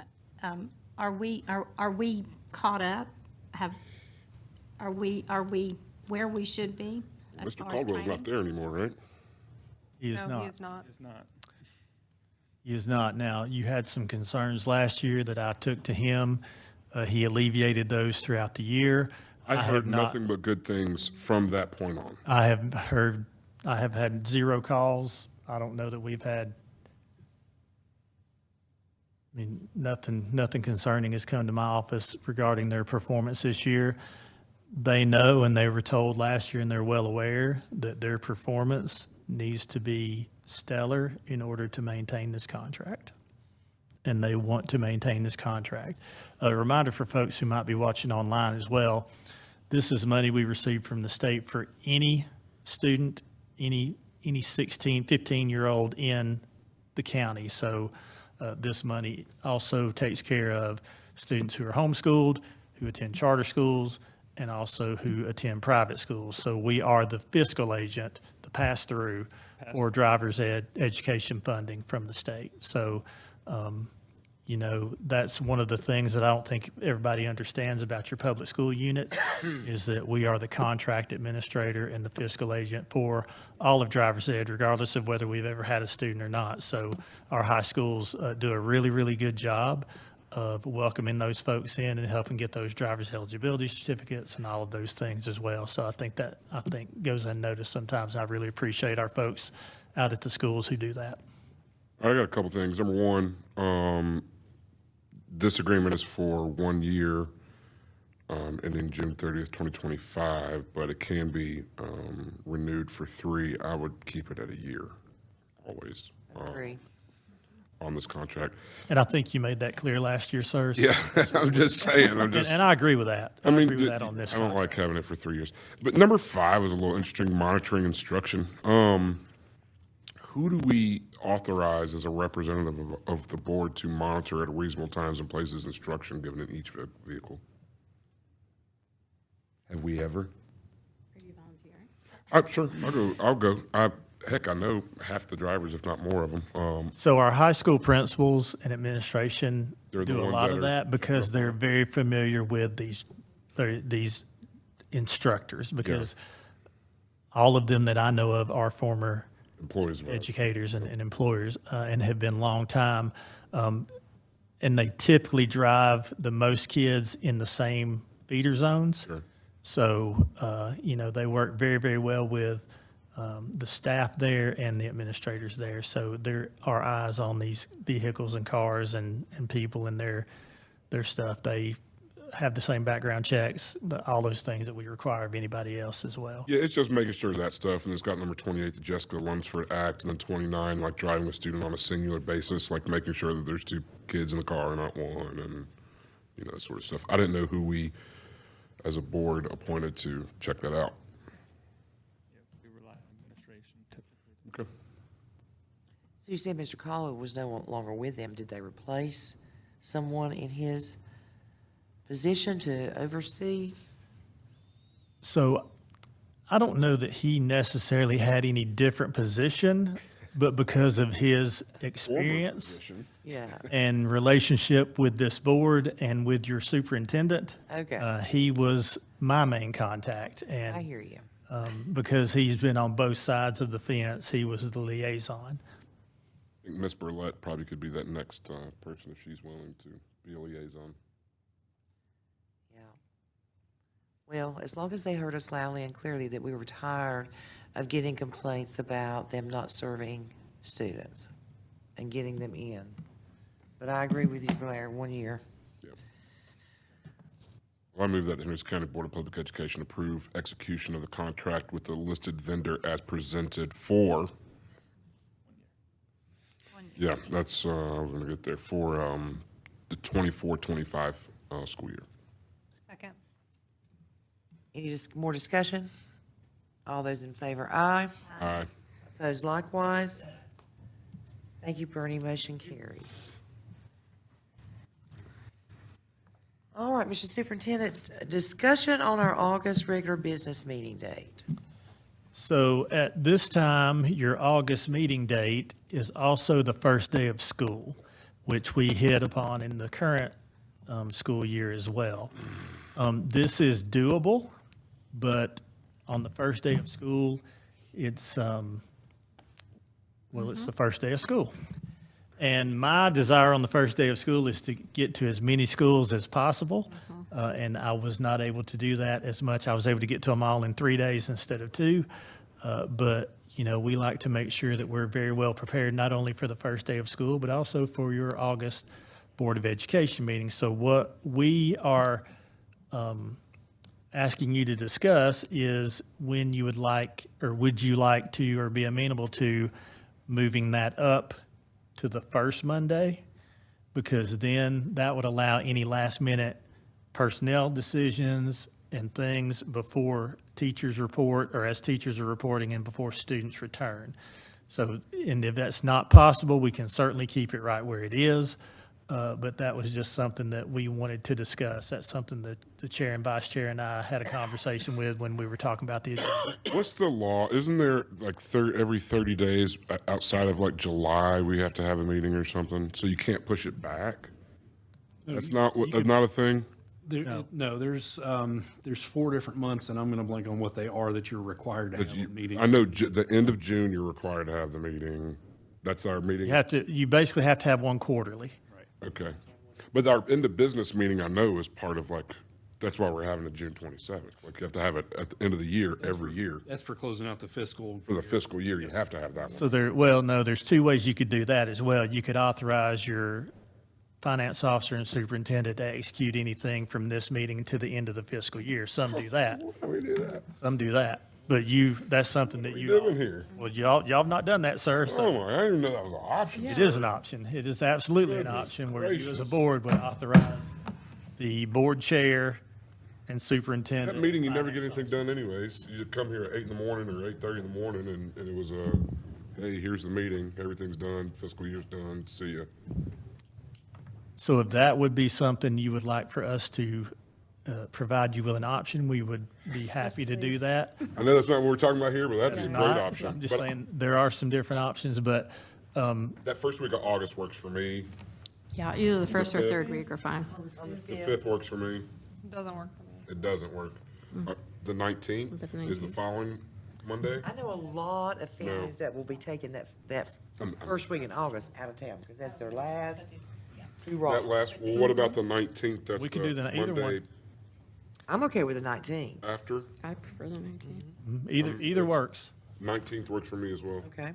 are we caught up? Are we where we should be as Mr. far as Caldwell's training? not there anymore, right? He is No, not. he is not. It's not. He is not. Now, you had some concerns last year that I took to him. He alleviated those throughout the year. I've I heard have not- nothing but good things from that point on. I have had 0 calls. I don't know that we've had mean, nothing concerning has come to my office regarding their performance this year. They know, and they were told last year, and they're well aware that their performance needs to be stellar in order to maintain this contract. And they want to maintain this contract. A reminder for folks who might be watching online as well, this is money we receive from the state for any student, any 16, 15-year-old in the county. So this money also takes care of students who are homeschooled, who attend charter schools, and also who attend private schools. So we are the fiscal agent, the pass-through for driver's ed education funding from the state. So, you know, that's one of the things that I don't think everybody understands about your public school units is that we are the contract administrator and the fiscal agent for all of driver's ed, regardless of whether we've ever had a student or not. So our high schools do a really, really good job of welcoming those folks in and helping get those driver's eligibility certificates and all of those things as well. So I think goes unnoticed sometimes. I really appreciate our folks out at the schools who do that. I got a couple things. Number one, this agreement is for 1 year, ending June 30th, 2025, but it can be renewed for 3. I would keep it at a year, always. Agree. On this contract. And I think you made that clear last year, sir. So- Yeah, I'm just saying. And I agree with that. I agree with that on this I don't contract. like having it for 3 years. But number 5 is a little interesting, monitoring instruction. Who do we authorize as a representative of the board to monitor at reasonable times and places instruction given in each vehicle? Have we ever? Are you volunteering? Sure, I'll go. Heck, I know half the drivers, if not more of them. So our high school principals and administration They're the do a ones lot that of are- that because they're very familiar with these instructors, because all of them that I know of are former employees of ours. educators and employers, and have been long time. And they typically drive the most kids in the same feeder zones. Sure. So, you know, they work very, very well with the staff there and the administrators there. So there are eyes on these vehicles and cars and people and their stuff. They have the same background checks, all those things that we require of anybody else as well. Yeah, it's just making sure that stuff, and it's got number 28, the Jessica Lunsford Act, and then 29, like driving a student on a singular basis, like making sure that there's 2 kids in the car and not one, and, you know, that sort of stuff. I didn't know who we, as a board, appointed to check that out. We rely on administration typically. Okay. So you said Mr. Caldwell was no longer with them. Did they replace someone in his position to oversee? So I don't know that he necessarily had any different position, but because of his experience Yeah. and relationship with this board and with your superintendent, Okay. he was my main contact. I And hear you. because he's been on both sides of the fence, he was the liaison. I think Ms. Burlett probably could be that next person if she's willing to be a liaison. Yeah. Well, as long as they heard us loudly and clearly that we were tired of getting complaints about them not serving students and getting them in. But I agree with you, Blair, 1 year. Well, I move that the Henderson County Board of Public Education approve execution of the contract with the listed vendor as presented for. Yeah, that's, I was gonna get there, for the 24-25 school year. Second. Any more discussion? All those in favor, aye. Aye. Opposed likewise. Thank you, Bernie. Motion carries. All right, Mr. Superintendent, discussion on our August regular business meeting date. So at this time, your August meeting date is also the first day of school, which we hit upon in the current school year as well. This is doable, but on the first day of school, it's, it's the first day of school. And my desire on the first day of school is to get to as many schools as possible. And I was not able to do that as much. I was able to get to them all in 3 days instead of 2. But, you know, we like to make sure that we're very well prepared, not only for the first day of school, but also for your August Board of Education meeting. So what we are asking you to discuss is when you would like, or would you like to, or be amenable to moving that up to the first Monday? Because then that would allow any last-minute personnel decisions and things before teachers report, or as teachers are reporting, and before students return. So, and if that's not possible, we can certainly keep it right where it is. But that was just something that we wanted to discuss. That's something that the chair and vice chair and I had a conversation with when we were talking about the agenda. What's the law? Isn't there like every 30 days outside of like July, we have to have a meeting or something? So you can't push it back? That's not a thing? No, there's 4 different months, and I'm going to blank on what they are that you're required to have a meeting. I know the end of June, you're required to have the meeting. That's our meeting? You basically have to have one quarterly. Okay. But our end of business meeting, I know, is part of like, that's why we're having it June 27th. Like you have to have it at the end of the year, every year. That's for closing out the fiscal. For the fiscal year, you have to have that one. So there's 2 ways you could do that as well. You could authorize your finance officer and superintendent to execute anything from this meeting to the end of the fiscal year. Some do that. We do that. Some do that. But that's something that you. Doing here? Well, y'all have not done that, sir. So Oh my, I didn't even know that was an option. it is an option. It is absolutely an option where you as a board would authorize the board chair and superintendent. That meeting, you never get anything done anyways. You come here at 8 in the morning or 8:30 in the morning and it was hey, here's the meeting. Everything's done. Fiscal year's done. See ya. So if that would be something you would like for us to provide you with an option, we would be happy to do that. I know that's not what we're talking about here, but that'd be a great Not- option. I'm just But saying, there are some different options, but that first week of August works for me. Yeah, either the first or fifth. third week are fine. The 5th works for me. Doesn't work for me. It doesn't work. The 19th But the is the 19th. following Monday. I know a lot of families that will be taking that first week in August out of town, because that's their last hurrah. That last, well, what about the 19th? That's We could do either Monday one. I'm okay with the 19th. after. I prefer the 19th. Either works. 19th works for me as well. Okay.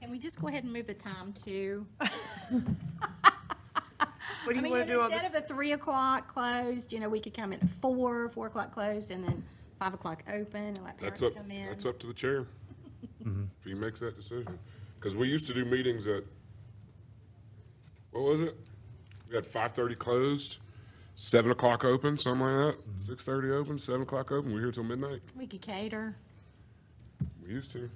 Can we just go ahead and move the time to? What do you want to do on the? Instead of a 3 o'clock closed, we could come in at 4 o'clock closed, and then 5 o'clock open, and let That's parents up, come in. that's up to the chair. If he makes that decision. Because we used to do meetings at, what was it? We had 5:30 closed, 7 o'clock open, something like that. 6:30 open, 7 o'clock open. We're here till midnight. We could cater. We used to.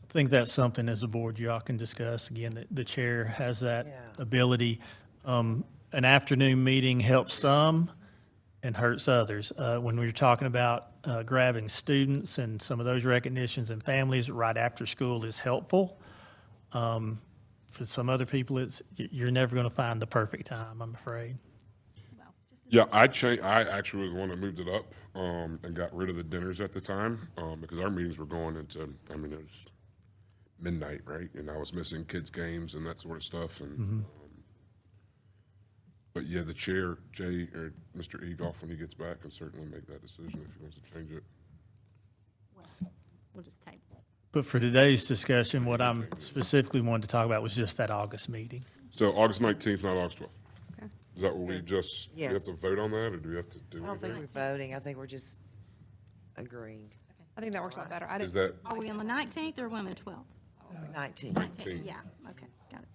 I think that's something as a board y'all can discuss. Again, the chair has that ability. An afternoon meeting helps some and hurts others. When we were talking about grabbing students and some of those recognitions and families right after school is helpful. For some other people, you're never going to find the perfect time, I'm afraid. Yeah, I actually was the one that moved it up and got rid of the dinners at the time because our meetings were going into, it was midnight, right? And I was missing kids' games and that sort of stuff. And but yeah, the chair, Jay or Mr. Egoff, when he gets back, can certainly make that decision if he wants to change it. We'll just table it. But for today's discussion, what I'm specifically wanted to talk about was just that August meeting. So August 19th, not August 12th. Okay. Is that what we just, do we have to Yes. vote on that, or do we have to do I don't think anything? we're voting, I think we're just agreeing. I think that works out better. I Is didn't, that Are we on the 19th or on the 12th? 19. 19th? Yeah, okay, got it.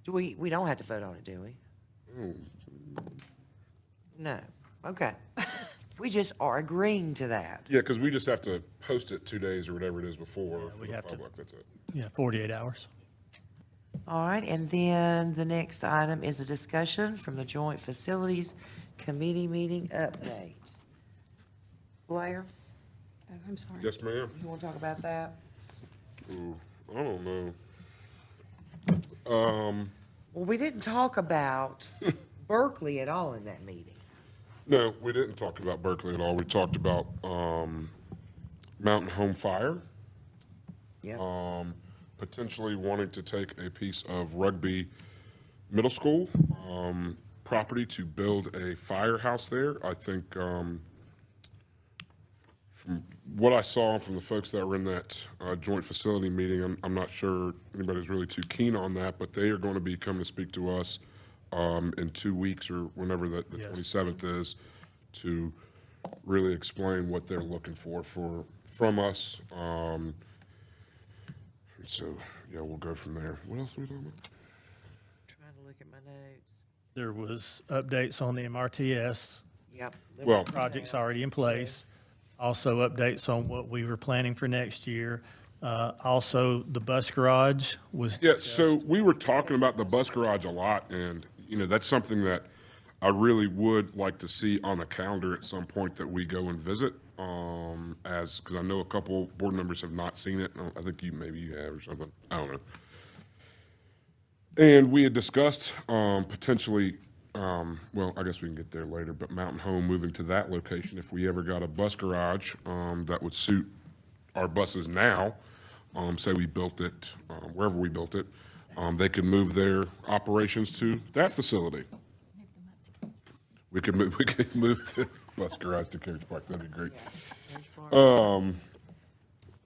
Do we don't have to vote on it, do we? No, okay. We just are agreeing to that. Yeah, because we just have to post it 2 days or whatever it is before for we the have to- public, that's it. Yeah, 48 hours. All right, and then the next item is a discussion from the Joint Facilities Committee meeting update. Blair, Oh, I'm sorry. Yes, ma'am? you want to talk about that? Ooh, I don't know. Well, we didn't talk about Berkeley at all in that meeting. No, we didn't talk about Berkeley at all. We talked about Mountain Home Fire. Yeah. Potentially wanting to take a piece of Rugby Middle School property to build a firehouse there. I think from what I saw from the folks that were in that joint facility meeting, I'm not sure anybody's really too keen on that, but they are going to be coming to speak to us in 2 weeks or whenever the 27th is, to really explain what they're looking from us. So, yeah, we'll go from there. What else are we talking about? Trying to look at my notes. There was updates on the MRTS. Yep. Well, Projects already in place. Also updates on what we were planning for next year. Also, the bus garage was yeah, so we were talking about the bus garage a lot, and, that's something that I really would like to see on the calendar at some point that we go and visit, because I know a couple board members have not seen it. I think maybe you have or something. I don't know. And we had discussed potentially, well, I guess we can get there later, but Mountain Home moving to that location if we ever got a bus garage that would suit our buses now. Say we built it, wherever we built it, they could move their operations to that facility. We could move the bus garage to Carriage Park. That'd be great.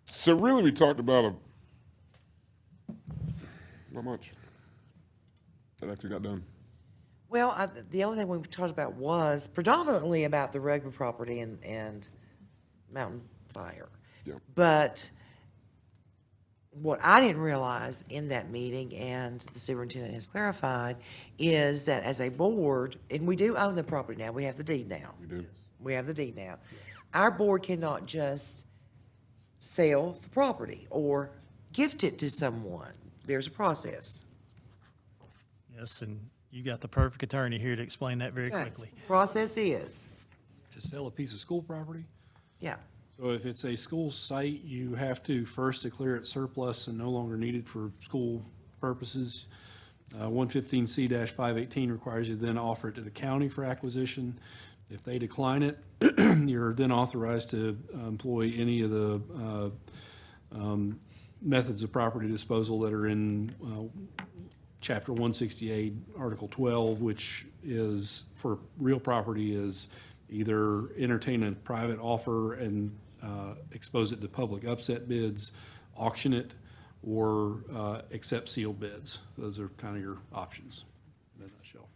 So really, we talked about not much. That actually got done. Well, the only thing we talked about was predominantly about the Rugby property and Mountain Fire. Yeah. But what I didn't realize in that meeting, and the superintendent has clarified, is that as a board, and we do own the property now, we have the deed now. We do. We have the deed now. Our board cannot just sell the property or gift it to someone. There's a process. Yes, and you got the perfect attorney here to explain that very quickly. Process is, To sell a piece of school property? yeah. So if it's a school site, you have to first declare it surplus and no longer needed for school purposes. 115C-518 requires you to then offer it to the county for acquisition. If they decline it, you're then authorized to employ any of the methods of property disposal that are in Chapter 168, Article 12, which is, for real property, is either entertain a private offer and expose it to public upset bids, auction it, or accept sealed bids. Those are kind of your options in a nutshell.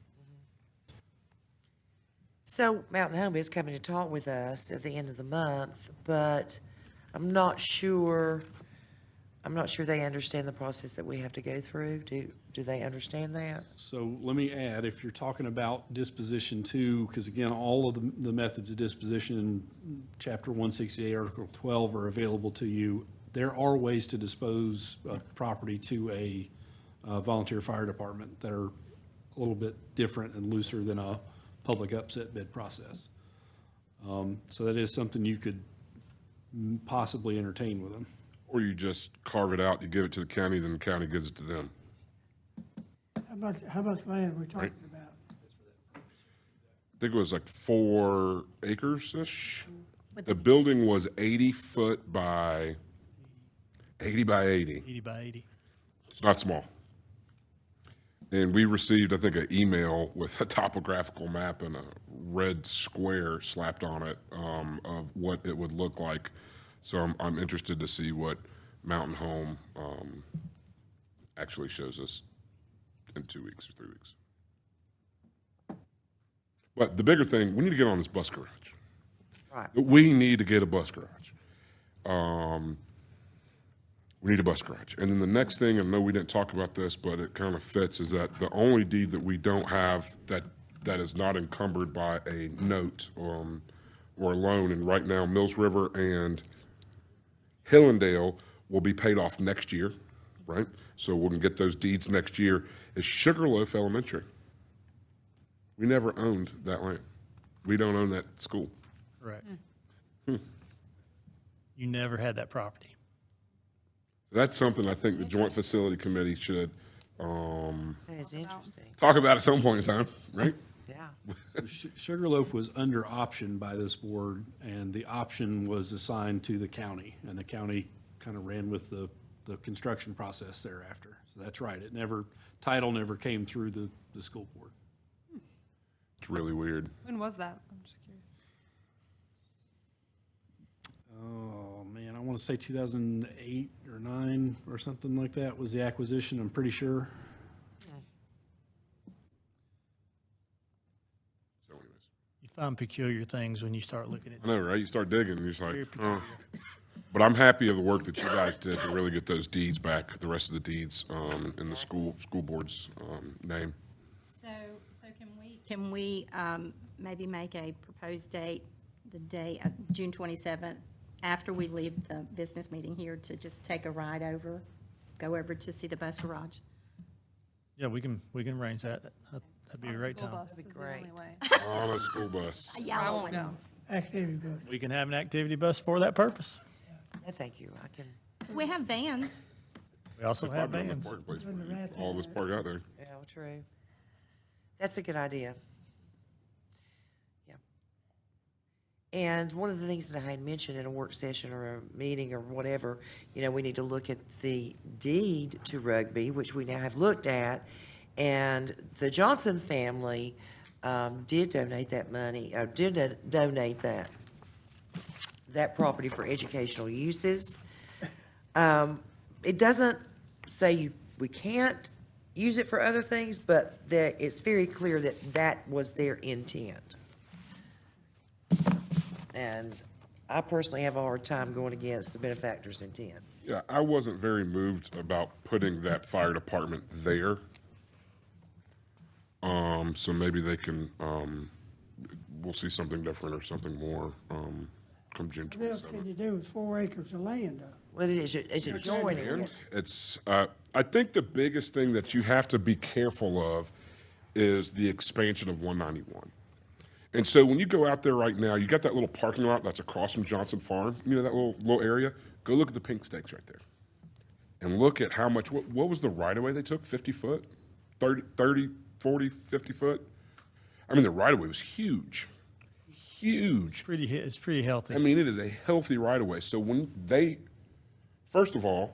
So Mountain Home is coming to talk with us at the end of the month, but I'm not sure they understand the process that we have to go through. Do they understand that? So let me add, if you're talking about disposition two, because again, all of the methods of disposition in Chapter 168, Article 12 are available to you. There are ways to dispose of property to a volunteer fire department that are a little bit different and looser than a public upset bid process. So that is something you could possibly entertain with them. Or you just carve it out, you give it to the county, then the county gives it to them. How much land are we talking about? I think it was like 4 acres-ish. The building was 80 foot by 80 by 80. 80 by 80. It's not small. And we received, I think, an email with a topographical map and a red square slapped on it of what it would look like. So I'm interested to see what Mountain Home actually shows us in 2 weeks or 3 weeks. But the bigger thing, we need to get on this bus garage. Right. We need to get a bus garage. We need a bus garage. And then the next thing, and I know we didn't talk about this, but it kind of fits, is that the only deed that we don't have that is not encumbered by a note or a loan, and right now Mills River and Hillendale will be paid off next year, right? So we can get those deeds next year, is Sugarloaf Elementary. We never owned that land. We don't own that school. Correct. You never had that property. That's something I think the Joint Facility Committee should That is interesting. talk about at some point in time, right? Yeah. Sugarloaf was under option by this board, and the option was assigned to the county, and the county kind of ran with the construction process thereafter. So that's right. Title never came through the school board. It's really weird. When was that? I'm just curious. Oh, want to say 2008 or 9 or something like that was the acquisition, I'm pretty sure. So anyways, You find peculiar things when you start looking at. I know, right? You start digging and you're just Very like, peculiar. But I'm happy of the work that you guys did to really get those deeds back, the rest of the deeds, in the school board's, name. So can we maybe make a proposed date, the day of June 27th, after we leave the business meeting here, to just take a ride over, go over to see the bus garage? Yeah, we can arrange that. That'd be a great School time. bus is the only way. On a school bus. Yeah, I won't go. Activity bus. We can have an activity bus for that purpose. No, thank you. I can, We have vans. We also have Probably on the vans. marketplace for you. All this park out there. yeah, well, true. That's a good idea. Yeah. And one of the things that I had mentioned in a work session or a meeting or whatever, we need to look at the deed to Rugby, which we now have looked at. And the Johnson family did donate that money, donate that property for educational uses. It doesn't say we can't use it for other things, but that it's very clear that that was their intent. And I personally have a hard time going against the benefactor's intent. Yeah, I wasn't very moved about putting that fire department there. So maybe they can, we'll see something different or something more, come June What else 27th. can you do with 4 acres of land, though? Well, it's adjoining And it. it's, I think the biggest thing that you have to be careful of is the expansion of 191. And so when you go out there right now, you got that little parking lot that's across from Johnson Farm, that little area? Go look at the pink stakes right there. And look at how much, what was the right-of-way they took, 50 foot? 30, 40, 50 foot? I mean, the right-of-way was huge, huge. It's pretty healthy. I mean, it is a healthy right-of-way. So when first of all,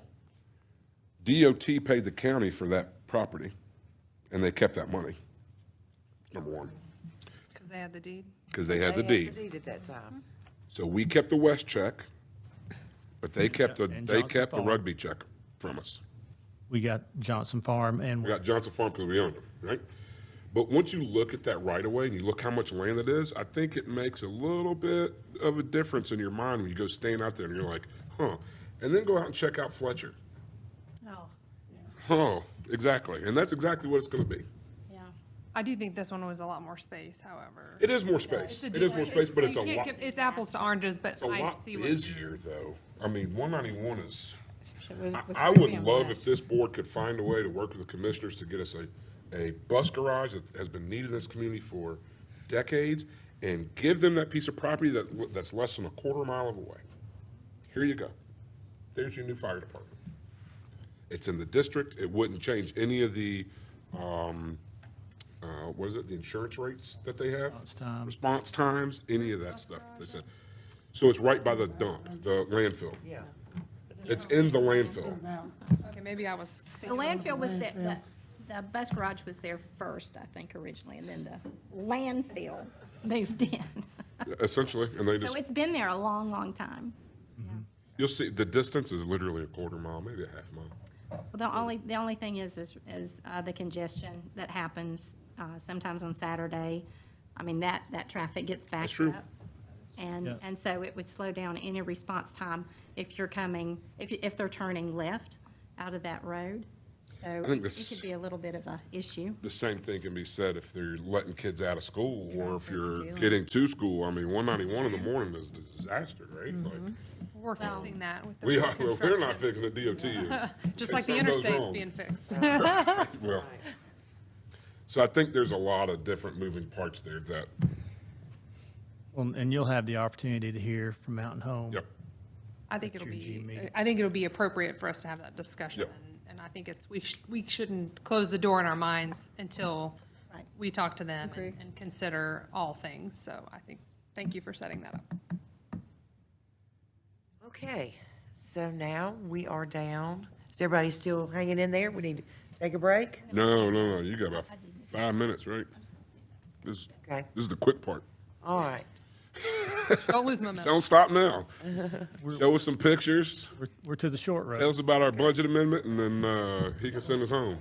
DOT paid the county for that property, and they kept that money, number one, Because they had the deed. because they had the They deed. had the deed at that time. So we kept the West check, but they kept And they Johnson kept the Farm. Rugby check from us. We got Johnson Farm and We got Johnson Farm because we owned them, right? But once you look at that right-of-way and you look how much land it is, I think it makes a little bit of a difference in your mind when you go stand out there and you're like, huh. And then go out and check out Fletcher. Oh, Oh, exactly. And that's exactly what it's going to be. yeah. I do think this one was a lot more space, however. It is more space. It is more space, but it's a you can't lot, It's apples to oranges, but it's a I lot see what. busier, though. I mean, 191 is, Especially with I Ruby would on love if West. this board could find a way to work with the commissioners to get us a bus garage that has been needed in this community for decades and give them that piece of property that's less than a quarter mile away. Here you go. There's your new fire department. It's in the district. It wouldn't change any of the, what is it, the insurance rates that they have? Response times, any of that stuff, they said. So it's right by the dump, the landfill. Yeah. It's in the landfill. Okay, maybe I was. The thinking it landfill was the bus garage was there first, I think, originally, and then the landfill moved in. Essentially, and they So just, it's been there a long, long time. you'll see, the distance is literally a quarter mile, maybe a half mile. Well, the only thing is the congestion that happens sometimes on Saturday. I mean, that traffic gets backed true. up. And, Yeah. and so it would slow down any response time if you're coming, if they're turning left out of that road. So think it this- could be a little bit of a issue. The same thing can be said if they're letting kids out of school or if you're dealing. getting to school. I mean, 191 in the morning is a disaster, right? Like, We're fixing that with the. we are, well, we're not construction. fixing it, DOT is. Just In like the case something goes interstate's wrong. being fixed. Well, so I think there's a lot of different moving parts there that, Well, and you'll have the opportunity to hear from Mountain Home. yep. I think it'll your June be, meeting. I think it'll be appropriate for us to have that discussion. Yep. And I think we shouldn't close the door in our minds until Right. we talk to them and consider all things. So I think, thank you for setting that up. Okay, so now we are down. Is everybody still hanging in there? We need to take a break? No, you got about 5 minutes, right? This Okay. is the quick part. All right. Don't lose momentum. Don't stop now. Show us some pictures. We're to the short road. Tell us about our budget amendment, and then he can send us home.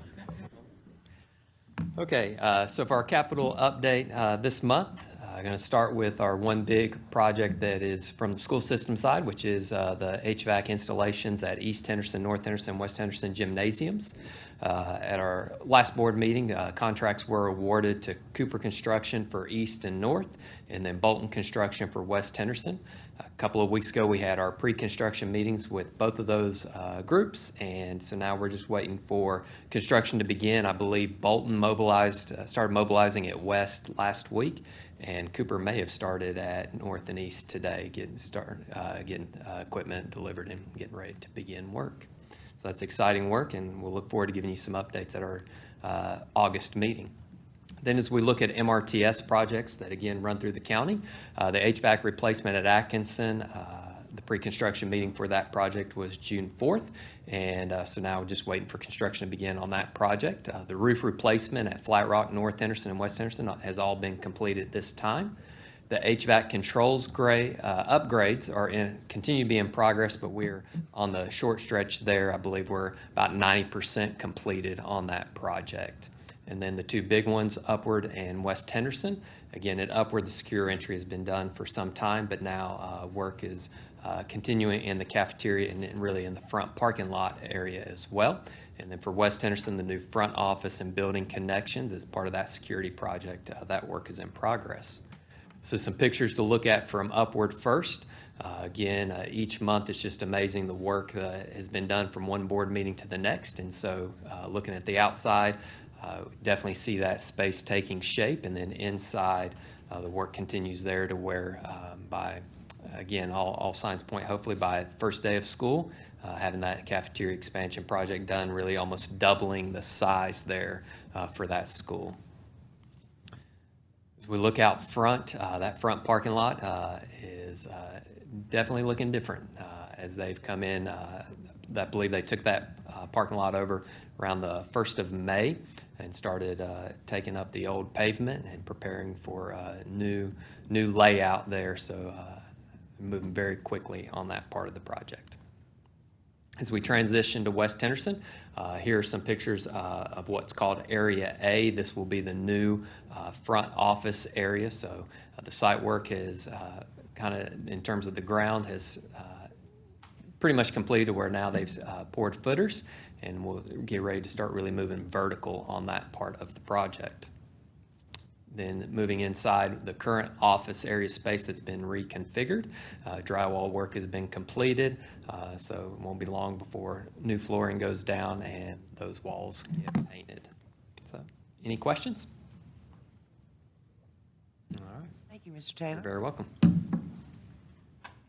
Okay, so for our capital update this month, I'm going to start with our one big project that is from the school system side, which is the HVAC installations at East Henderson, North Henderson, West Henderson gymnasiums. At our last board meeting, contracts were awarded to Cooper Construction for East and North, and then Bolton Construction for West Henderson. A couple of weeks ago, we had our pre-construction meetings with both of those groups, and so now we're just waiting for construction to begin. I believe Bolton started mobilizing at West last week, and Cooper may have started at North and East today, getting equipment delivered and getting ready to begin work. So that's exciting work, and we'll look forward to giving you some updates at our August meeting. Then as we look at MRTS projects that again run through the county, the HVAC replacement at Atkinson, the pre-construction meeting for that project was June 4th. And so now we're just waiting for construction to begin on that project. The roof replacement at Flat Rock, North Henderson, and West Henderson has all been completed at this time. The HVAC controls upgrades continue to be in progress, but we're on the short stretch there. I believe we're about 90% completed on that project. And then the two big ones, Upward and West Henderson. Again, at Upward, the secure entry has been done for some time, but now work is continuing in the cafeteria and really in the front parking lot area as well. And then for West Henderson, the new front office and building connections as part of that security project, that work is in progress. So some pictures to look at from Upward first. Again, each month it's just amazing the work that has been done from one board meeting to the next. And so looking at the outside, definitely see that space taking shape, and then inside the work continues there to where by, again, all signs point hopefully by first day of school, having that cafeteria expansion project done, really almost doubling the size there for that school. As we look out front, that front parking lot is definitely looking different as they've come in. I believe they took that parking lot over around the 1st of May and started taking up the old pavement and preparing for a new layout there. So moving very quickly on that part of the project. As we transition to West Henderson, here are some pictures of what's called Area A. This will be the new front office area. So the site work is kind of, in terms of the ground, has pretty much completed, where now they've poured footers, and we'll get ready to start really moving vertical on that part of the project. Then moving inside the current office area space that's been reconfigured. Drywall work has been completed, so it won't be long before new flooring goes down and those walls get painted. So, any questions? All right. Thank you, Mr. Taylor. You're very welcome.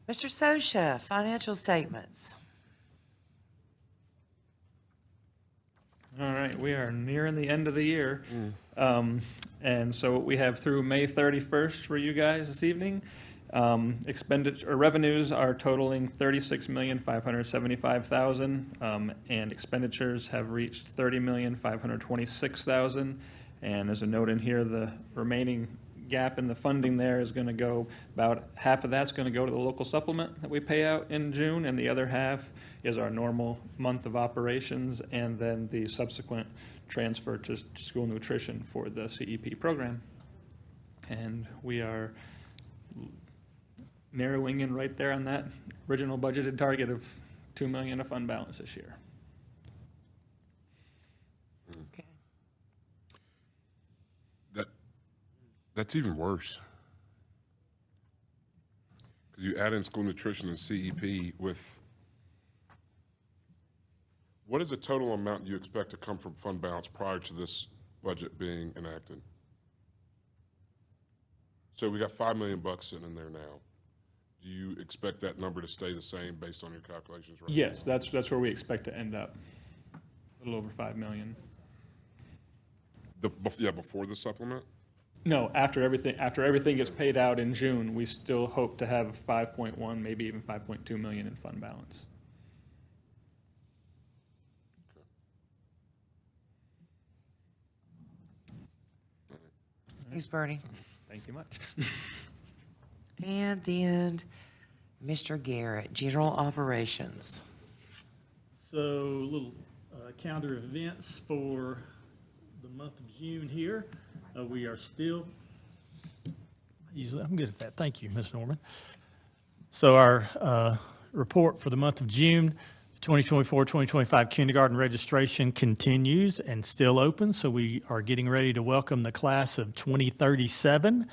Mr. Sosha, financial statements. All right, we are nearing the end of the year. And so what we have through May 31st for you guys this evening, revenues are totaling $36,575,000, and expenditures have reached $30,526,000. And there's a note in here, the remaining gap in the funding there is going to go, about half of that's going to go to the local supplement that we pay out in June, and the other half is our normal month of operations, and then the subsequent transfer to school nutrition for the CEP program. And we are narrowing in right there on that original budgeted target of $2 million of fund balance this year. Okay. That's even worse. Because you add in school nutrition and CEP with, what is the total amount you expect to come from fund balance prior to this budget being enacted? So we got $5 million sitting in there now. Do you expect that number to stay the same based on your calculations right Yes, that's where we expect to end up, a little over $5 million. Before the supplement? No, after everything gets paid out in June, we still hope to have 5.1, maybe even 5.2 million in fund balance. Thanks, Bernie. Thank you much. And then Mr. Garrett, General Operations. So, a little calendar of events for the month of June here. We are still, I'm good at that. Thank you, Ms. Norman. So our report for the month of June, 2024-2025 kindergarten registration continues and still open. So we are getting ready to welcome the class of 2037.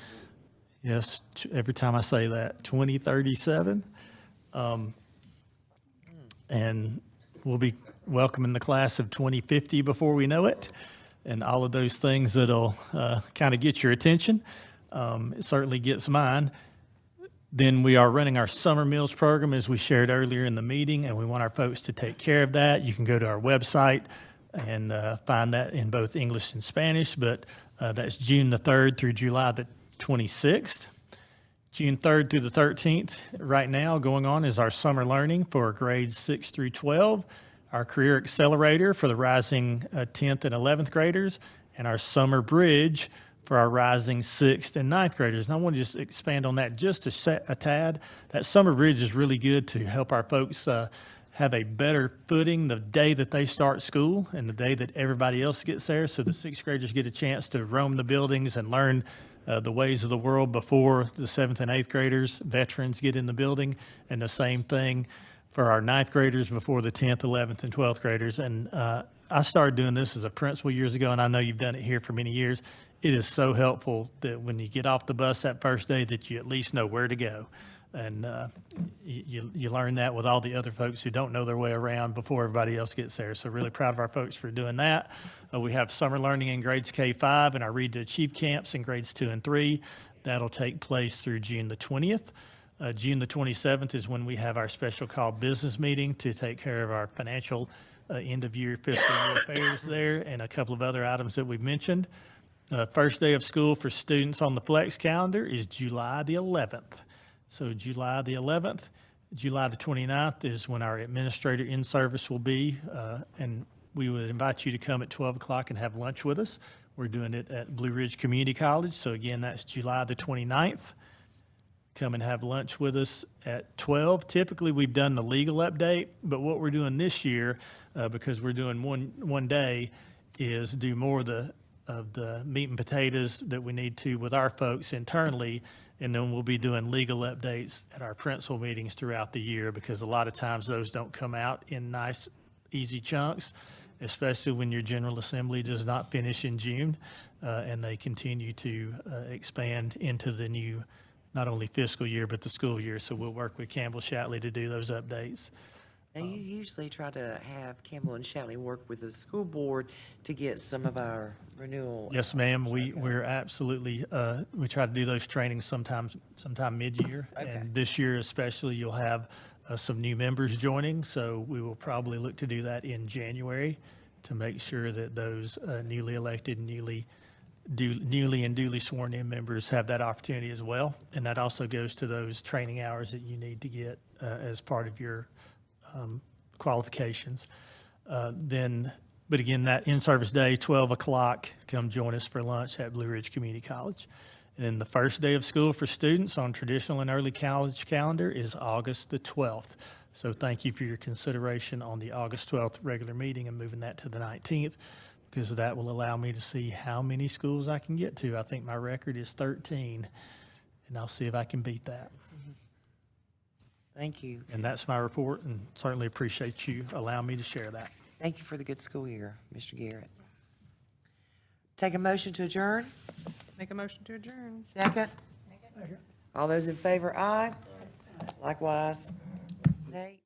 Yes, every time I say that, 2037. And we'll be welcoming the class of 2050 before we know it, and all of those things that'll kind of get your attention. It certainly gets mine. Then we are running our summer meals program, as we shared earlier in the meeting, and we want our folks to take care of that. You can go to our website and find that in both English and Spanish, but that's June the 3rd through July the 26th. June 3rd through the 13th, right now going on is our summer learning for grades 6 through 12, our career accelerator for the rising 10th and 11th graders, and our summer bridge for our rising 6th and 9th graders. And I want to just expand on that just a tad. That summer bridge is really good to help our folks have a better footing the day that they start school and the day that everybody else gets there. So the 6th graders get a chance to roam the buildings and learn the ways of the world before the 7th and 8th graders, veterans, get in the building. And the same thing for our 9th graders before the 10th, 11th, and 12th graders. And I started doing this as a principal years ago, and I know you've done it here for many years. It is so helpful that when you get off the bus that first day that you at least know where to go. And you learn that with all the other folks who don't know their way around before everybody else gets there. So really proud of our folks for doing that. We have summer learning in grades K-5 and our Read to Achieve camps in grades 2 and 3. That'll take place through June the 20th. June the 27th is when we have our special call business meeting to take care of our financial end-of-year fiscal year affairs there and a couple of other items that we've mentioned. First day of school for students on the flex calendar is July the 11th. So July the 11th, July the 29th is when our administrator in service will be, and we would invite you to come at 12 o'clock and have lunch with us. We're doing it at Blue Ridge Community College. So again, that's July the 29th. Come and have lunch with us at 12. Typically, we've done the legal update, but what we're doing this year, because we're doing one day, is do more of the meat and potatoes that we need to with our folks internally, and then we'll be doing legal updates at our principal meetings throughout the year, because a lot of times those don't come out in nice, easy chunks, especially when your General Assembly does not finish in June, and they continue to expand into the new, not only fiscal year, but the school year. So we'll work with Campbell Shatley to do those updates. Now, you usually try to have Campbell and Shatley work with the school board to get some of our renewal. Yes, ma'am. We're absolutely, we try to do those trainings sometime mid-year. Okay. And this year especially, you'll have some new members joining. So we will probably look to do that in January to make sure that those newly elected, newly and duly sworn in members have that opportunity as well. And that also goes to those training hours that you need to get as part of your qualifications. But again, that in-service day, 12 o'clock, come join us for lunch at Blue Ridge Community College. And then the first day of school for students on traditional and early college calendar is August the 12th. So thank you for your consideration on the August 12th regular meeting and moving that to the 19th, because that will allow me to see how many schools I can get to. I think my record is 13, and I'll see if I can beat that. Thank you. And that's my report, and certainly appreciate you allowing me to share that. Thank you for the good school year, Mr. Garrett. Take a motion to adjourn. Make a motion to adjourn. Second. All those in favor, aye. Likewise. Nay.